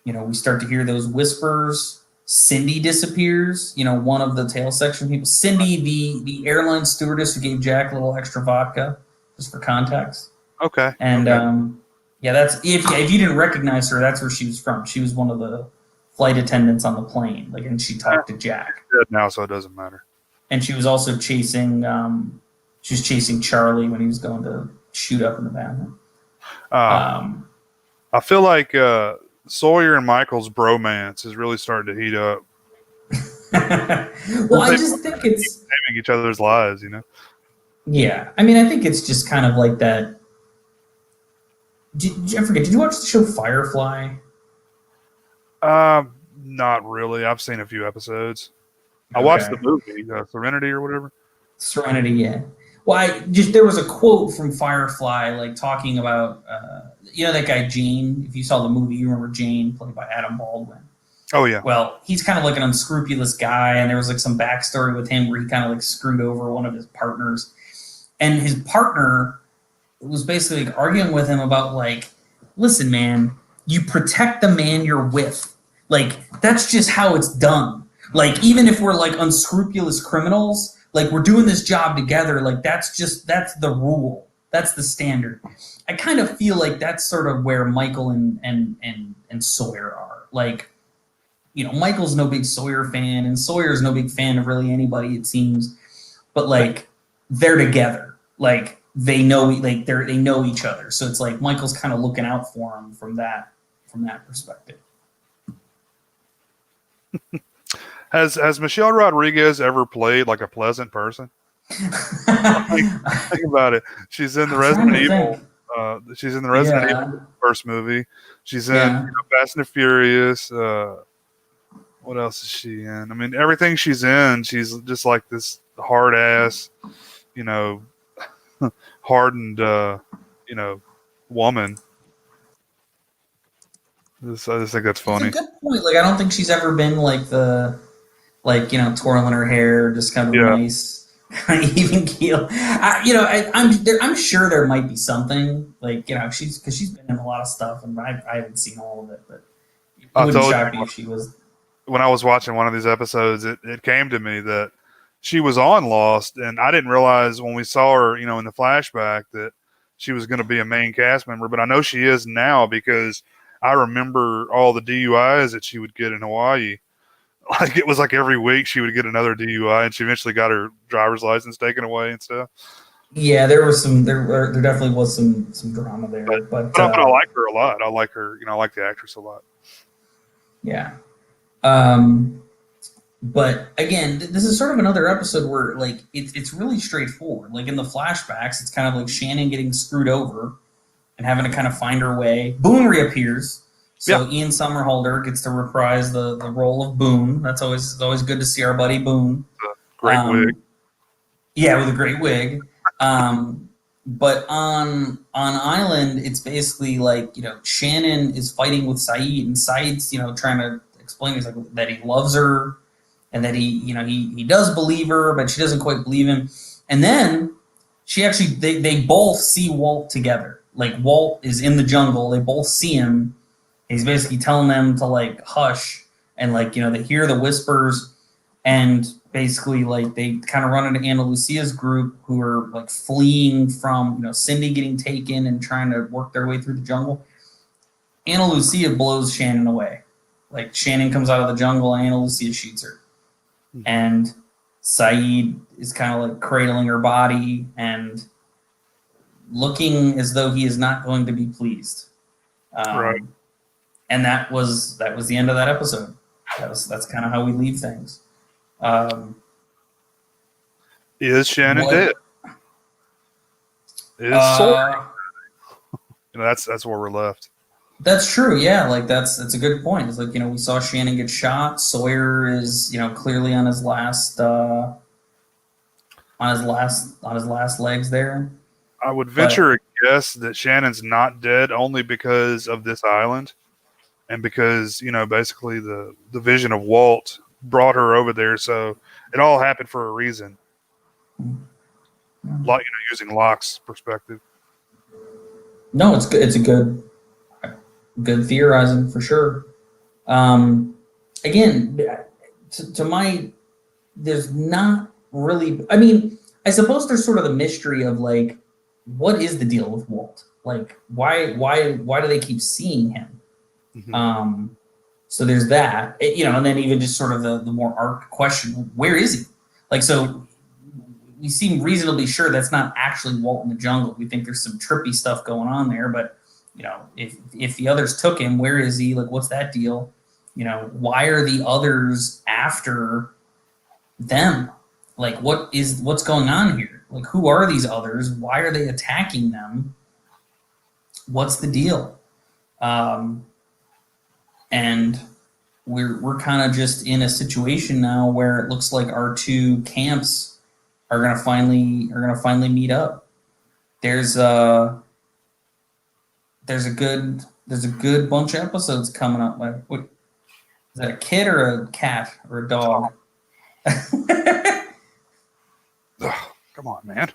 [SPEAKER 1] you know, we start to hear those whispers. Cindy disappears. You know, one of the tail section people. Cindy, the airline stewardess who gave Jack a little extra vodka, just for context.
[SPEAKER 2] Okay.
[SPEAKER 1] And yeah, that's if you didn't recognize her, that's where she was from. She was one of the flight attendants on the plane. Like, and she talked to Jack.
[SPEAKER 2] Dead now, so it doesn't matter.
[SPEAKER 1] And she was also chasing. She was chasing Charlie when he was going to shoot up in the bathroom.
[SPEAKER 2] I feel like Sawyer and Michael's bromance is really starting to heat up.
[SPEAKER 1] Well, I just think it's
[SPEAKER 2] saving each other's lives, you know.
[SPEAKER 1] Yeah, I mean, I think it's just kind of like that. I forget. Did you watch the show Firefly?
[SPEAKER 2] Not really. I've seen a few episodes. I watched the movie Serenity or whatever.
[SPEAKER 1] Serenity, yeah. Well, there was a quote from Firefly, like, talking about, you know, that guy Jane. If you saw the movie, you remember Jane, played by Adam Baldwin.
[SPEAKER 2] Oh yeah.
[SPEAKER 1] Well, he's kind of like an unscrupulous guy, and there was like some backstory with him where he kind of like screwed over one of his partners, and his partner was basically like arguing with him about, like, listen, man, you protect the man you're with. Like, that's just how it's done. Like, even if we're like unscrupulous criminals, like, we're doing this job together. Like, that's the rule. That's the standard. I kind of feel like that's sort of where Michael and Sawyer are. Like, you know, Michael's no big Sawyer fan, and Sawyer's no big fan of really anybody, it seems. But, like, they're together. Like, they know each other. So it's like Michael's kind of looking out for him from that perspective.
[SPEAKER 2] Has Michelle Rodriguez ever played like a pleasant person? Think about it. She's in the Resident Evil. She's in the Resident Evil first movie. She's in Fast and the Furious. What else is she in? I mean, everything she's in, she's just like this hard ass, you know, hardened, you know, woman. I just think that's funny.
[SPEAKER 1] It's a good point. Like, I don't think she's ever been like the, like, you know, twirling her hair, just kind of nice, kind of even keel. You know, I'm sure there might be something, like, you know, she's been in a lot of stuff, and I haven't seen all of it, but it wouldn't shock me if she was.
[SPEAKER 2] When I was watching one of these episodes, it came to me that she was on Lost, and I didn't realize when we saw her, you know, in the flashback that she was going to be a main cast member, but I know she is now because I remember all the DUIs that she would get in Hawaii. Like, it was like every week she would get another DUI, and she eventually got her driver's license taken away and stuff. Yeah,
[SPEAKER 1] there definitely was some drama there, but
[SPEAKER 2] I like her a lot. I like her, you know, I like the actress a lot.
[SPEAKER 1] Yeah. But again, this is sort of another episode where, like, it's really straightforward. Like, in the flashbacks, it's kind of like Shannon getting screwed over and having to kind of find her way. Boone reappears. So Ian Somerhalder gets to reprise the role of Boone. It's always good to see our buddy Boone.
[SPEAKER 2] Great wig.
[SPEAKER 1] Yeah, with a great wig. But on Island, it's basically like, Shannon is fighting with Saeed, and Saeed's, trying to explain he's like that he loves her, and that he does believe her, but she doesn't quite believe him. And then they both see Walt together. Like, Walt is in the jungle, they both see him. He's basically telling them to like hush, and like, they hear the whispers, and basically like they kind of run into Ana Lucia's group, who are like fleeing from Cindy getting taken and trying to work their way through the jungle. Ana Lucia blows Shannon away. Like, Shannon comes out of the jungle and Ana Lucia shoots her. And Saeed is kind of like cradling her body and looking as though he is not going to be pleased.
[SPEAKER 2] Right.
[SPEAKER 1] And that was the end of that episode. That's kind of how we leave things.
[SPEAKER 2] Is Shannon dead? Is
[SPEAKER 1] uh,
[SPEAKER 2] that's where we're left.
[SPEAKER 1] That's true. Yeah, like that's a good point. It's like, we saw Shannon get shot. Sawyer is clearly on his last legs there.
[SPEAKER 2] I would venture a guess that Shannon's not dead only because of this island, and because basically the vision of Walt brought her over there. So it all happened for a reason. Like, using Locke's perspective.
[SPEAKER 1] No, it's good. It's a good theorizing for sure. Again, to my, there's not really. I mean, I suppose there's sort of the mystery of like, what is the deal with Walt? Like, why do they keep seeing him?
[SPEAKER 2] Mm-hmm.
[SPEAKER 1] So there's that, and then even just sort of the more arc question: where is he? Like, so we seem reasonably sure that's not actually Walt in the jungle. We think there's some trippy stuff going on there, but if the others took him, where is he? Like, what's that deal? Why are the others after them? Like, what's going on here? Like, who are these others? Why are they attacking them? What's the deal? And we're kind of just in a situation now where it looks like our two camps are gonna finally meet up. There's a good bunch of episodes coming up. Like, what is that, a kid or a cat or a dog?
[SPEAKER 2] Ugh, come on, man.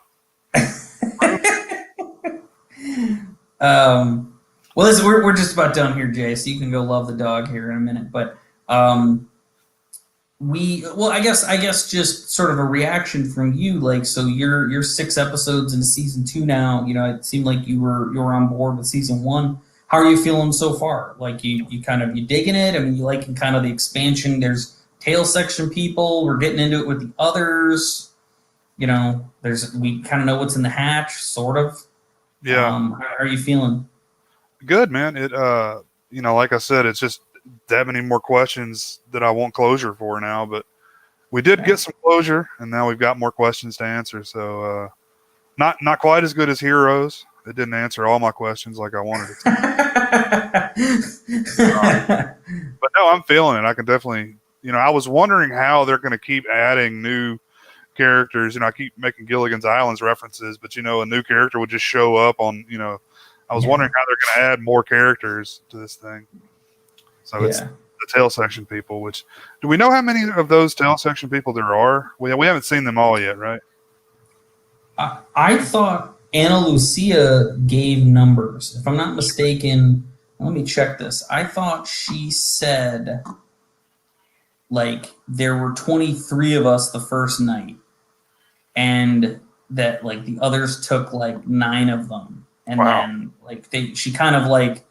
[SPEAKER 1] Well, listen, we're just about done here, Jay. So you can go love the dog here in a minute. But I guess just sort of a reaction from you. Like, so you're 6 episodes into season 2 now. It seemed like you were on board with season 1. How are you feeling so far? Like, you digging it? I mean, you liking kind of the expansion? There's tail section people. We're getting into it with the others. We kind of know what's in the hatch, sort of.
[SPEAKER 2] Yeah.
[SPEAKER 1] How are you feeling?
[SPEAKER 2] Good, man. It like I said, it's just that many more questions that I want closure for now, but we did get some closure, and now we've got more questions to answer. So not quite as good as Heroes. It didn't answer all my questions like I wanted it to. But no, I'm feeling it. I can definitely, I was wondering how they're going to keep adding new characters. I keep making Gilligan's Island's references, but a new character would just show up on, I was wondering how they're going to add more characters to this thing. So it's the tail section people, which, do we know how many of those tail section people there are? We haven't seen them all yet, right?
[SPEAKER 1] I thought Ana Lucia gave numbers. If I'm not mistaken, let me check this. I thought she said, like, there were 23 of us the first night, and that, like, the others took, like, 9 of them. And then, like, she kind of, like,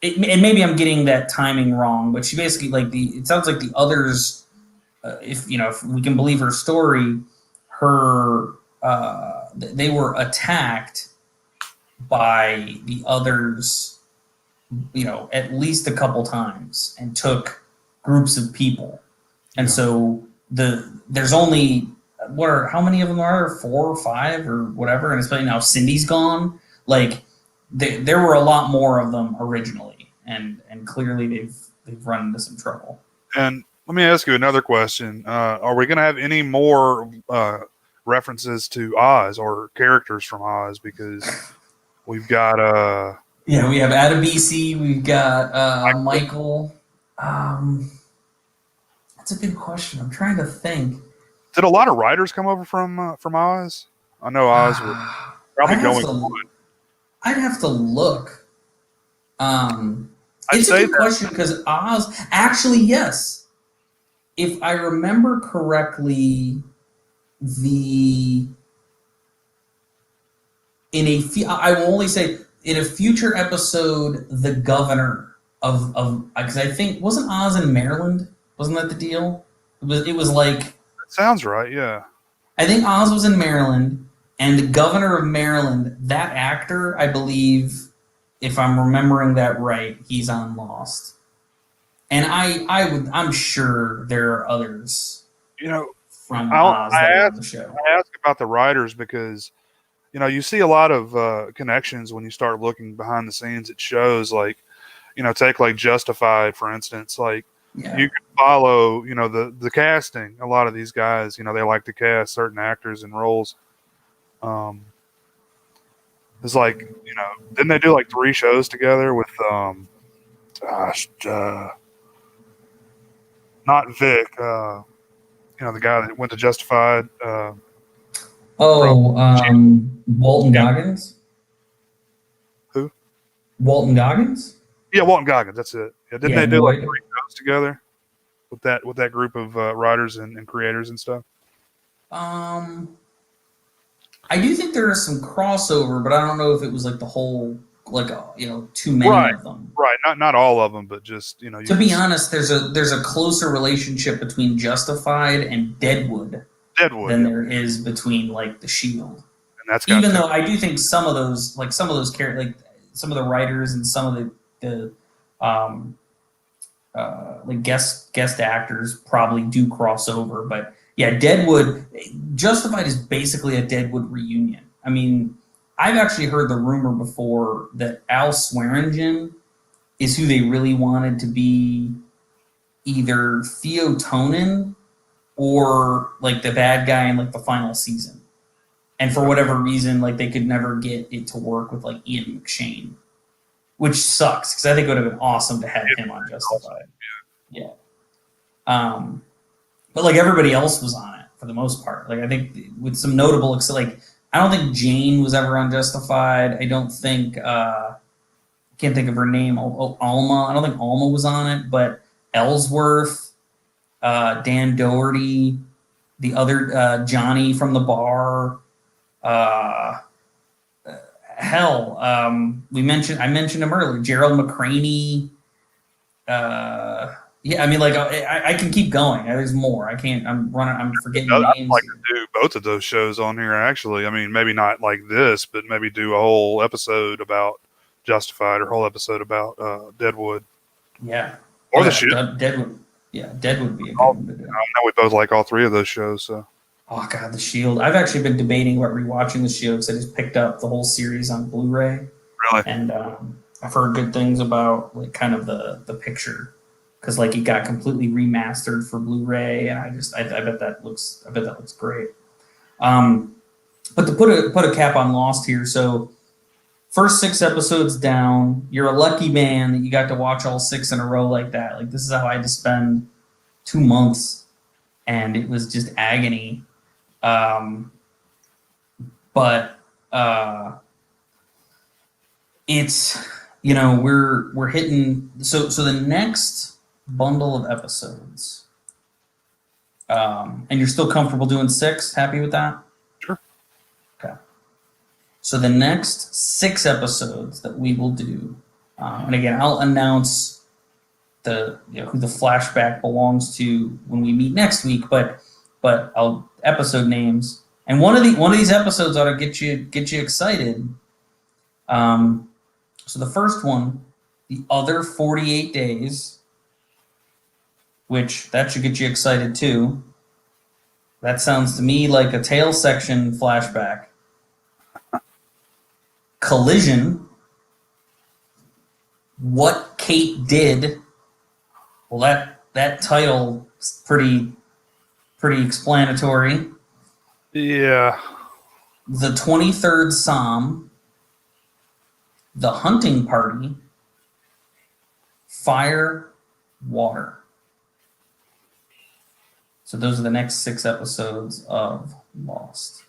[SPEAKER 1] and maybe I'm getting that timing wrong, but she basically, like, it sounds like the others, if we can believe her story, they were attacked by the others, at least a couple times, and took groups of people. And so there's only, how many of them are there? 4 or 5 or whatever, and especially now Cindy's gone. Like, there were a lot more of them originally, and clearly they've run into some trouble.
[SPEAKER 2] And let me ask you another question: are we going to have any more references to Oz or characters from Oz, because we've got
[SPEAKER 1] Yeah, we have Adebisi, we've got Michael. That's a good question. I'm trying to think.
[SPEAKER 2] did a lot of writers come over from Oz? I know Oz was probably going on.
[SPEAKER 1] I'd have to look.
[SPEAKER 2] I'd
[SPEAKER 1] It's a
[SPEAKER 2] say
[SPEAKER 1] good question because Oz, actually, yes. If I remember correctly, I will only say in a future episode, the governor of because I think wasn't Oz in Maryland? Wasn't that the deal? It was like
[SPEAKER 2] that sounds right. Yeah.
[SPEAKER 1] I think Oz was in Maryland, and the governor of Maryland, that actor, I believe, if I'm remembering that right, he's on Lost. And I'm sure there are others.
[SPEAKER 2] You know,
[SPEAKER 1] from Oz that are on the show.
[SPEAKER 2] I ask about the writers because, you know, you see a lot of connections when you start looking behind the scenes at shows. Like, you know, take like Justified, for instance. Like, you can follow, you know, the casting. A lot of these guys, you know, they like to cast certain actors in roles. It's like, you know, didn't they do like 3 shows together with, not Vic, you know, the guy that went to Justified.
[SPEAKER 1] Walton Goggins?
[SPEAKER 2] Who?
[SPEAKER 1] Walton Goggins?
[SPEAKER 2] Yeah, Walton Goggins. That's it. Yeah, didn't they do like 3 shows together with that group of writers and creators and stuff?
[SPEAKER 1] I do think there is some crossover, but I don't know if it was like the whole, like, you know, too many of them.
[SPEAKER 2] Right. Not all of them, but just, you know.
[SPEAKER 1] To be honest, there's a closer relationship between Justified and Deadwood than there is between like the Shield.
[SPEAKER 2] And that's
[SPEAKER 1] even though I do think some of those characters, like some of the writers and some of the like guest actors probably do cross over, but yeah, Deadwood, Justified is basically a Deadwood reunion. I mean, I've actually heard the rumor before that Al Swearingen is who they really wanted to be either Theo Tonin or like the bad guy in like the final season. And for whatever reason, like they could never get it to work with like Ian McShane, which sucks because I think it would have been awesome to have him on Justified. Yeah. But like everybody else was on it for the most part. Like I think with some notable, like I don't think Jane was ever on Justified. I don't think I can't think of her name. Alma. I don't think Alma was on it, but Ellsworth, Dan Doherty, the other Johnny from the bar. I mentioned him earlier. Gerald McCraney. Yeah, I mean, like I can keep going. There's more. I can't. I'm forgetting names.
[SPEAKER 2] I'd like to do both of those shows on here. Actually, I mean, maybe not like this, but maybe do a whole episode about Justified or a whole episode about Deadwood.
[SPEAKER 1] Yeah,
[SPEAKER 2] or the Shield.
[SPEAKER 1] Deadwood. Yeah, Deadwood would be a good one to do.
[SPEAKER 2] I know we both like all 3 of those shows. So.
[SPEAKER 1] Oh God, the Shield. I've actually been debating about rewatching the Shield because I just picked up the whole series on Blu-ray.
[SPEAKER 2] Really?
[SPEAKER 1] And I've heard good things about like kind of the picture. Because like it got completely remastered for Blu-ray, and I bet that looks great. But to put a cap on Lost here, so first 6 episodes down, you're a lucky man that you got to watch all 6 in a row like that. Like this is how I had to spend 2 months, and it was just agony. But it's, you know, we're hitting so the next bundle of episodes, and you're still comfortable doing 6? Happy with that?
[SPEAKER 2] Sure.
[SPEAKER 1] Okay. So the next 6 episodes that we will do, and again, I'll announce who the flashback belongs to when we meet next week. But I'll episode names, and one of these episodes ought to get you excited. So the first one, The Other 48 Days. Which that should get you excited too. That sounds to me like a tail section flashback. Collision. What Kate Did. Well, that title is pretty explanatory.
[SPEAKER 2] Yeah.
[SPEAKER 1] The 23rd Psalm, The Hunting Party, Fire, Water. So those are the next 6 episodes of Lost.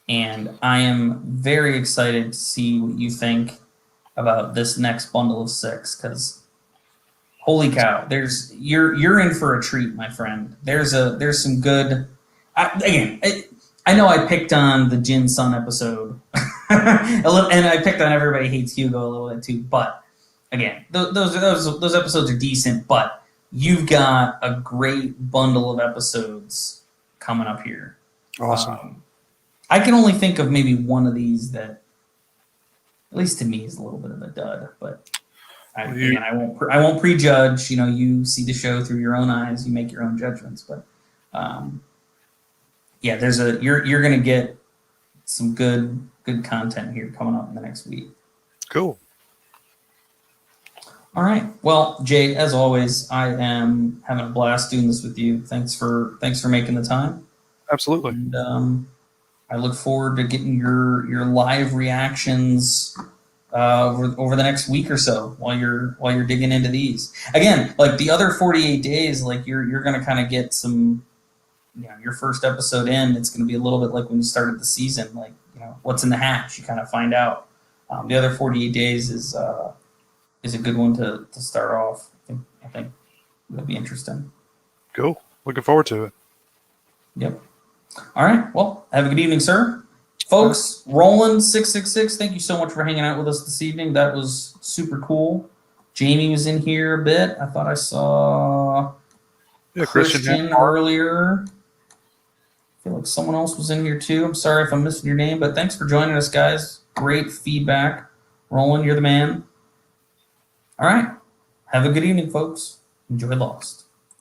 [SPEAKER 1] And I am very excited to see what you think about this next bundle of 6, because holy cow, you're in for a treat, my friend. There's some good. I know I picked on the Jin Sun episode, and I picked on Everybody Hates Hugo a little bit too. But again, those episodes are decent. But you've got a great bundle of episodes coming up here.
[SPEAKER 2] Awesome.
[SPEAKER 1] I can only think of maybe one of these that, at least to me, is a little bit of a dud. But I won't prejudge. You know, you see the show through your own eyes. You make your own judgments. But yeah, you're gonna get some good content here coming up in the next week.
[SPEAKER 2] Cool.
[SPEAKER 1] All right. Well, Jay, as always, I am having a blast doing this with you. Thanks for making the time.
[SPEAKER 2] Absolutely.
[SPEAKER 1] And I look forward to getting your live reactions over the next week or so while you're digging into these. Again, like the other 48 days, like you're gonna kind of get some. Your first episode in, it's going to be a little bit like when you started the season, like, what's in the hatch. You kind of find out. The other 48 days is a good one to start off. I think it'll be interesting.
[SPEAKER 2] Cool. Looking forward to it.
[SPEAKER 1] Yep. All right. Well, have a good evening, sir. Folks, Roland666, thank you so much for hanging out with us this evening. That was super cool. Jamie was in here a bit. I thought I saw Christian earlier. I feel like someone else was in here too. I'm sorry if I'm missing your name, but thanks for joining us, guys. Great feedback. Roland, you're the man. All right. Have a good evening, folks. Enjoy Lost.